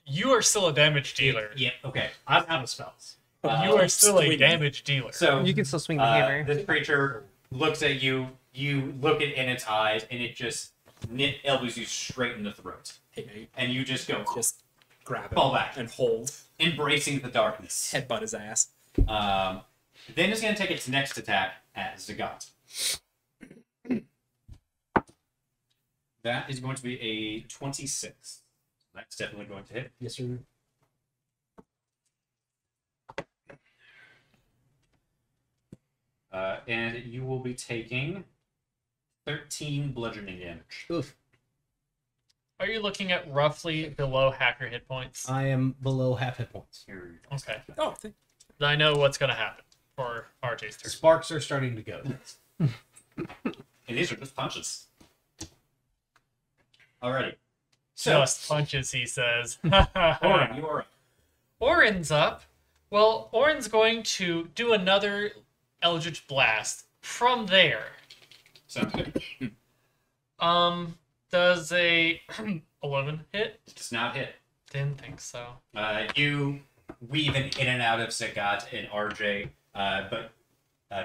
You are still a damage dealer. Yeah. Okay. I'm out of spells. You are still a damage dealer. So You can still swing the hammer. this creature looks at you. You look in its eyes, and it just elbows you straight in the throat, Hey, and you just go just grab it fall back, and hold. embracing the darkness. Headbutt his ass. Then it's going to take its next attack at Zagat. That is going to be a 26. That's definitely going to hit. Yes, sir. And you will be taking 13 bludgeoning damage. Oof. Are you looking at roughly below half your hit points? I am below half hit points. Okay. Oh, I know what's going to happen for RJ's turn. Sparks are starting to go. And these are just punches. Alrighty. So, Just punches, he says. Orin, you are up. Orin's up. Well, Orin's going to do another Eldritch Blast from there. Sounds good. Does a 11 hit? Does not hit. Didn't think so. You weave in and out of Zagat and RJ, but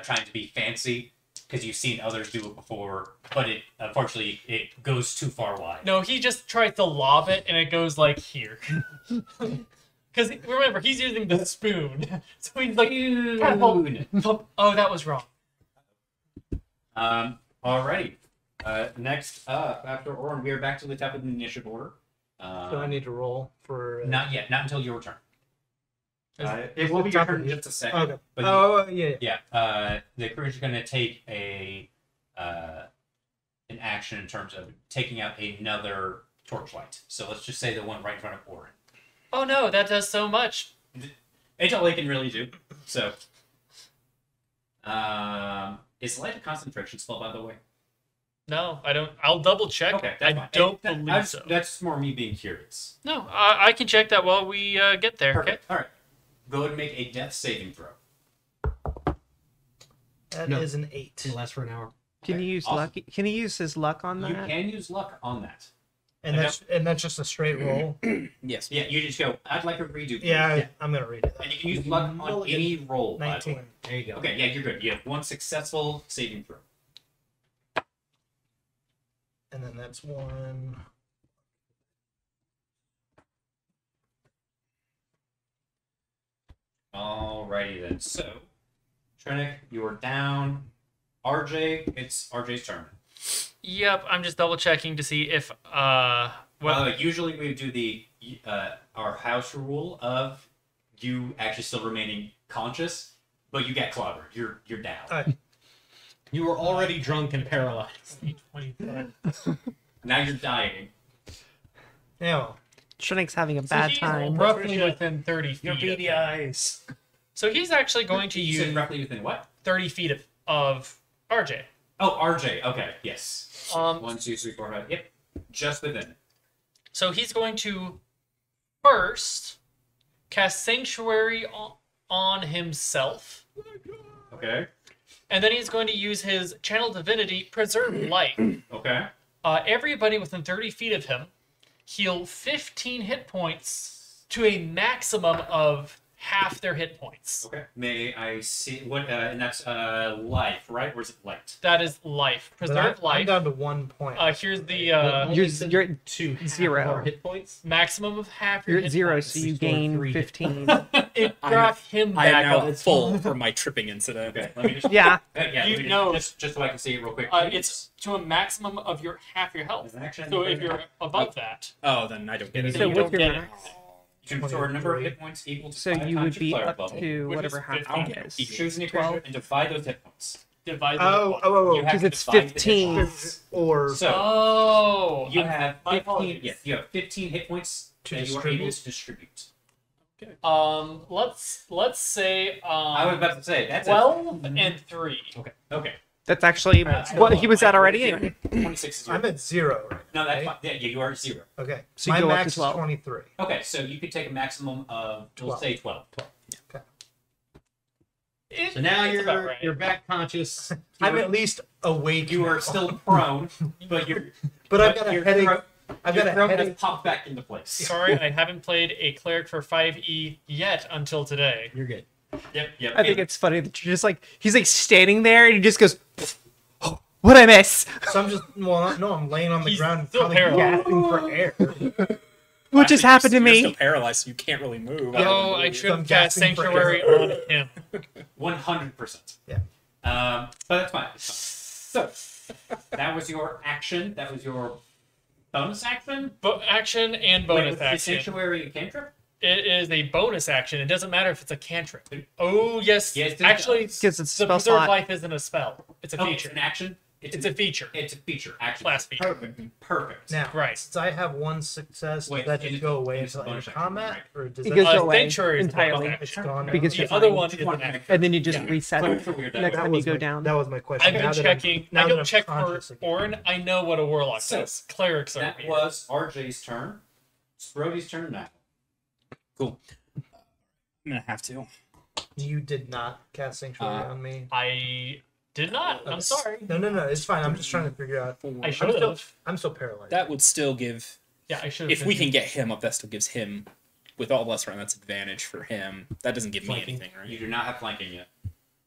trying to be fancy because you've seen others do it before, but it unfortunately it goes too far wide. No, he just tries to lob it and it goes like here. Because remember, he's using the spoon. So he's like, oh, that was wrong. Alrighty. Next up, after Orin, we are back to the top of the initiative order. Do I need to roll for? Not yet. Not until your turn. It Is will it be your top turn of in the- just a second. Okay. But Oh yeah. yeah. The creature's going to take an action in terms of taking out another torchlight. So let's just say the one right in front of Orin. Oh no, that does so much. It's all they can really do. So, is light a concentration spell, by the way? No, I don't. I'll double check. Okay, that's I fine. don't believe so. That's more me being curious. No, I can check that while we get there. Perfect. Okay. All right. Go ahead and make a death saving throw. That No. is an 8. It lasts for an hour. Can Okay, you use awesome. luck? Can he use his luck on that? You can use luck on that. And that's just a straight roll. Yes. Yeah, you just go, I'd like a redo. please." Yeah, I'm gonna read it. And you can use luck on Mulligan. any roll, by the 19. way. There you go. Okay, yeah, you're good. You have one successful saving throw. And then that's 1. Alrighty then. So, Trenick, you are down. RJ, it's RJ's turn. Yep, I'm just double checking to see if Usually we do the our house rule of you actually still remaining conscious, but you get clobbered. You're down. Alright. You were already drunk and paralyzed. 25. Now you're dying. Yeah. Shrink's having a So bad he's time. roughly within 30 feet. Your of beady him. eyes. So he's actually going to You said use roughly within what? 30 feet of RJ. Oh, RJ. Okay, yes. 1, 1, 2, 3, 4, 5. Yep, just within. So he's going to first cast Sanctuary on himself. Okay. And then he's going to use his Channel Divinity, Preserve Life. Okay. Everybody within 30 feet of him heal 15 hit points to a maximum of half their hit points. Okay. May I see what? And that's life, right? Or is it light? That is life. But Preserve I'm life. down to 1 point. Here's the You're at Two zero. hit points. maximum of half your You're hit at 0, points. so you 6, 4, gain 3. 15. It I'm- brought him I am back now up. full from my tripping incident. Okay. Let me just. Yeah. Yeah. You let me know- just so I can see it real quick. It's to a maximum of your half your health. Is an action- So if you're above that, Oh, then I don't get it. So you what's don't your get it. max? You can restore a number of hit points equal to So 5 you times would your be cleric up level. to Which whatever is half 15. it is. Choose an equation 12. and divide those hit points. divide Oh, You have Because to it's divide the hit 15. points. or So Oh, you have my 15. apologies. Yes, you have 15 hit points To that you are able to distribute. Let's say I was about to say that's 12 and 3. Okay. That's actually That's what he was at already anyway. 26 is your. I'm at 0 right No, that's okay? fine. Yeah, you are at 0. Okay. So you My go up to max is 12. 23. Okay, so you could take a maximum of, we'll 12. say 12. Okay. So now That's about you're right. you're back conscious. I'm at least awake. You are now. still prone, but But I've got a your headache. throat- I've your got a throat has headache. popped back into place. Sorry, I haven't played a cleric for 5e yet until today. You're good. Yep. I think it's funny that you're just like he's like standing there and he just goes, "What'd I miss?" So I'm just no, I'm laying on the He's ground, still probably paralyzed. gasping for air. What just happened to You're me? still paralyzed, so you can't really move. Oh, I should I'm have cast gasping for Sanctuary on him. 100%. Yeah. But that's fine. So that was your action. That was your bonus action. Action and Wait, bonus was the action. sanctuary a cantrip? It is a bonus action. It doesn't matter if it's a cantrip. Oh, yes. Yes, it Actually, does. Because it's a the spell Preserve slot. Life isn't a spell. It's a Oh, feature. it's an action. It's a feature. It's a feature. Action. Class feature. Perfect. Now, Right. since I have one success, Wait, does that it just is- go away it is until end bonus of action, combat, right? or does It that? goes away Sanctuary is the entirely. bonus It's action. gone now? Because The you're other fine. one is an action. And then you just Yeah. reset Quick it for weird next that time you go down. That was my question. I've Now been that I'm- checking. now I that don't I'm check for conscious again. Orin. I know what a warlock So, does. Clerics are That weird. was RJ's turn. It's Brody's turn now. Cool. I'm gonna have to. You did not cast Sanctuary on me. I did not. I'm sorry. No, it's fine. I'm just trying to figure out. I should have. I'm still paralyzed. That would still give. Yeah, I should have. If we can get him up, that still gives him, with all less round, that's advantage for him. That doesn't give me Flanking. anything, right? You do not have flanking yet.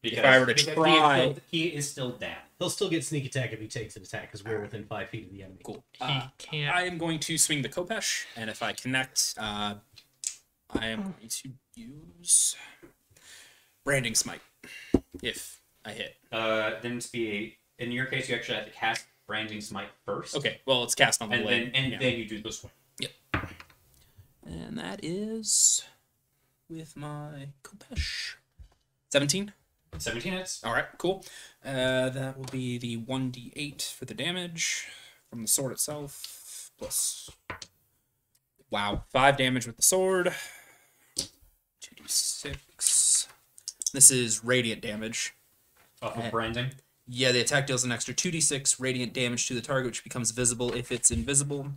If I were to because try- he is still down. He'll still get sneak attack if he takes an attack because we're within 5 feet of the enemy. Cool. He can't. I am going to swing the Kopesh, and if I connect, I am going to use Branding Smite. If I hit. Then it's be in your case you actually have to cast Branding Smite first. Okay, well, it's cast on the And blade. then you do the swing. And that is with my Kopesh. 17. 17 hits. All right, cool. That will be the 1d8 for the damage from the sword itself. Plus, wow, 5 damage with the sword. 2d6. This is radiant damage. Off of branding. Yeah, the attack deals an extra 2d6 radiant damage to the target, which becomes visible if it's invisible.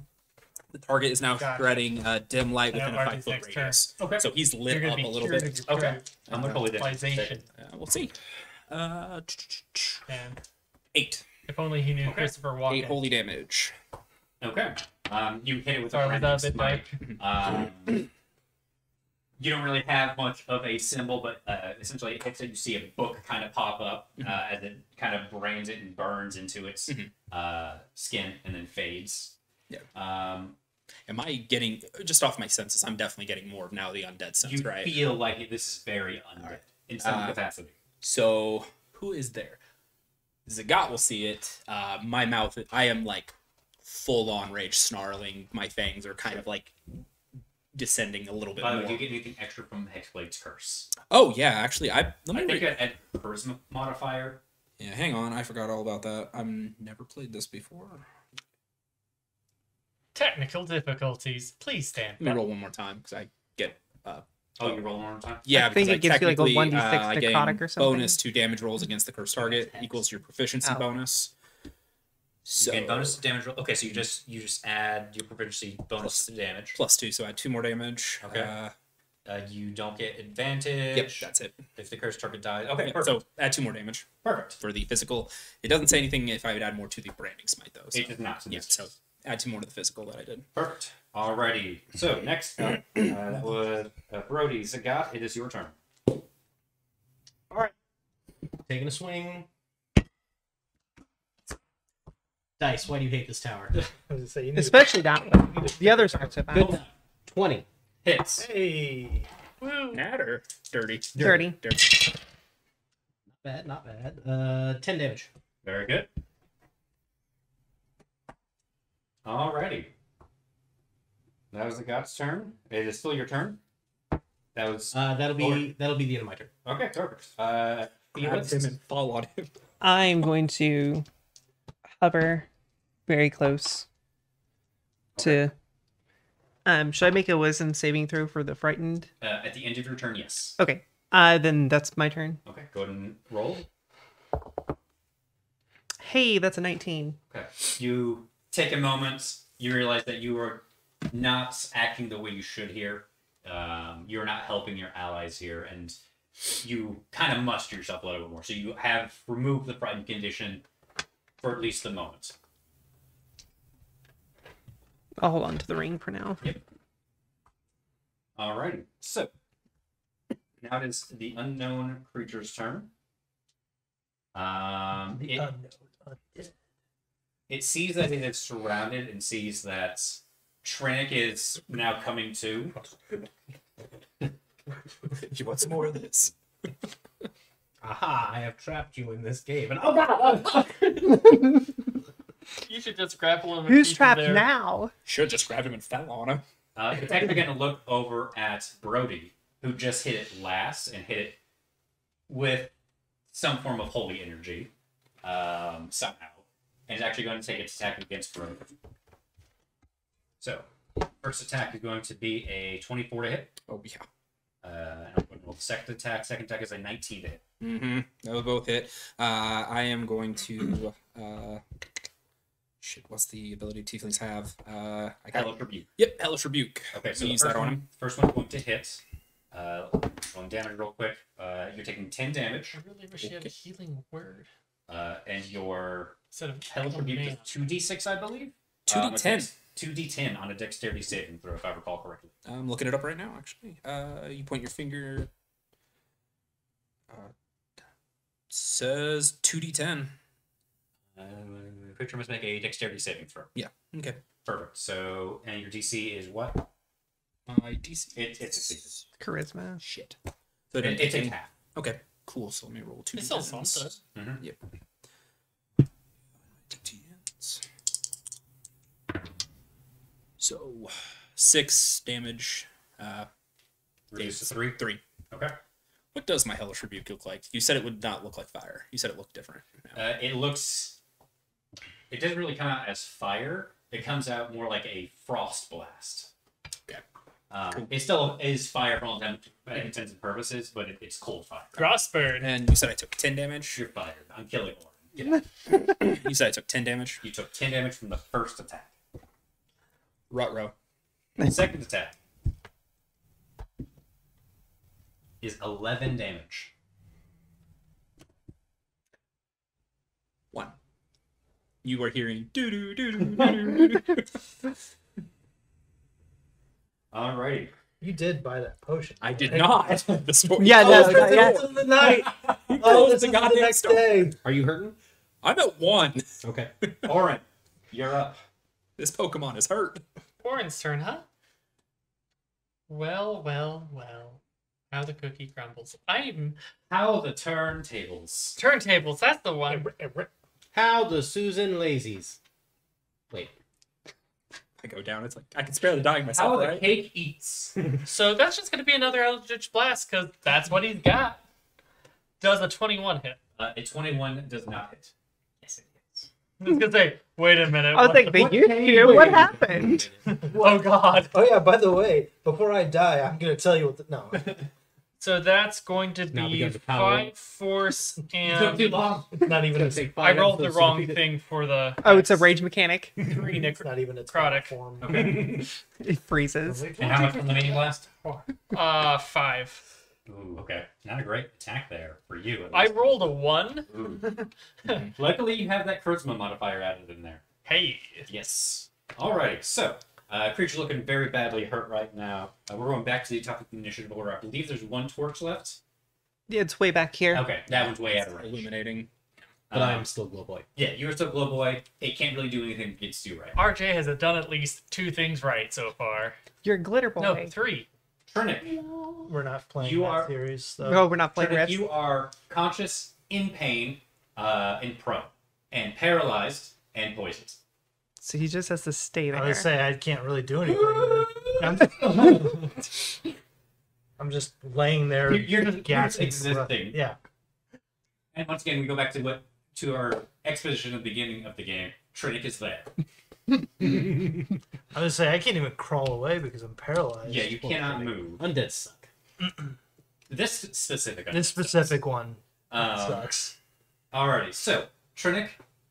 The target is now Gotcha. spreading dim light I within know a 5-foot RD6 radius. Okay. So he's lit You're gonna up be a little cured bit. of your Okay. I'm gonna fully civilization. We'll see. And 8. if only he knew Christopher 8 Walken. holy damage. Okay. You hit it with Sorry, a was that a branding bit smite. You don't really have much of a symbol, but essentially it hits it. You see a book kind of pop up as it kind of brands it and burns into its skin and then fades. Yeah. Am I getting, just off my senses, I'm definitely getting more of now the undead sense, you right? feel like this is very undead in some capacity. So, who is there? Zagat will see it. My mouth, I am like full on rage snarling. My fangs are kind of like descending a little bit By the more. way, do you get anything extra from Hexblade's curse? Oh, yeah, actually, I think at charisma modifier. Yeah, hang on, I forgot all about that. I've never played this before. Technical difficulties. Please stand Let me back. roll one more time, because I get... Oh, you roll one more time? Yeah, I think because it gives you, like, a technically, 1d6 I gain necrotic or something. bonus to damage rolls against the cursed target equals your proficiency Oh. bonus. So, You gain bonus to damage roll. Okay, so you just add your proficiency bonus to damage. plus 2, so I add 2 more damage. Okay. You don't get advantage. Yep, that's it. If the cursed target dies. Okay, Yeah, perfect. so add 2 more damage Perfect. for the physical. It doesn't say anything if I would add more to the branding smite, though. So. It does not. Yeah, so add 2 more to the physical that I did. Perfect. Alrighty. So next up, that was Brody Zagat. It is your turn. Taking a swing. Dice, why do you hate this tower? I was gonna say, you need Especially that one. The others aren't so Good bad. enough. 20. Hits. Hey, Woo. Nat or dirty? Dirty. Dirty. Not bad. 10 damage. Very good. Alrighty. That was Zagat's turn. It is still your turn. That was That'll be the end of my turn. okay. Perfect. Grab Felix. him and fall on him. I'm going to hover very close to. Should I make a wisdom saving throw for the frightened? At the end of your turn, yes. Okay. Then that's my turn. Okay. Go ahead and roll. Hey, that's a 19. Okay. You take a moment. You realize that you are not acting the way you should here. You're not helping your allies here, and you kind of muster yourself a little bit more. So you have removed the frightened condition for at least the moment. I'll hold on to the ring for now. Yep. Alrighty. So now it is the unknown creature's turn. It sees that it is surrounded and sees that Trinic is now coming to. You want some more of this? Aha! I have trapped you in this cave, and oh god! You should just grapple him. And Who's keep him trapped there. now? Should just grabbed him and fell on him. It's actually going to look over at Brody, who just hit it last and hit it with some form of holy energy, somehow. And it's actually going to take its attack against Brody. So, first attack is going to be a 24 to hit. Oh, yeah. I'm going to roll the second attack. Second attack is a 19 to hit. Mm-hmm. Those both hit. I am going to... shit, what's the ability tieflings have? I got Hellish Rebuke. Yep, Hellish Rebuke. Okay, so Use the that on him. first one's going to hit. Rolling damage real quick. You're taking 10 damage. I really wish you had a healing word And your instead of Hellish Rebuke is 2d6, I believe. 2d10. 2d10 on a dexterity saving throw, if I recall correctly. I'm looking it up right now, actually. You point your finger. Says 2d10. Creature must make a dexterity saving throw. Yeah. Okay. Perfect. So, and your DC is what? My DC. It's succeeded. Charisma. Shit. So it It's a half. Okay. Cool. So let me roll 2 It's still d10s. something. Yep. D10s. So 6 damage. Reduce to 3. 3. Okay. What does my Hellish Rebuke look like? You said it would not look like fire. You said it looked different. No. It looks. It doesn't really come out as fire. It comes out more like a frost blast. Okay. Cool. It still is fire for all intents and purposes, but it's cold fire. Crossbird. And you said I took 10 damage. You're fired. I'm killing one. Yeah. You said I took 10 damage. You took 10 damage from the first attack. Ruh-roh. Second attack is 11 damage. 1. You are hearing doo doo doo doo doo doo. Alrighty. You did buy that potion. I did not. The story. Yeah, no, Oh, yeah. it's in the night. Oh, Oh, it's this the is the goddamn next store. day. Are you hurting? I'm at 1. Okay. Oren, you're up. This Pokemon is hurt. Orin's turn, huh? Well. How the cookie crumbles. I'm How the turntables. turntables. That's the one. How the Susan Lazies. Wait. I go down. It's like I can spare the dying How myself, the right? cake eats. So that's just gonna be another Eldritch Blast because that's what he's got. Does a 21 hit? A 21 does not hit. Yes, it hits. I was gonna say, wait a minute. I was like, they used to. What happened? Oh god. Oh yeah, by the way, before I die, I'm gonna tell you what the no. So that's going to Now be begun to power 5 force Took too and long. Not even a, I rolled the wrong thing for the Oh, it's a rage mechanic. 3 it's not even its necrotic. form. Okay. It freezes. And how much from the mini blast? 5. Ooh, okay. Not a great attack there for you. At I least. rolled a 1. Ooh. Luckily, you have that charisma modifier added in there. Hey. Yes. Alrighty, so, creature's looking very badly hurt right now. We're going back to the top of the initiative order. I believe there's 1 torch left. Yeah, it's way back here. Okay, that one's way out of range. Illuminating. But I am still Glow Boy. Yeah, you're still Glow Boy. It can't really do anything against you right now. RJ has done at least 2 things right so far. You're a glitter boy. No, 3. Trinic, We're not playing You that are- series. Though. No, we're not playing Trinic, Reds. you are conscious, in pain, and prone, and paralyzed, and poisoned. So he just has to stay there. I would say I can't really do anything. I'm just laying there. You're just gasping. existing. Yeah. And once again, we go back to our exposition at the beginning of the game. Trinic is there. I would say I can't even crawl away because I'm paralyzed. Yeah, you cannot move. Undead suck. This specific. This specific one Um, sucks. Alrighty, so Trinic,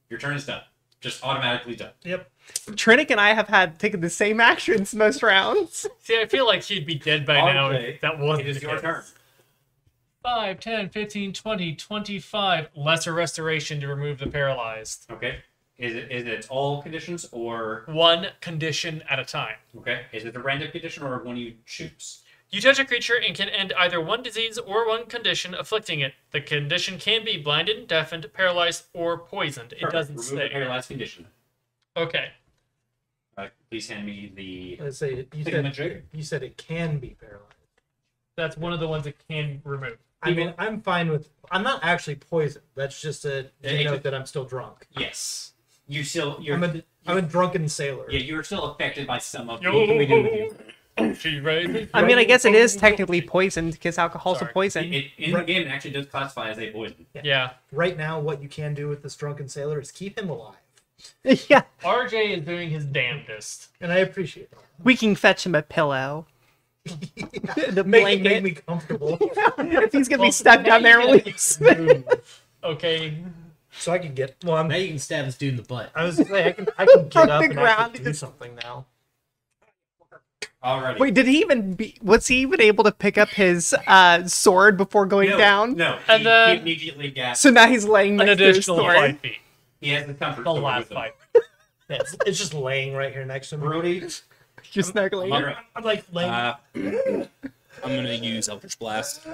your turn is done. Just automatically done. Yep. Trinic and I have had taken the same actions most rounds. See, I feel like she'd be dead by now RJ, if that wasn't It is the your case. turn. 5, 10, 15, 20, 25. Lesser restoration to remove the paralyzed. Okay. Is it all conditions or One condition at a time. okay? Is it a random condition or one you choose? You touch a creature and can end either one disease or one condition afflicting it. The condition can be blinded, deafened, paralyzed, or poisoned. It Perfect. doesn't Remove say. the paralyzed condition. Okay. Please hand me the. Let's say you said it can be paralyzed. That's one of the ones it can remove. I mean, I'm fine with. I'm not actually poisoned. That's just a Yeah, denote that I'm still drunk. Yes. You're. I'm a drunken sailor. Yeah, you're still affected by some of Yo. what can we do with you? She raised I mean, I guess it is technically poisoned because alcohol's a Sorry. poison. In the game, it actually does classify as a poison. Yeah. Right now, what you can do with this drunken sailor is keep him alive, Yeah, RJ is doing his damnedest. and I appreciate that. we can fetch him a pillow. The Make blanket. me comfortable, If he's gonna be stuck down there, we'll Okay. so I can get. Well, Now you can stab this dude in the butt. I was gonna say I can get From up the and ground. actually do something now. Alrighty. Wait, did he even was he even able to pick up his sword before going no, down? No. And he then- immediately gasped. So now he's laying An next to his additional sword. 5 feet. He has the comfort. The sword last with him. 5. Yeah, it's just laying right here next to me. Brody. Just snuggling. I'm like laying. I'm gonna use Eldritch Blast.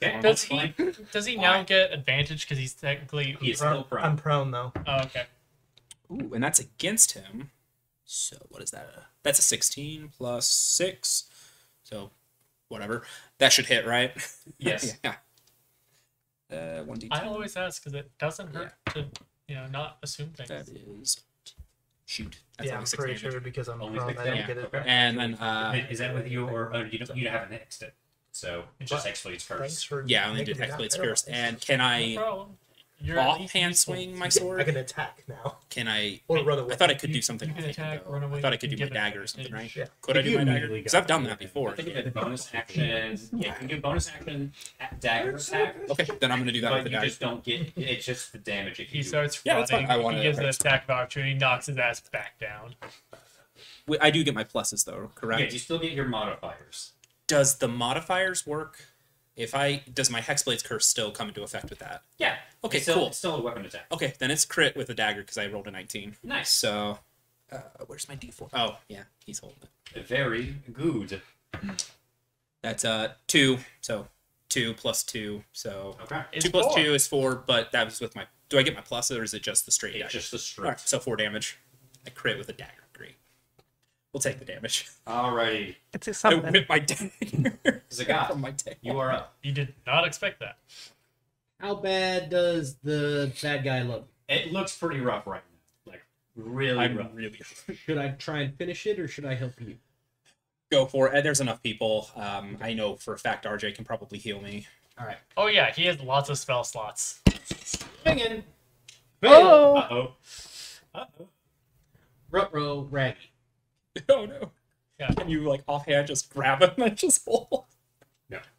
Okay. Does fine. Does he now get advantage because he's technically? He is still prone. I'm prone though. Oh, okay. Ooh, and that's against him. So what is that? That's a 16 plus 6. So whatever. That should hit, right? Yes. Yeah. 1d10. I always ask because it doesn't hurt to not assume things. That is shoot. That's Yeah, only I'm 6 pretty damage. sure because I'm Only prone. 6 I don't damage. get it. Okay. And then Is that with you or you haven't hexed it? So it just explodes Thanks first. for yeah, I only making did me not Hexblade's paralyzed. Curse. And can No I problem. You're at least offhand useful. swing my I sword? can attack now Can I? or run away. I thought I could do You- something. you can offhand, attack, though. run away, I thought I could you do my can dagger or give something, right? Yeah. Could I If do you my dagger? immediately Because got I've done it, that yeah. before. I think you get the bonus actions. Yeah, you can do bonus action dagger attack. Okay, then I'm gonna do that with But the you dagger. just don't get. It's just the damage. If He you do. starts Yeah, that's fine. running. I wanna- He gives an attack of opportunity, knocks his ass back down. I do get my pluses though, correct? Yeah, you still get your modifiers. Does the modifiers work? Does my Hexblade's Curse still come into effect with that? Yeah. Okay, it's still, cool. It's still a weapon attack. Okay, then it's crit with a dagger because I rolled a 19. Nice. So, where's my D4? Oh, yeah, he's holding it. Very good. That's 2. So 2 plus 2. So Okay. 2 plus 2 is 4. But that was with my. Do I get my plus or is it just the straight It's dagger? just the straight. Alright, so 4 damage. I crit with a dagger. Great. We'll take the damage. Alrighty. It's a I something. whip my dagger Zagat, from my tail. you are up. You did not expect that. How bad does the bad guy look? It looks pretty rough right now. Like really I'm rough. really Should I try and finish it or should I help you? go for it. There's enough people. I know for a fact RJ can probably heal me. All right. Oh yeah, he has lots of spell slots. Swinging. Oh, Uh-oh. Ruh-roh, Raggy. Oh no. Yeah. Can you like offhand just grab him and just hold?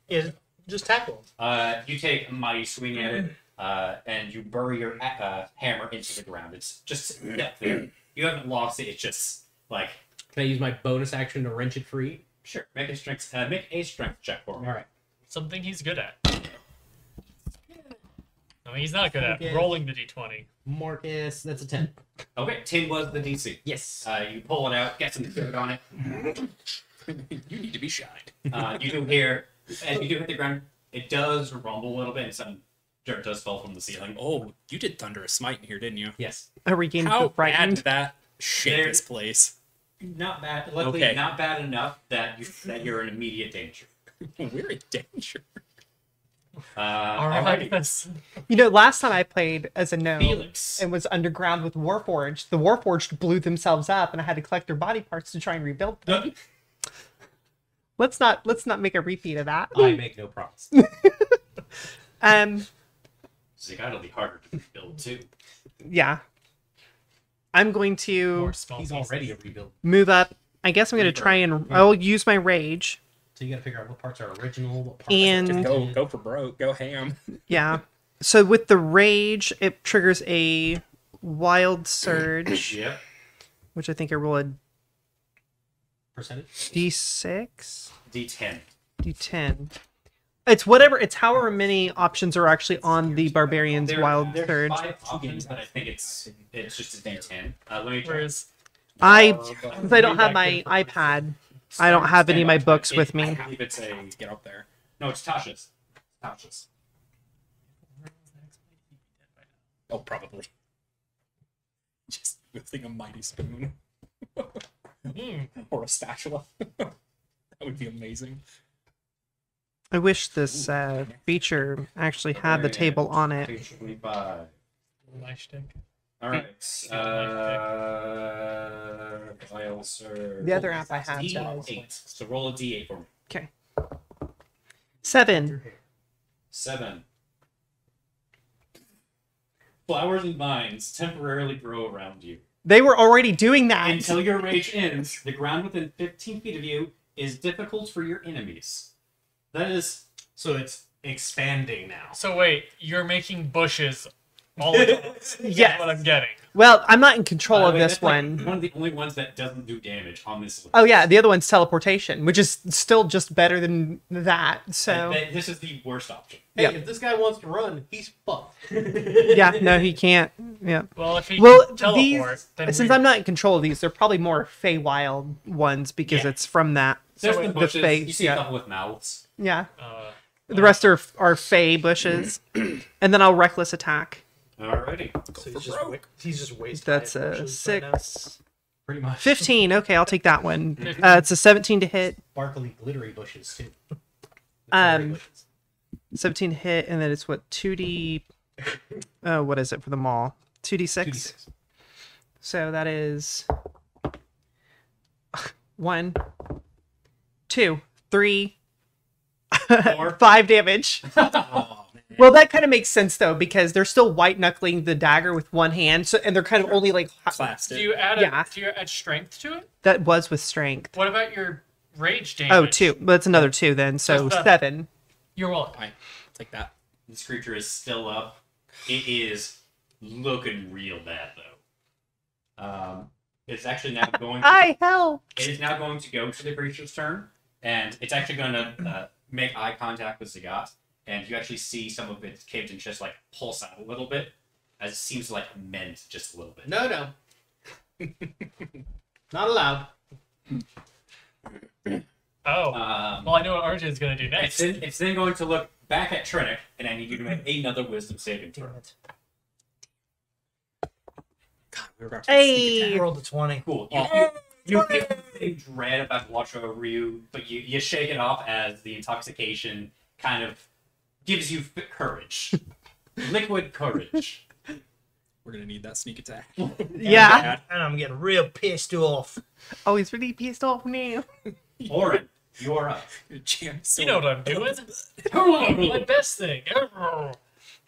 Yeah, just tackle him. You take a mighty swing at it, and you bury your hammer into the ground. It's just up there. You haven't lost it. It's just like Can I use my bonus action to wrench it free? sure. Make a strength check for me. All right. Something he's good at. I mean, he's not good at Okay. rolling the d20. Marcus, that's a 10. Okay, 10 was the DC. Yes. You pull it out, get some dirt on it. You need to be shined. You do hear, as you do hit the ground, it does rumble a little bit, and some dirt does fall from the ceiling. Oh, you did Thunderous Smite in here, didn't you? Yes. I regained How the bad frightened. did that shake There- this place? Not bad. Luckily, Okay. not bad enough that you're in immediate danger. We're in danger. All right. Alrighty. You know, last time I played as a gnome Felix. and was underground with Warforged, the Warforged blew themselves up, and I had to collect their body parts to try and rebuild them. Let's not make a repeat of that. I make no promise. Zagat will be harder to build too. Yeah. I'm going to More small He's pieces. already a rebuild. move up. I guess I'm going to try and I'll use my rage. So you got to figure out what parts are original, what parts And- are Go for broke. Go ham. Yeah. So with the rage, it triggers a wild surge, Yep. which I think I roll a percentage. d6, D10. d10. It's whatever. It's however many options are actually on the Barbarian's Wild there's Surge. 5 options, but I think it's just a D10. Let me try. Whereas Since I don't have my iPad, I don't have any of my books with I me. believe it's a. To get up there. No, it's Tasha's. Tasha's. Oh, probably. Just wielding a mighty spoon. Or a spatula. That would be amazing. I wish this feature actually had the table on it. Page 25. my shtick. All right. I'll serve. The other app I have does. D8. So roll a D8 for me. Okay. 7. 7. Flowers and vines temporarily grow around you. They were already doing that. Until your rage ends, the ground within 15 feet of you is difficult for your enemies. That is... So it's expanding now. So wait, you're making bushes all the time. Yes. That's what I'm getting. Well, I'm not in control of Wait, this that's like one. one of the only ones that doesn't do damage on this list. Oh yeah, the other one's teleportation, which is still just better than that. So This is the worst option. Hey, Yeah. if this guy wants to run, he's fucked. yeah, no, he can't. Yeah. Well, if he Well, can teleport, then since I'm not in control of these, they're probably more Feywild ones because Yeah. it's from that. There's So the the bushes. face, You see yeah. a couple with mouths. Yeah. Uh, The rest are Fey bushes, and then I'll reckless attack. Alrighty. So he's just wasting. That's a 6. Pretty much. 15. Okay, I'll take that one. It's a 17 to hit. Sparkly, glittery bushes, too. The Um, glittery bushes. 17 to hit, and then it's what 2d. What is it for the mall? 2d6. 2d6. So that is 1, 2, 3, 4. 5 damage. Oh, man. Well, that kind of makes sense though because they're still white knuckling the dagger with one hand, so and they're kind of only like Classed do it. you add Yeah. do you add strength to it? that was with strength. What about your rage damage? Oh, 2. But it's another 2 then, so Just 7. You're welcome. Fine. Take that. This creature is still up. It is looking real bad though. It's actually now going. I help. It is now going to go to the creature's turn, and it's actually going to make eye contact with Zagat, and you actually see some of its caved-in chest like pulse out a little bit, as it seems to like mend just a little bit. No. Not allowed. Oh. Well, I know what Arjun is going to do next. It's then going to look back at Trinic, and I need you to make another wisdom saving throw. God, we were about to Hey. Rolled a 20. Cool. You feel a dread about to watch over you, but you shake it off as the intoxication kind of gives you courage. Liquid courage. We're gonna need that sneak attack. Yeah. And I'm getting real pissed off. Oh, he's really pissed off now. Orin, you are up. You know what I'm doing. My best thing.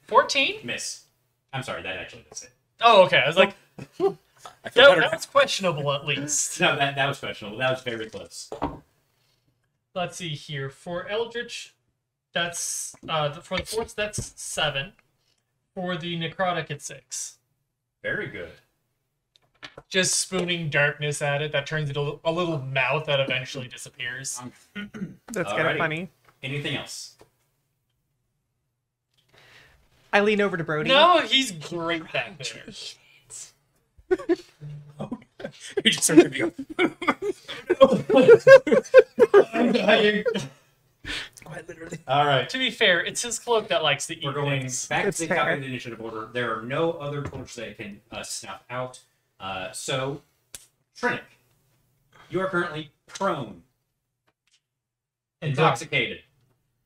14? Miss. I'm sorry, that actually does it. Oh, okay. I was like, I feel that better. was questionable at least. No, that was questionable. That was very close. Let's see here. For Eldritch, that's for the force that's 7. For the necrotic, it's 6. Very good. Just spooning darkness at it that turns into a little mouth that eventually disappears. That's kind of Alrighty. funny. Anything else? I lean over to Brody. No, he's great back there. You just started to go. Quite literally. All right. To be fair, it's his cloak that likes to eat We're going things. back It's to the fair. top of the initiative order. There are no other torches that can snuff out. So, Trinic, you are currently prone, intoxicated,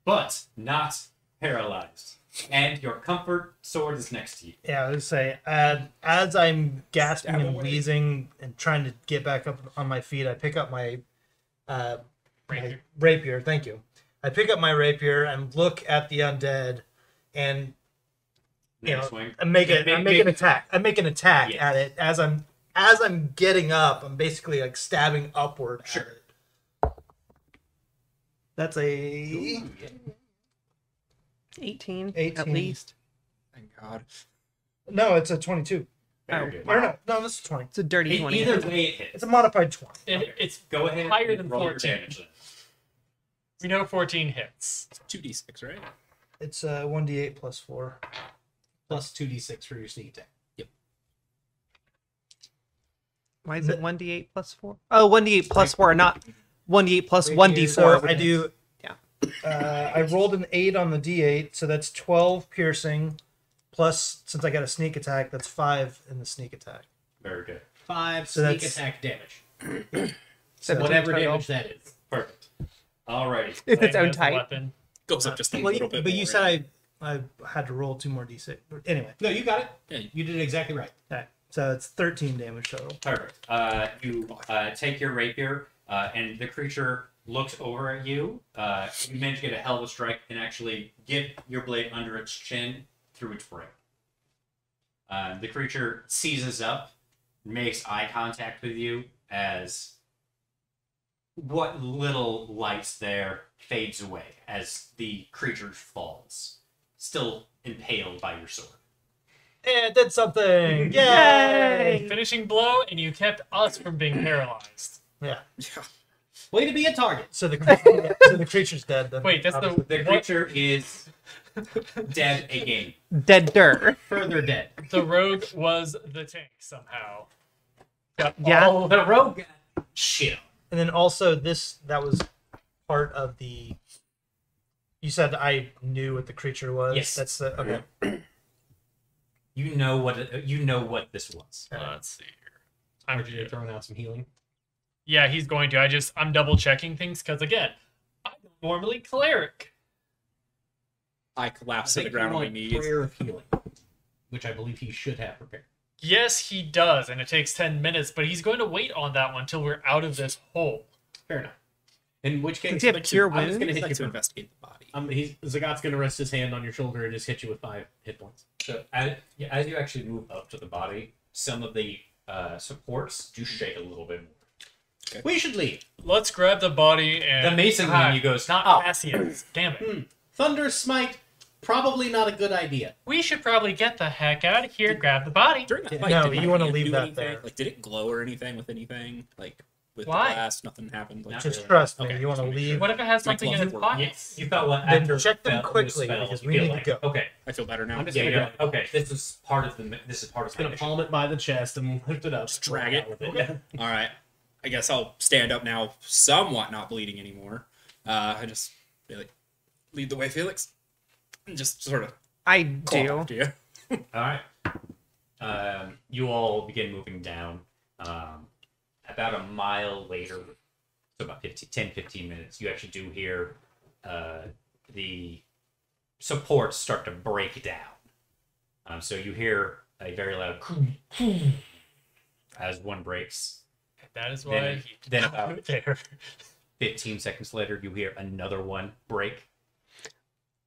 but not paralyzed. And your comfort sword is next to you. Yeah, I would say, as I'm gasping Stab and away. wheezing and trying to get back up on my feet, I pick up my Rapier. rapier. Thank you. I pick up my rapier and look at the undead, and Next swing. I make an attack. I make an attack Yes. at it as I'm getting up. I'm basically like stabbing upward. At it. That's a 18, 18. at least. Thank God. no. It's a 22. Very good. Or no, this is 20. It's a dirty 20. Either way, it hits. It's a modified 20. It's Go ahead. higher and than roll your 14. damage then. We know 14 hits. 2d6, right? It's 1d8 plus 4. Plus 2d6 for your sneak attack. Why is it 1d8 plus 4? Oh, 1d8 plus 4, not 1d8 plus Right 1d4. here. So I do. Yeah. I rolled an 8 on the d8, so that's 12 piercing. Plus, since I got a sneak attack, that's 5 in the sneak attack. Very good. 5 So sneak that's- attack damage. So Whatever total. damage that is. Perfect. Alrighty. It's its Same own as the type. weapon. Goes up just a Well, little bit. but you more, said right? I had to roll 2 more d6. Anyway, No, you got it. Yeah. You did it exactly right. okay. So it's 13 damage total. Perfect. You take your rapier, and the creature looks over at you. You manage to get a hell of a strike and actually get your blade under its chin through its brain. The creature seizes up, makes eye contact with you as what little light's there fades away as the creature falls, still impaled by your sword. Hey, I did something! Yay! Yay! Finishing blow, and you kept us from being paralyzed. Yeah. Way to be a target. So the creature's dead. Then Wait, that's obviously. The creature is dead again. Deader. Further dead. The rogue was the tank somehow. Got Yeah. all The rogue shit. And then also that was part of the. You said I knew what the creature was. Yes. That's the okay. You know what this was. Let's see here. I'm RJ throwing out some healing. Yeah, he's going to. I'm double checking things because again, I'm normally cleric. I collapse to the ground on my knees. Prayer of healing, which I believe he should have prepared. Yes, he does, and it takes 10 minutes, but he's going to wait on that one until we're out of this hole. Fair enough. In which case, Does he have cure I was wounds? going to I'd hit like you. to investigate the body. Zagat's going to rest his hand on your shoulder and just hit you with 5 hit points. So as you actually move up to the body, some of the supports do shake a little bit more. We should leave. Let's grab the body and The mason Ah, menu goes, not "Oh." Cassian's. Damn it. Thunder Smite, probably not a good idea. We should probably get the heck out of here. Grab the body. During that fight, No, did my you wanna hand leave do that anything? there. Like, did it glow or anything with anything? Like, with Why? the blast, nothing happened. Like, Not Just really. trust me. Okay, You want to just make leave. What if it has My something in gloves its were- pockets? You felt what Then after check them the quickly, spell, because you we feel need to like, go. Okay, I feel better now. I'm just yeah, gonna you're go. like, okay. This is part of my Gonna mission. palm it by the chest and lift it up. Just drag it. With Yeah. All right. I guess I'll stand up now, somewhat not bleeding anymore. I just be like, lead the way, Felix. And just sort of I call do. after you. All right. You all begin moving down. About a mile later, so about 10-15 minutes, you actually do hear the supports start to break down. So you hear a very loud as one breaks. That is why Then- he then about- there. 15 seconds later, you hear another one break.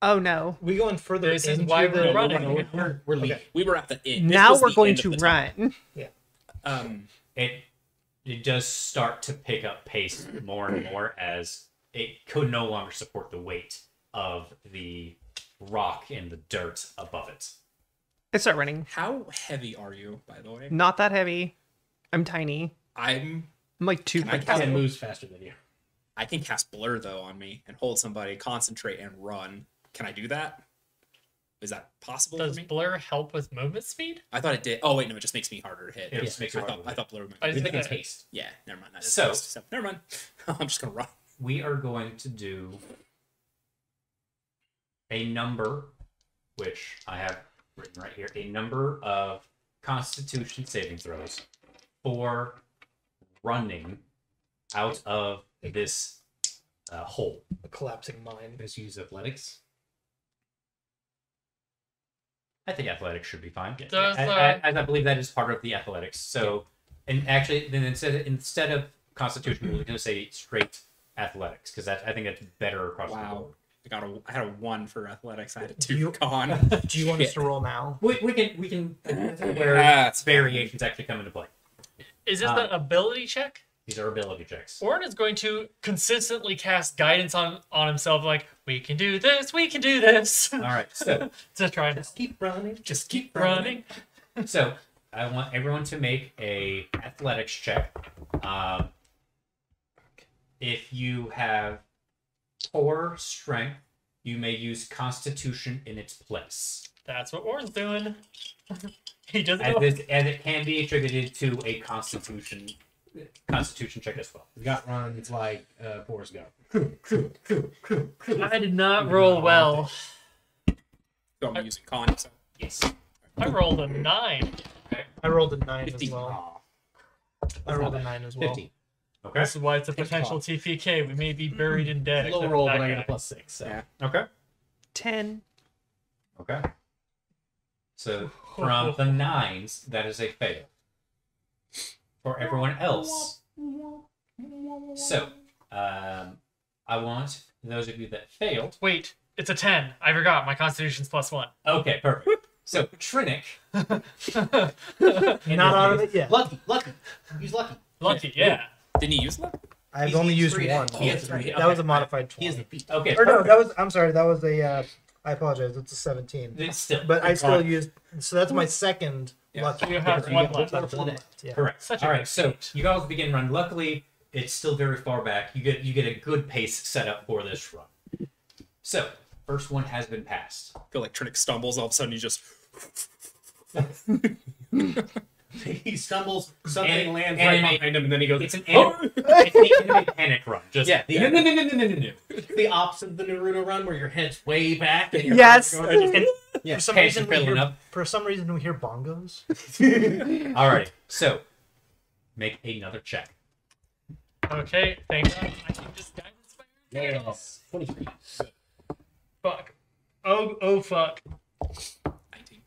Oh no. We going further This is into why the we're running. We're leaving. Okay. We were at the inn. This Now was we're the going end of to the tunnel. run. It does start to pick up pace more and more as it could no longer support the weight of the rock and the dirt above it. I start running. How heavy are you, by the way? Not that heavy. I'm tiny. I'm like 2 I foot. cast- It moves faster than you. I can cast blur though on me and hold somebody, concentrate, and run. Can I do that? Is that possible Does for me? blur help with movement speed? I thought it did. Oh wait, no, it just makes me harder to hit. It just makes you harder to I hit. thought blur. I You think it's Okay. haste. Yeah, never mind. So- Never mind. I'm just gonna run. We are going to do a number, which I have written right here, a number of Constitution saving throws for running out of this hole. A collapsing mine. Let's use athletics. I think athletics should be fine. Does, As I believe that is part of the athletics. So, and actually, then instead of Constitution, we're going to say straight athletics because I think that's better across the Wow. board. I had a 1 for athletics. I had a You- 2 con. Do you want us to roll now? We can where That's variations actually come into play. Is this an ability check? These are ability checks. Orin is going to consistently cast guidance on himself, like, we can do this, we can do this. All right, so To try and Just keep running. just keep running. so I want everyone to make a athletics check. If you have For strength, you may use Constitution in its place. That's what Warren's doing. He doesn't As know. it can be attributed to a Constitution check as well. The gut run, it's like Forrest Gump. I did not roll well. So I'm using con. So. Yes. I rolled a 9. I rolled a 9 as 15. well. I rolled a 9 as well. 15. Okay. This is why it's a potential TPK. We may be buried in debt. Low except roll, for but that I got guy. a +6. So. Yeah. Okay. 10. Okay. So from the 9s, that is a fail. For everyone else. So, I want those of you that failed. Wait, it's a 10. I forgot. My constitution's +1. Okay, perfect. So Trinick. Not out of it yet. Lucky. Use lucky. Lucky, yeah. Didn't he use that? I've only used three. one. He has three. That was a modified He is 20. the beat. Okay. Or no, perfect. that was. I'm sorry. That was a. I apologize. It's a 17. It's still But I still used. So that's my second Yeah. lucky. So you have So one got left. one left. Yeah. correct. Such a All good right, so feat. you guys begin run. Luckily, it's still very far back. You get a good pace set up for this run. So first one has been passed. I feel like Trinick stumbles, all of a sudden he just. He stumbles, something And- lands and right it- behind him, and then he goes, It's an enemy, it's the enemy panic run. Just Yeah. no. the opposite of the Naruto run where your head's way back. And your Yes. arms are going- And- Yeah. For some Pants reason, are filling up. for some reason, we hear bongos. Alright, so make another check. Okay, thank God. I can just guidance fire. Yes. 23. Fuck. Oh, fuck. 19.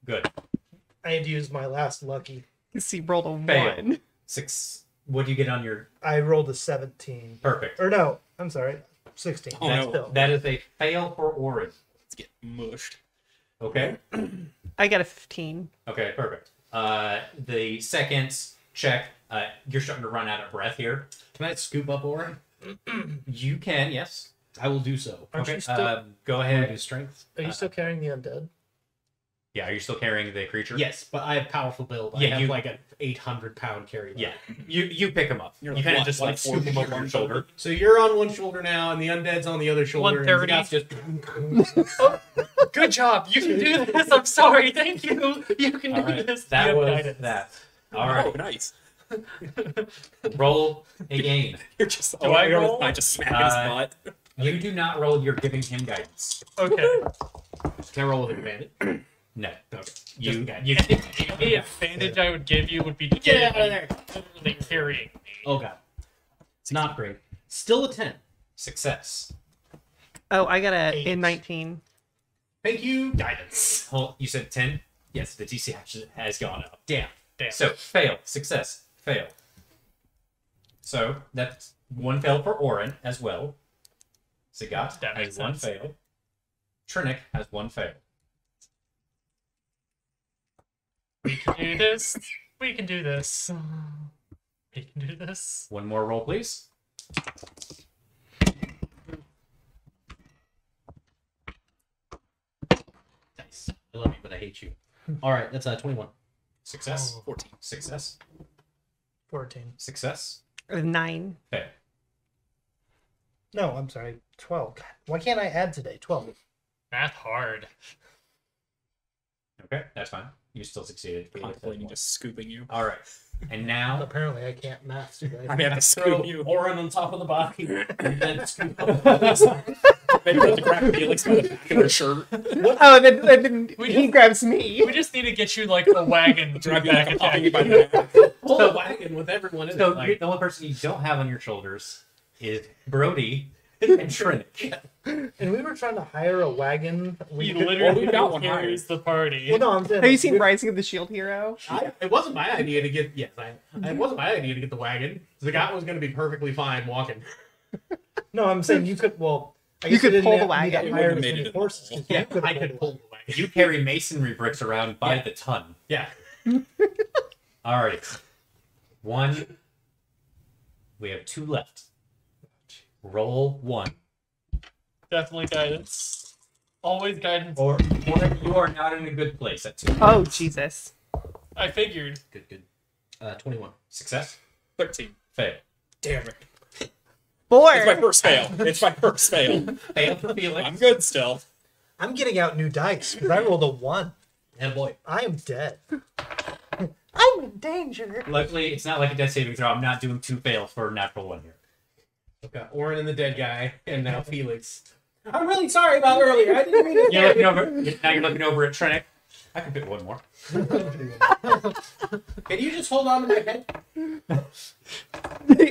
Good. I had to use my last lucky. See, rolled a Fail. 1. 6. What do you get on your I rolled a 17. perfect? Or no, I'm sorry, 16. Oh, That's no. still. That is a fail for Orin. Let's get mushed. Okay. I got a 15. Okay, perfect. The second check, you're starting to run out of breath here. Can I scoop up Orin? You can, yes. I will do so. Aren't Okay. you still, Go I'm gonna do ahead. strength. are you still carrying the undead? Yeah, are you still carrying the creature? Yes, but I have powerful build. Yeah, I have you- like an 800-pound carry. Yeah. You pick him up. You're You kind of what, just like like four scoop him feet up on your on shoulder. So you're on one shoulder now, and the undead's on the other shoulder. And the 130. guy's just Good job. You can do this. I'm sorry. Thank you. You can do All right. this. That You have was guidance. that. All Oh, right. nice. Roll again. You're just. Do I you're roll? I just smacking his Uh, butt. You do not roll. You're giving him guidance. Okay. Can I roll with advantage? No. Okay. You guidance. you The advantage I would give you would be to Get out of there. literally carrying me. Oh god. It's not great. Still a 10. success. Oh, I got a 8. 19. Thank you. Guidance. Hold, you said 10? Yes, the DC has gone up. Damn. Damn. So, fail. Success. Fail. So, that's one fail for Orin as well. Sagat That has makes one sense. fail. Trinick has one fail. We can do this. We can do this. We can do this. One more roll, please. Nice. I love you, but I hate you. All right, that's 21. Success. Oh. 14. Success. 14. Success. 9. Fail. No, I'm sorry, 12. God, why can't I add today? 12. Math hard. Okay, that's fine. You still succeeded. Contemplating just scooping you. All right. And now, Apparently, I can't math today. I may have to Throw scoop you. Orin on top of the body, and then scoop up. Maybe have to grab Felix by the back of their shirt. Oh, then he grabs me. We just need to get you like a wagon to Drive you back like a attack. popping you by the back. Pull the wagon with everyone in so it. Like, the only person you don't have on your shoulders is Brody and Trinick. And we were trying to hire a wagon. We could- literally we got one carries the party. Well, no, I'm saying. Have you seen Rising of the Shield Hero? it wasn't my idea to get. Yes, it wasn't my idea to get the wagon. Zagat was going to be perfectly fine walking. No, I'm saying you could. Well, I You guess could didn't pull the need to wagon. hire It would've as made many it horses. 'cause Yeah, you could I pull could the pull wagon. the wagon. You carry masonry bricks around by Yeah. the ton. Yeah. All right. One. We have 2 left. Roll 1. Definitely guidance. Always guidance. Or you are not in a good place at 2. Oh, Jesus. I figured. Good. 21. Success. 13. Fail. Damn it. 4. It's my first fail. It's my first fail. Fail for Felix. I'm good still. I'm getting out new dice, but I rolled a 1. Yeah, boy. I am dead. I'm in danger. Luckily, it's not like a death saving throw. I'm not doing 2 fails for a natural 1 here. Okay, Orin and the dead guy, and now Felix. I'm really sorry about earlier. I didn't mean to. You're looking over. Now you're looking over at Trinick. I can fit one more. Can you just hold on to my head?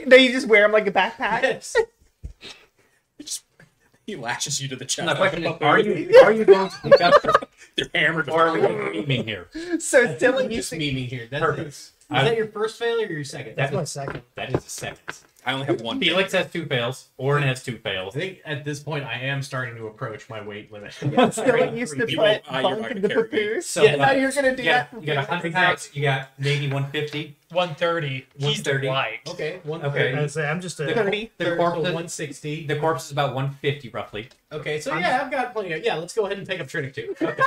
No, you just wear them like a backpack. Yes. He lashes you to the chest. The question is, are you going to pick up Your hammer or are we memeing here? So it's still I'm you just memeing here. Perfect. Is that your first failure or your second? That's my second. That is a second. I only have 1. Felix has 2 fails. Orin has 2 I fails. think at this point I am starting to approach my weight limit. still used to People- put you're Bunk not in gonna the carry me. papoose. So, Yeah, now you're gonna do You that. got 100 pounds. You got maybe 150. 130. He's 130. light. Okay, Okay. I say I'm just a. 30. The The corpse, 160. the corpse is about 150 roughly. Okay, so yeah, I've got plenty of. Yeah, let's go ahead and pick up Trinick too. Okay.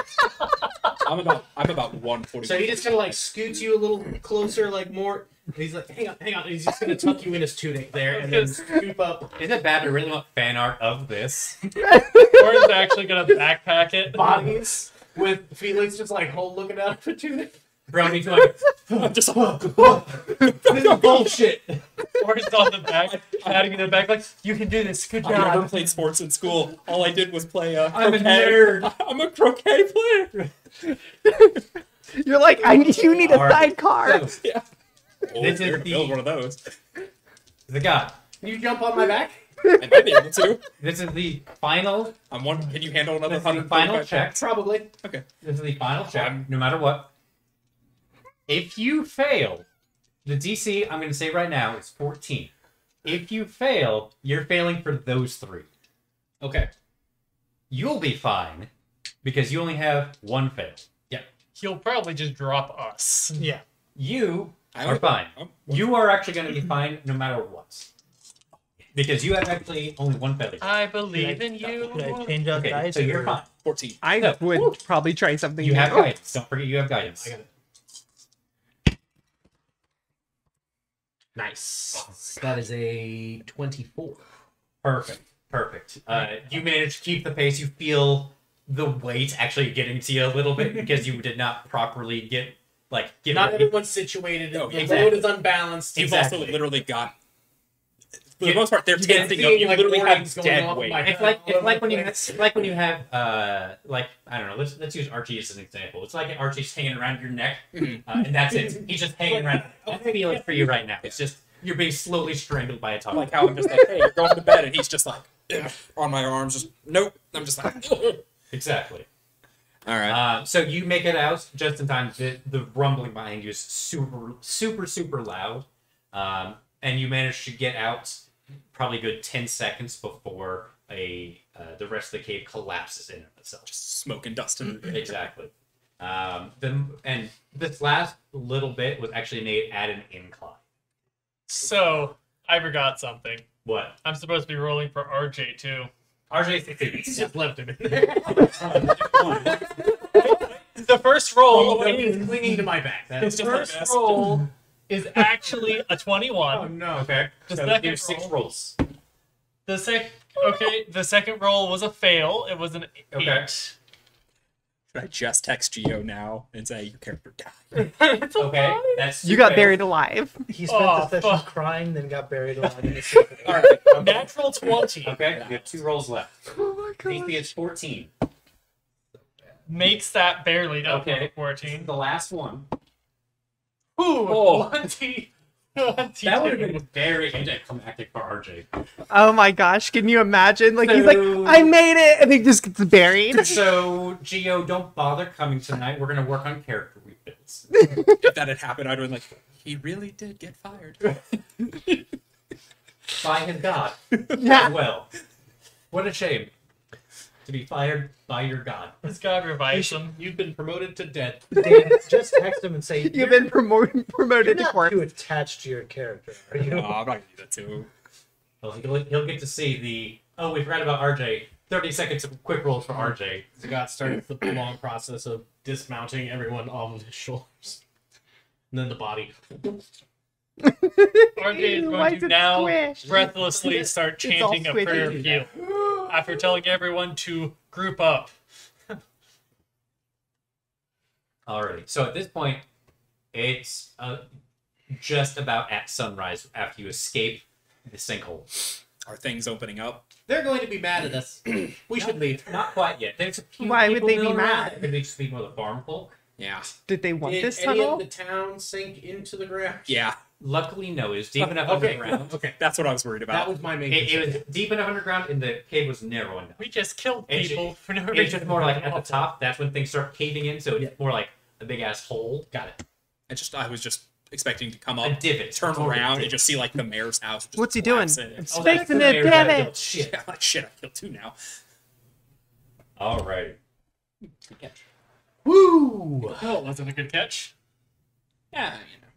I'm about 140. So he just kind of like scoots you a little closer, like more. He's like, hang on. And he's just gonna tuck you in his tunic there, and then scoop up Is it bad? I really want fan art of this. Orin's actually gonna backpack it. bodies with Felix just like looking out of the tunic. Brownie's like, I'm just This is bullshit. Orin's on the back, patting in the back like, you can do this. Good I never job. played sports in school. All I did was play I'm a croquet. nerd. I'm a croquet player. You're like, you need a All right. sidecar. so, Yeah. Oh, This you're is gonna build one of those. the god. Can you jump on my back? I might be able to. This is the final. I'm one. Can you handle another This is the 100 final check. Probably. Okay. This is the final check. No matter what. If you fail, the DC I'm going to say right now is 14. If you fail, you're failing for those 3. Okay. You'll be fine because you only have 1 fail. He'll probably just drop us. Yeah. You I are like- fine. I'm- You are actually going to be fine no matter what. Because you have actually only 1 failure. I believe in Could I you. change out Okay, dice? so you're or- fine. 14. I No. would probably try something. You have new. guidance. Don't forget you have guidance. I got it. Nice. That is a 24. Perfect. You manage to keep the pace. You feel the weight actually getting to you a little bit because you did not properly get Not everyone's situated. No, The exactly. load is unbalanced. You've Exactly. also literally got. For You- the most part, they're you get tensing seeing, up. You like, literally have warnings going dead off weight. my- It's like when you have like I don't know. Let's use Archie as an example. It's like Archie's hanging around your neck, and that's it. He's just hanging around. I feel it for you right now. It's just you're being slowly strangled by a top. Like how I'm just like, hey, you're going to bed, and he's just like, "Ugh," on my arms, just nope. I'm just like, "Ugh." Exactly. All right. So you make it out just in time. The rumbling behind you is super loud, and you manage to get out probably a good 10 seconds before the rest of the cave collapses in itself. Just smoke and dust and Exactly. And this last little bit was actually made at an incline. So, I forgot something. What? I'm supposed to be rolling for RJ too. RJ succeeds. Just left him. The first roll, He's clinging to my back. That's the just first like this. roll is actually a 21. Oh no. Okay. The So second do 6 roll. rolls. The second roll was a fail. It was an 8. Okay. should I just text Geo now and say your character died? It's Okay. fine. That's You got fail. buried alive. He spent Oh, the session fuck. crying, then got buried alive in his secret. All right. Natural 20 Okay. You have 2 rolls left. Oh my DC is 14. makes that barely up Okay. to 14. The last one. Ooh, Oh. 20. That would have been very anticlimactic for RJ. Oh my gosh, can you imagine? Like he's So- like, I made it, and he just gets buried. So, Geo, don't bother coming tonight. We're going to work on character refills. If that had happened, I'd have been like, he really did get fired. By his god. Yeah. Well, what a shame to be fired by your god. This guy revives him. You've been promoted to dead. Dan, just text him and say, You've been promoted you're to not corpse. too attached to your character, are you? No, I'm not gonna do that to him. Well, he'll get to see the. Oh, we forgot about RJ. 30 seconds of quick rolls for RJ. Zagat started the long process of dismounting everyone off of his shoulders. And then the body. RJ is Why going is to it now squished? breathlessly start It's all chanting a prayer of squishy. heal after telling everyone to group up. Alrighty. So at this point, it's just about at sunrise after you escape the sinkhole. Are things opening up? They're going to be mad at us. We should leave. Not quite yet. There's a few Why would people they be milling around. mad? Could be just people of the farm folk. Yeah. Did they want Did this any tunnel? of the town sink into the ground? Yeah. Luckily, no. It was deep enough Okay. underground. Okay. That's what I was worried That about. was my main It concern. was deep enough underground, and the cave was narrow enough. We just killed It's- people for no It's reason. just more like at the top. That's when things start caving in. So it's more like a big ass hole. Got it. I was just expecting to come A up, divot. turn More of a around, and divot. just see like the mayor's house. Just What's he doing? collapse in. It's Oh, that's fixing the it, mayor that damn killed it! Shit. Yeah, like shit, I killed two now. Alright. Woo! Oh, wasn't a good catch. Yeah, you know.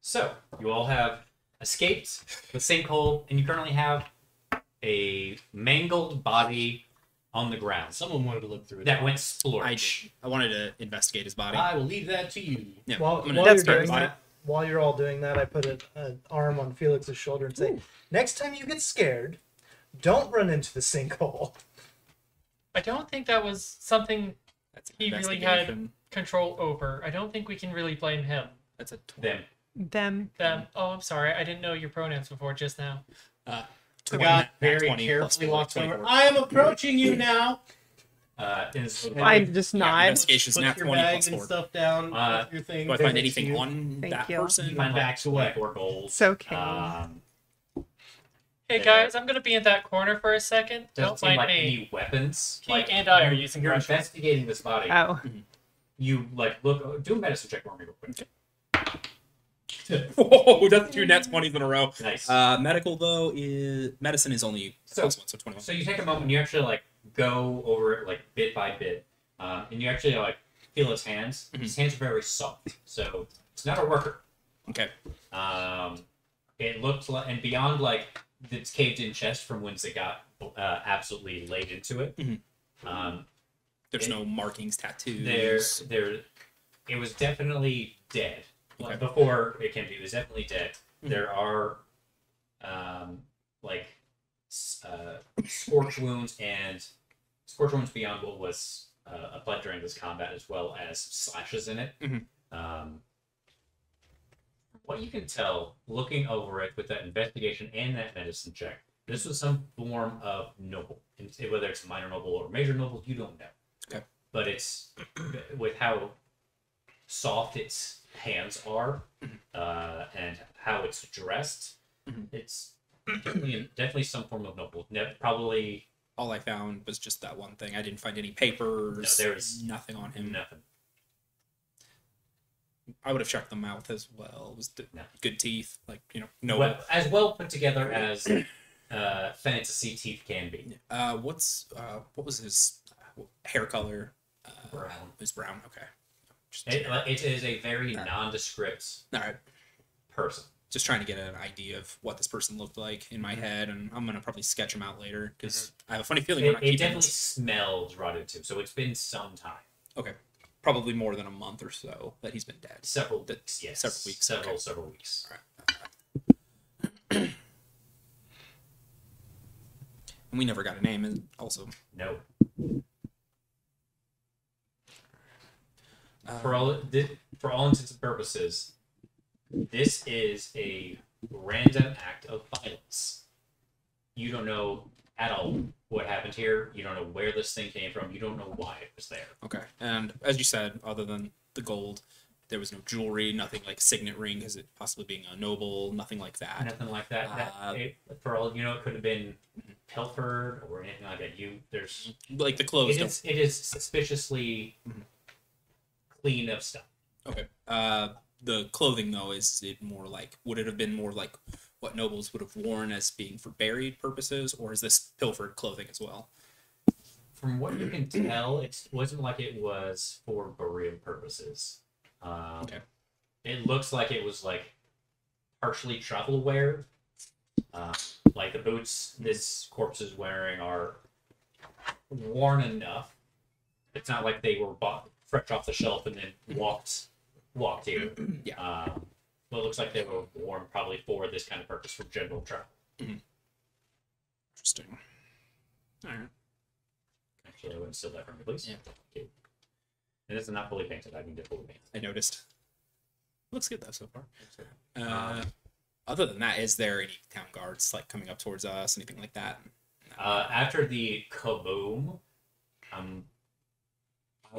So, you all have escaped the sinkhole, and you currently have a mangled body on the ground. Someone wanted to look through it. That went splorch. I wanted to investigate his body. I will leave that to you. Yeah, While, I'm gonna while you're investigate doing his body. that, while you're all doing that, I put an arm on Felix's shoulder and say, "Next time you get scared, don't run into the sinkhole." I don't think that was something That's he really investigation. had control over. I don't think we can really blame him. That's a Them. Them. Them. Oh, I'm sorry. I didn't know your pronouns before just now. Forgot very 20 plus carefully 4, walks over. 24. I am approaching you now. I just nod. Investigation's Put nat your 20 bag plus and 4. stuff down. Put your thing. Do I find anything you. on Thank that you. person? You find Backs like away. 4 gold. It's okay. Hey Yeah. guys, I'm gonna be in that corner for a second. Doesn't Don't seem mind like me. any weapons. He and I are using You're brush. investigating this body. Oh. You like look. Do a medicine check for me real quick. Whoa, that's 2 nat 20s in a row. Nice. Medical though is medicine is only So- close one, so 21. So you take a moment and you actually like go over it like bit by bit, and you actually like feel his hands. Mm-hmm. His hands are very soft, so it's not a worker. Okay. It looked like, and beyond like its caved-in chest from whence it got absolutely laid into it. Mhm. There's It- no markings, tattoos. It was definitely dead. Okay. Like, before it came to you, it was definitely dead. Mhm. There are scorch wounds and scorch wounds beyond what was applied during this combat, as well as slashes in it. Mhm. What you can tell, looking over it with that investigation and that medicine check, this was some form of noble. And whether it's minor noble or major noble, you don't know. Okay. But it's with how soft its hands are and how it's dressed, Mhm. it's definitely some form of noble. Probably All I found was just that one thing. I didn't find any papers. No, there was nothing on him. nothing. I would have checked the mouth as well. It was No. good teeth, like no. As well put together as fantasy teeth can be. What was his hair color? Brown. It was brown. Okay. Just, It is a very nondescript all right. person. Just trying to get an idea of what this person looked like in my head, and I'm gonna probably sketch him out later because I have a funny feeling we're not It keeping definitely this. smells rotted too, so it's been some time. Okay, probably more than a month or so that he's been dead. Several That- weeks, yes. several weeks, Several okay. weeks. And we never got a name, and also No. uh, For all intents and purposes, this is a random act of violence. You don't know at all what happened here. You don't know where this thing came from. You don't know why it was there. okay. And as you said, other than the gold, there was no jewelry, nothing like signet ring, as it possibly being a noble, nothing like that. Nothing like that. For all you know, it could have been pilfered or anything like that. There's Like the clothes. it is suspiciously clean of stuff. Okay. The clothing though, is it more like? Would it have been more like what nobles would have worn as being for buried purposes, or is this pilfered clothing as well? From what you can tell, it wasn't like it was for burial purposes. Okay. It looks like it was like partially travel wear. Like the boots this corpse is wearing are worn enough. It's not like they were bought fresh off the shelf and then walked walked here. Yeah. Well, it looks like they were worn probably for this kind of purpose, for general travel. Interesting. All right. Actually, I wouldn't steal that from me, please. Yeah. Okay. And this is not fully painted. I need it fully painted. I noticed. Looks good though so far. Other than that, is there any town guards like coming up towards us? Anything like that? After the kaboom, I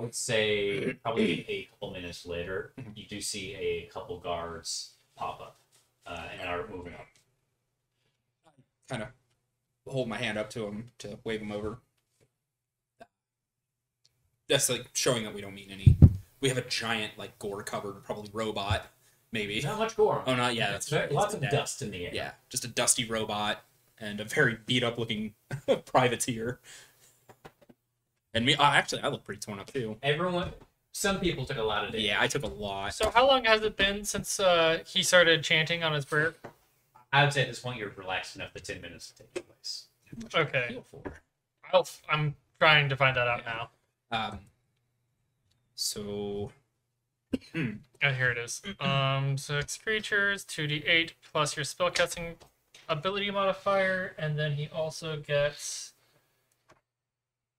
would say probably a couple minutes later, you do see a couple guards pop up and are moving up. Kind of hold my hand up to him to wave him over. That's like showing that we don't mean any. We have a giant, like gore covered, probably robot, maybe. Not much gore. Oh, not yeah. That's Lots of dust in the air. Yeah, just a dusty robot and a very beat up looking privateer. And me, actually, I look pretty torn up too. Some people took a lot of damage. Yeah, I took a lot. So how long has it been since he started chanting on his prayer? I would say at this point you're relaxed enough that 10 minutes to take place. Okay. Feel for. I'm trying to find that out now. So. Oh, here it is. 6 creatures, 2d8 plus your spellcasting ability modifier, and then he also gets.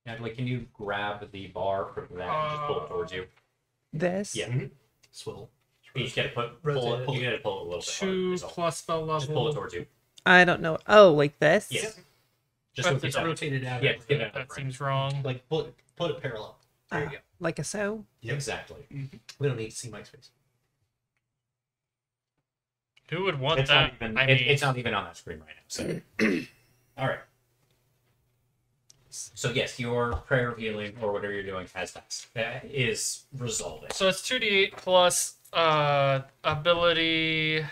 Natalie, can you grab the bar from that and just pull it towards you? This? Yeah. Swivel. You just gotta pull Rotate it. You gotta pull it a little bit. 2 harder, plus spell level. just pull it towards you. I don't know. Oh, like this? Yes. But so It's rotated out. Yeah, get it out. That seems wrong. Like put it parallel. There you go. Like a so? Yep. Exactly. We don't need to see Mike's face. Who would want It's that? not even. I mean, It's not even on that screen right now. So, all right. So yes, your prayer of healing or whatever you're doing has passed. That is resolving. so it's 2d8 plus ability,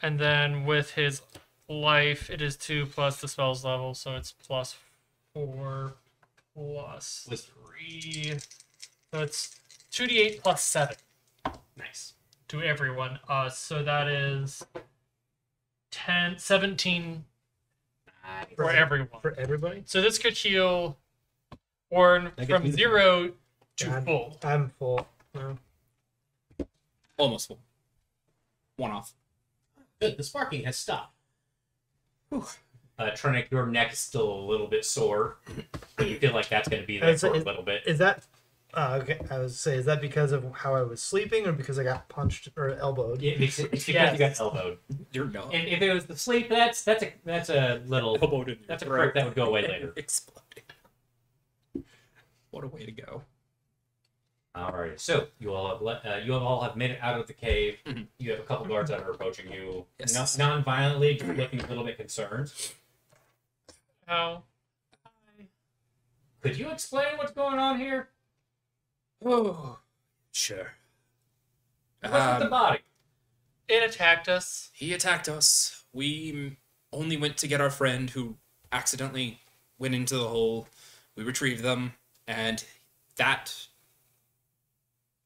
and then with his life, it is 2 plus the spell's level, so it's plus 4 plus Wisdom. 3. So it's 2d8 plus 7 Nice. to everyone. So that is 17 for everyone. For everybody? So this could heal Orn That gets from me the- 0 to I'm, full. I'm full. No. Almost full. One off. Good. The sparking has stopped. Trinic, your neck is still a little bit sore, but you feel like that's going to be there for a little bit. Is that okay? I was say, is that because of how I was sleeping, or because I got punched or elbowed? It's because Yes. you got elbowed. You're no. And if it was the sleep, that's a little. Elbowed in your That's a throat. prick that would go away later. Exploding. What a way to go. Alright, so you all have made it out of the cave. Mhm. You have a couple guards that are approaching you, Yes. non-violently, just looking a little bit concerned. How? Could you explain what's going on here? Oh, sure. What's with the body? It attacked us. He attacked us. We only went to get our friend who accidentally went into the hole. We retrieved them, and that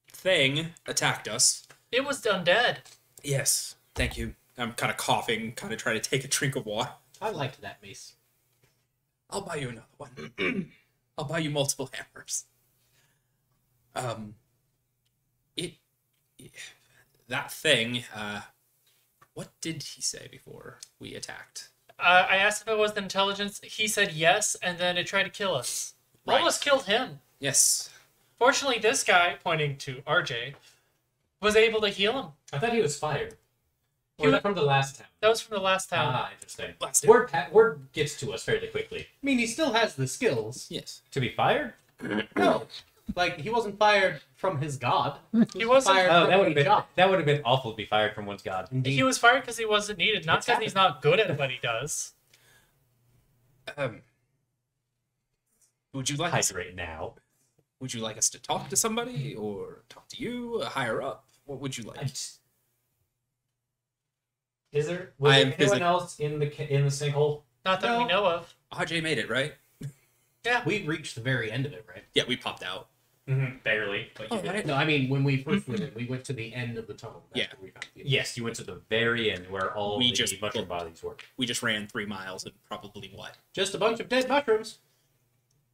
thing attacked us. It was done dead. Yes, thank you. I'm kind of coughing, kind of trying to take a drink of water. I liked that mace. I'll buy you another one. I'll buy you multiple hammers. That thing, what did he say before we attacked? I asked if it was intelligence. He said yes, and then it tried to kill us. Right. Almost killed him. Yes. Fortunately, this guy, pointing to RJ, was able to heal him. I thought he was fired. He Or was- from the last town. That was from the last town. Ah, interesting. Last Word gets to us fairly quickly. I mean, he still has the skills. Yes. To be fired? No, like he wasn't fired from his god. He wasn't. fired Oh, from that would a have been job. awful to be fired from one's god. Indeed. He was fired because he wasn't needed, not It's because he's not good at what he does. Would you like us, Hydrate now. would you like us to talk to somebody or talk to you higher up? What would you like? Is there I am anyone physically- else in the sinkhole? Not that we No. know of. RJ made it, right? We reached the very end of it, right? Yeah, we popped out. Barely. But you Oh, did. right. No, I mean when we first went in, we went to the end of the tunnel. That's Yeah. where we found the Yes, you went to the very end where all We the just- mushroom bodies were. We just ran 3 miles and probably what? Just a bunch of dead mushrooms.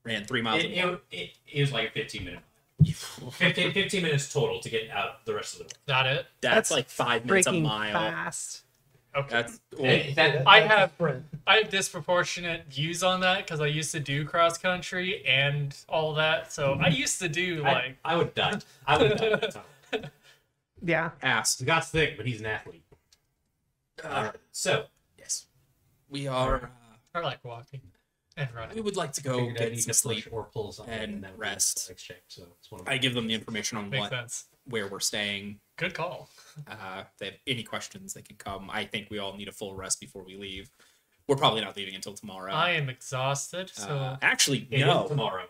Ran 3 miles. It was like a 15-minute. 15 minutes total to get out the rest of the room. Not it. That's like 5 minutes a Breaking mile. fast. Okay. That's I That's a have sprint. I have disproportionate views on that because I used to do cross country and all that. So I used to do like I would die. I would die that time. Yeah. ass. Scott's thick, but he's an athlete. Alright, so Yes, we are. I like walking and We running. would like to go Figured I'd get need some to push sleep. or pull something, and that would be rest. a reflex check, so it's one of I give them the information on Makes what sense. where we're staying. Good call. If they have any questions, they can come. I think we all need a full rest before we leave. We're probably not leaving until tomorrow. I am exhausted, so Actually, it is no. tomorrow.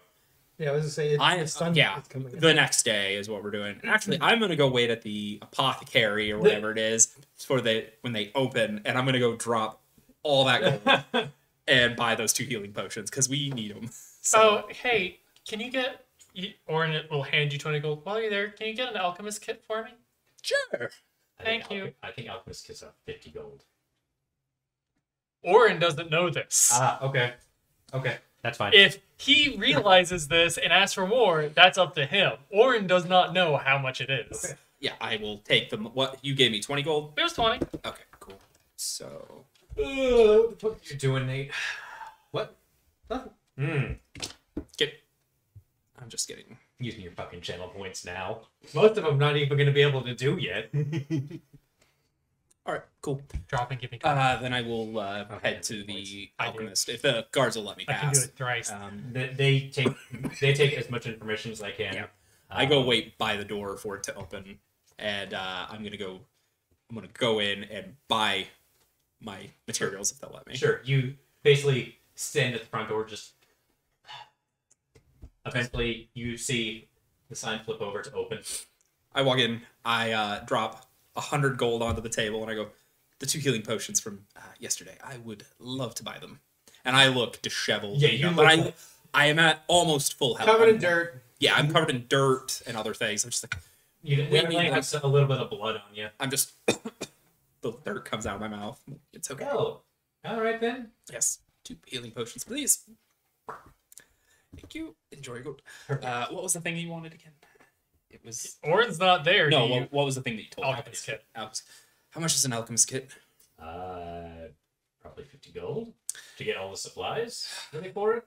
Yeah, I was gonna say it's Sunday. Yeah, It's coming. the next day is what we're doing. Actually, I'm gonna go wait at the apothecary or whatever it is when they open, and I'm gonna go drop all that gold and buy those 2 healing potions because we need them. oh hey, can you get Orin will hand you 20 gold while you're there? Can you get an alchemist kit for me? Sure. Thank you. I think Alchemist Kiss are 50 gold. Orin doesn't know this. Okay. Okay, that's fine. If he realizes this and asks for more, that's up to him. Orin does not know how much it is. Okay. Yeah, I will take them. What you gave me 20 gold? It was 20. Okay, cool. So What the fuck are you doing, Nate? What? Nothing. get. I'm just kidding. Using your fucking channel points now. Most of them not even going to be able to do yet. All right, cool. Drop and give me. Then I will head to the I do. alchemist if the guards will let me I can do pass. it thrice. They take as much information as they can. Yeah. I go wait by the door for it to open, and I'm gonna go in and buy my materials if they'll let me. Sure. You basically stand at the front door, just eventually you see the sign flip over to open. I walk in. I drop 100 gold onto the table, and I go, "The 2 healing potions from yesterday. I would love to buy them." And I look disheveled. Yeah, you but look- I am at almost full health. Covered in dirt. Yeah, I'm covered in dirt and other things. I'm just like, You We definitely need have a little bit of blood on you. I'm just the dirt comes out of my mouth. It's okay. Oh, all right then. Yes, 2 healing potions, please. Thank you. Enjoy your gold. What was the thing you wanted again? It was Orin's not there. no. do you? What was the thing that you told me? Alchemist kit. How much is an alchemist kit? Probably 50 gold to get all the supplies ready for it.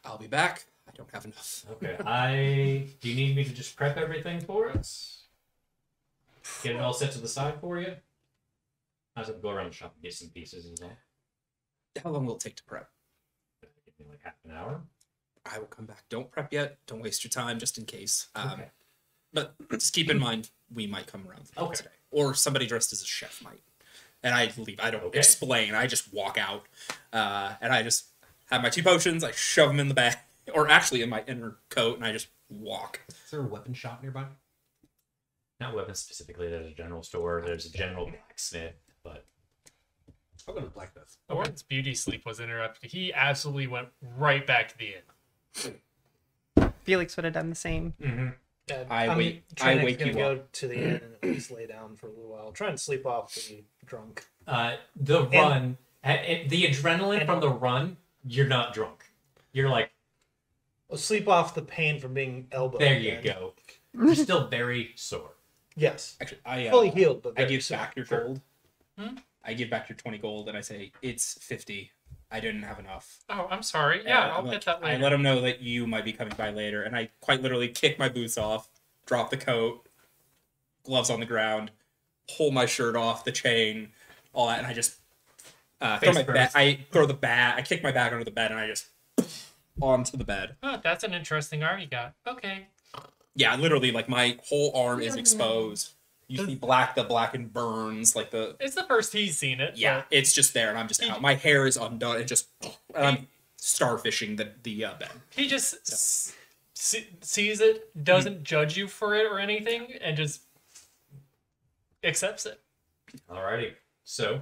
I'll be back. I don't have enough. Okay. Do you need me to just prep everything for us? Get it all set to the side for you? I was gonna go around the shop and get some pieces and all. How long will it take to prep? Give me like half an hour. I will come back. Don't prep yet. Don't waste your time, just in case. Okay. But just keep in mind, we might come around Okay. today, or somebody dressed as a chef might. And I leave. I don't Okay. explain. I just walk out, and I just have my 2 potions. I shove them in the bag, or actually in my inner coat, and I just walk. Is there a weapon shop nearby? Not weapons specifically. There's a general store. There's a general blacksmith, but I'll go to Blacksmith. Orin's beauty sleep was interrupted. He absolutely went right back to the inn. Felix would have done the same. I wake gonna you go to the inn and at least lay down for a little while. Try and sleep off the drunk. the run, the adrenaline from the run, you're not drunk. You're like, Well, sleep off the pain from being elbowed. there you again. go. You're still very sore. Yes, Actually, I fully healed, but I very give sore. back your gold. I give back your 20 gold, and I say it's 50. I didn't have enough. Oh, I'm sorry. Yeah, I'll I'm get that I later. let him know that you might be coming by later, and I quite literally kick my boots off, drop the coat, gloves on the ground, pull my shirt off, the chain, all that, and I just throw Face my bag. first. I throw the bag. I kick my bag under the bed, and I just onto the bed. Oh, that's an interesting arm you got. Okay. Yeah, literally, like my whole arm is exposed. You see the blackened burns, like the It's the first he's seen it. yeah, but it's just there, and I'm just out. My hair is undone, and just and I'm starfishing the bed. he just sees it, doesn't judge you for it or anything, and just accepts it. Alrighty. So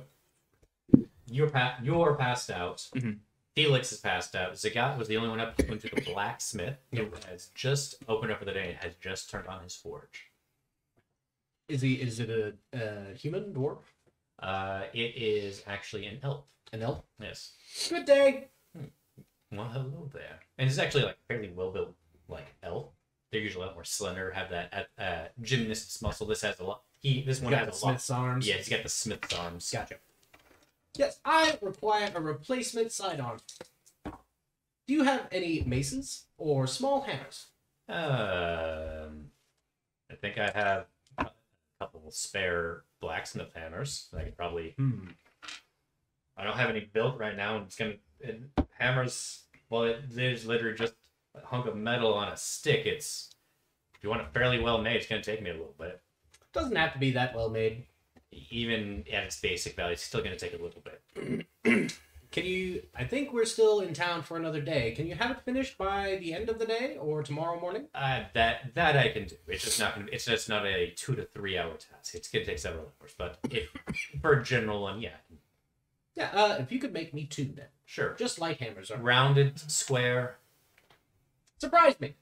you're passed out. Mhm. Felix is passed out. Zagat was the only one up went to the blacksmith who has just opened up for the day and has just turned on his forge. Is it a human dwarf? It is actually an elf. An elf? Yes. Good day. Well, hello there. And it's actually like fairly well built, like elf. they're usually a lot more slender, have that gymnast's muscle. This has a lot. This one Got has the a lot. Smith's arms. Yeah, he's got the Smith's arms. Gotcha. Yes, I require a replacement sidearm. Do you have any maces or small hammers? I think I have a couple spare blacksmith hammers. I could probably. I don't have any built right now. Hammers. Well, there's literally just a hunk of metal on a stick. If you want it fairly well made, it's gonna take me a little bit. Doesn't have to be that well made. Even at its basic value, it's still gonna take a little bit. Can you? I think we're still in town for another day. Can you have it finished by the end of the day or tomorrow morning? That I can do. It's just not gonna. It's just not a 2 to 3 hour task. It's gonna take several hours. But for a general one, yeah. Yeah. If you could make me 2 then. Sure. Just light hammers are. Rounded, square. Surprise me.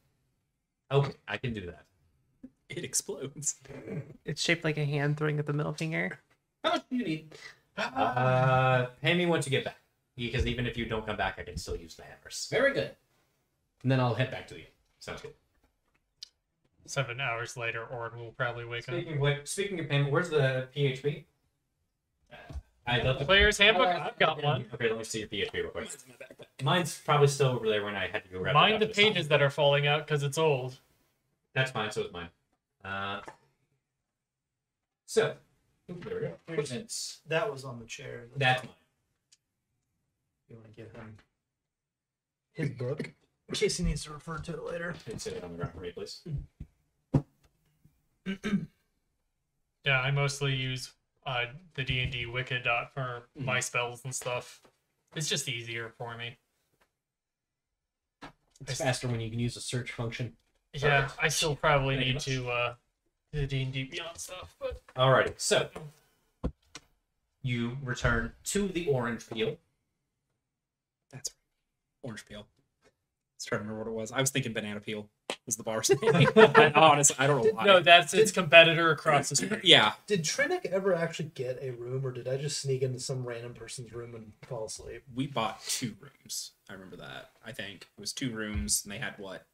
Okay, I can do that. It explodes. It's shaped like a hand throwing up the middle finger. How much do you need? Pay me once you get back. Because even if you don't come back, I can still use the hammers. Very good. And then I'll head back to you. Sounds good. 7 hours later, Ord will probably wake up. Speaking of payment, where's the PHP? I love the Player's handbook? I've got one. Okay, let me see your PHP real quick. Mine's probably still over there when I had to go grab it Mind the after this. pages that are falling out because it's old. That's fine, so is mine. So, there we go. Presents. That was on the chair. That's mine. You want to give him his book in case he needs to refer to it later. Can you sit it on the ground for me, please? Yeah, I mostly use the D&D Wiki dot for my spells and stuff. It's just easier for me. It's faster when you can use a search function. Yeah, I still probably Thank you need much. to do the D&D Beyond stuff, but Alrighty, so you return to the orange peel. That's right. Orange peel. Let's try to remember what it was. I was thinking banana peel was the bar's name. Honestly, I don't know why. no, that's its competitor across the street. Yeah. Did Trinick ever actually get a room, or did I just sneak into some random person's room and fall asleep? We bought 2 rooms. I remember that. I think it was 2 rooms, and they had what?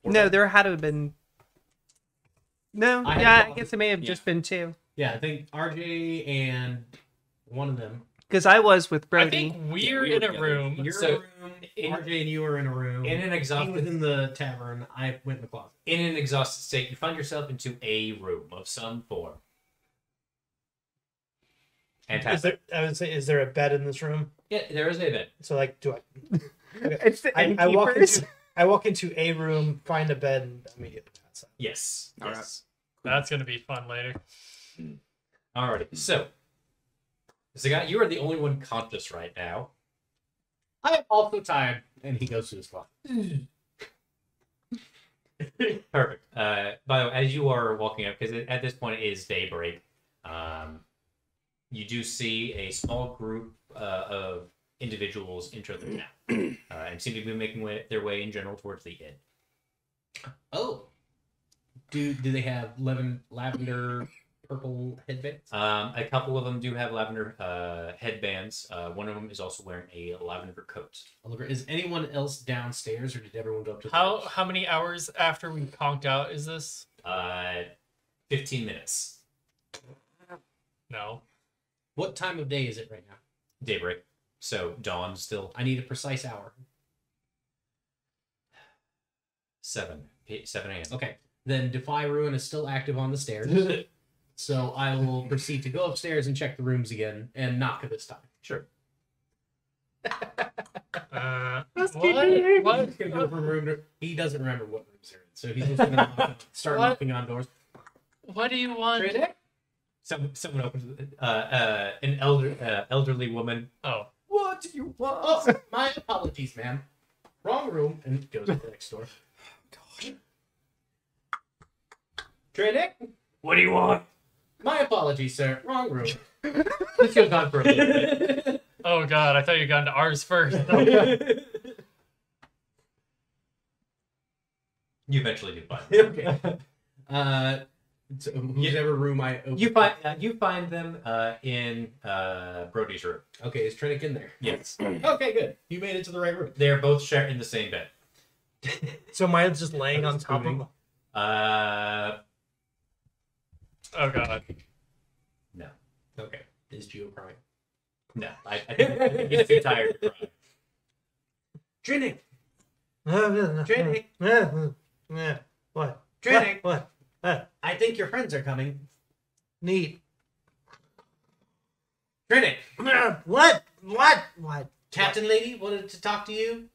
No, there had to have been. No, I had yeah, I thought- guess it may have just been 2. Yeah, I think RJ and one of them. Because I was with I Brody. think we're we were in a together. room. You're So, in a room. RJ and you were in a room. In an He was exhausted in the tavern. I went in the closet. state, you find yourself into a room of some form. Fantastic. Is there a bed in this room? Yeah, there is a bed. So like, do I? It's the innkeepers. I walk into a room, find a bed, and immediately pass out. Yes. All right. Yes. That's going to be fun later. Alrighty. So, Zagat, you are the only one conscious right now. I am also tired. And he goes to his closet. Perfect. By the way, as you are walking up, because at this point it is daybreak, you do see a small group of individuals enter the town and seem to be making their way in general towards the inn. Oh. Do they have lavender purple headbands? A couple of them do have lavender headbands. One of them is also wearing a lavender coat. Is anyone else downstairs, or did everyone go up to the How many hours after we conked out is this? 15 minutes. No. What time of day is it right now? Daybreak. So dawn still. I need a precise hour. 7 a.m. Okay. Then Defy Ruin is still active on the stairs. So I will proceed to go upstairs and check the rooms again and knock at this time. Sure. What? He's gonna go from room to... He doesn't remember what rooms they're in, so he's just gonna start What? knocking on doors. What do you want? Someone opens an elderly woman. Oh. What do you want? Oh, my apologies, ma'am. Wrong room, and goes to the next door. Trinick? What do you want? My apologies, sir. Wrong room. This goes on for a little bit. Oh god, I thought you got into ours first. You eventually do find them. Okay. So whichever room I open. You find them in Brody's room. Okay, is Trinick in there? Yes. Okay, good. You made it to the right room. They're both sharing the same bed. So mine's just laying on top of him. Oh god. No. Okay. Is Geo crying? No. I think he's too tired to cry. Trinity! Trinity. Yeah. What? Trinity! What? I think your friends are coming. Neat. Trinity! What? Captain Lady wanted to talk to you.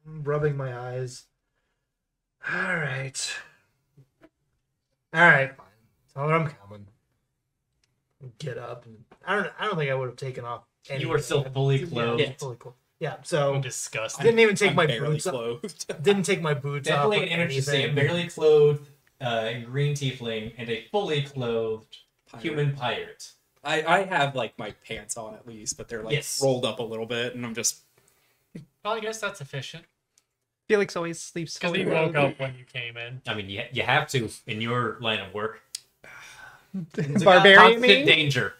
I'm rubbing my eyes. All right. Fine. Tell her I'm coming. Get up. And I don't think I would have taken off. You were still fully clothed. Yeah, fully clothed. Yeah. So Disgusting. didn't even take I'm my barely boots off. clothed. Didn't take my boots Definitely off. an or energy to see a anything. barely clothed green tiefling and a fully clothed human pirate. I have like my pants on at least, but they're like Yes. rolled up a little bit, and I'm just Well, I guess that's efficient. Felix always sleeps Because fully he woke clothed. up when you came in. I mean, you have to in your line of work. Barbarian Constant me? danger.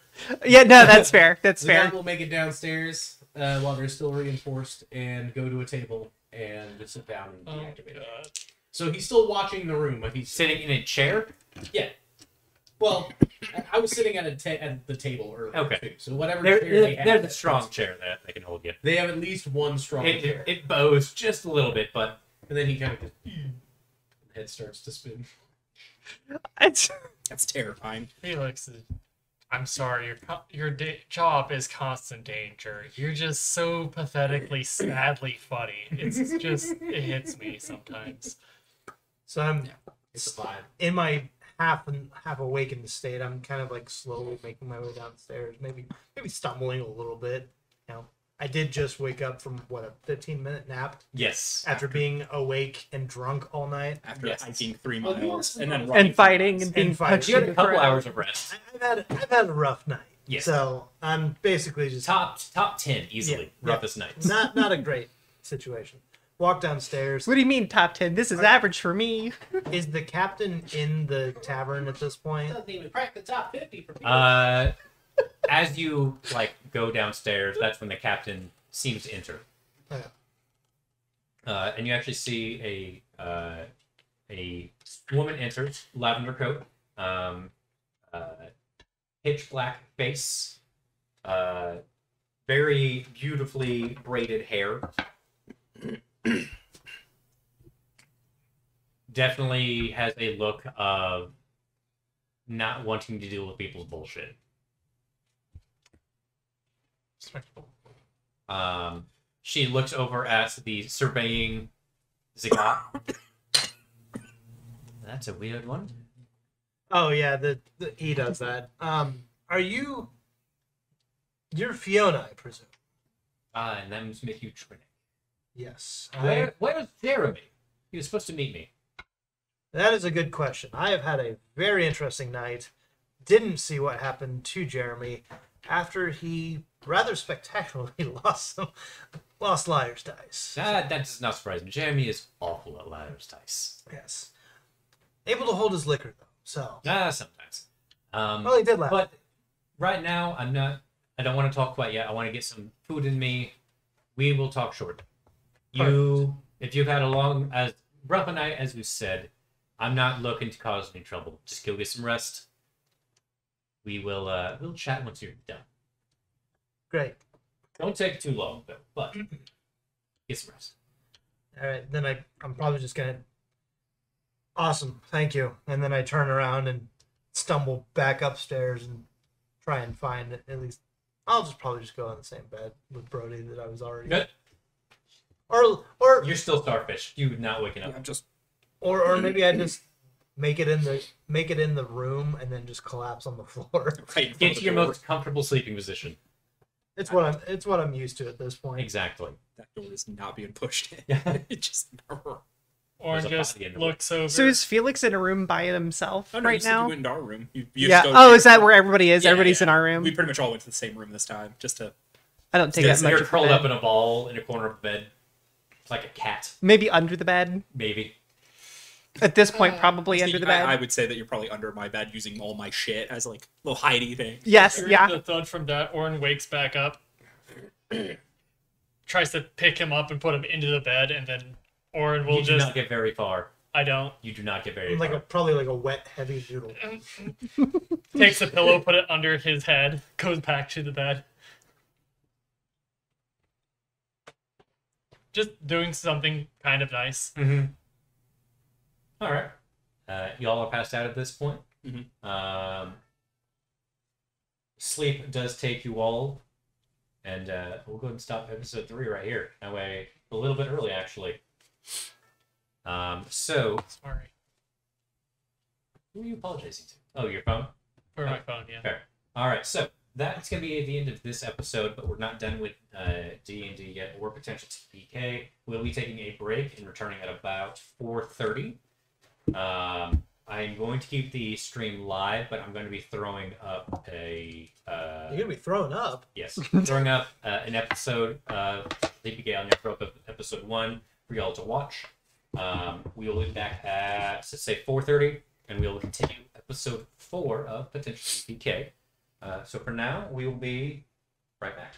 Yeah, no, that's fair. That's The guy fair. will make it downstairs while they're still reinforced and go to a table and just sit down and Oh deactivate it. god. So he's still watching the room, but he's Sitting in a chair. yeah. Well, I was sitting at at the table earlier. Okay. Too, so whatever chair they have, There's a strong chair that can hold you. They have at least one strong chair, It bows just a little bit, but and then he kind of just head starts to spin. It's, that's terrifying. Felix, I'm sorry. Your job is constant danger. You're just so pathetically, sadly funny. It's just it hits me sometimes. So I'm It's a vibe. in my half awakened state. I'm kind of like slowly making my way downstairs, maybe stumbling a little bit. You know, I did just wake up from a 15-minute nap yes. after being awake and drunk all night. After Yes. hiking 3 Well, you miles were and then surprised. running and fighting 3 and miles. being And fighting. punched You had in a the couple crowd. hours of rest. I've had a rough night. Yes. So I'm basically just Top 10 easily. Yeah. Roughest nights. not a great situation. Walk downstairs. What do you mean top 10? This is average for me. Is the captain in the tavern at this point? Doesn't even crack the top 50 for people. As you go downstairs, that's when the captain seems to enter. Okay. And you actually see a woman enters, lavender coat, pitch black face, very beautifully braided hair. Definitely has a look of not wanting to deal with people's bullshit. She looks over at the surveying Zagat. That's a weird one. Oh yeah, he does that. Are you're Fiona, I presume? And that must make you Trinity. Yes. Where's Jeremy? He was supposed to meet me. That is a good question. I have had a very interesting night. Didn't see what happened to Jeremy after he rather spectacularly lost liar's dice. That does not surprise me. Jeremy is awful at ladder's dice. Yes. Able to hold his liquor though. So. Sometimes. Well, he did laugh. But right now, I don't want to talk quite yet. I want to get some food in me. We will talk shortly. If you've had as rough a night as we said, I'm not looking to cause any trouble. Just go get some rest. We'll chat once you're done. Great. Don't take too long though, but get some rest. All right. Then I'm probably just gonna. Awesome. Thank you. And then I turn around and stumble back upstairs and try and find at least. I'll probably just go on the same bed with Brody that I was already. Good. Or You're still starfish. You're not waking up. I'm just or maybe I just make it in the room and then just collapse on the floor. right in front Get of to the your door. most comfortable sleeping position. It's what I'm used to at this point. Exactly. That door is not being pushed in. Yeah. It just. Orin There's a just body in the looks over. So is Felix in a room by himself Oh, no, you right said you now? went into our room. You Yeah. just go Oh, to- is that where everybody is? Yeah, Everybody's yeah. in our room. We pretty much all went to the same room this time, just to. I don't take Yeah, that so much. you're of a curled bed. up in a ball in a corner of the bed. Like a cat, Maybe under the bed. maybe. At this point, probably under the bed. I would say that you're probably under my bed using all my shit as like little hidey thing. Yes. Hearing Yeah. the thud from that, Orin wakes back up. tries to pick him up and put him into the bed, and then Orin will You do not get very far. I don't. You do not get very Like far. probably like a wet, heavy noodle. Takes the pillow, put it under his head, goes back to the bed. Just doing something kind of nice. Mm-hmm. All right. Y'all are passed out at this point. Mhm. Sleep does take you all, and we'll go ahead and stop episode 3 right here. That way, a little bit early, actually. So, Sorry. who are you apologizing to? Oh, your phone? For my phone, yeah. Fair. All right, so that's going to be the end of this episode, but we're not done with D&D yet, or potential TPK. We'll be taking a break and returning at about 4:30. I'm going to keep the stream live, but I'm going to be throwing up a... You're gonna be throwing up. Yes, throwing up an episode of TPK. I'm going to throw up episode 1 for y'all to watch. We will be back at, let's say, 4:30, and we will continue episode 4 of potential TPK. So for now, we will be right back.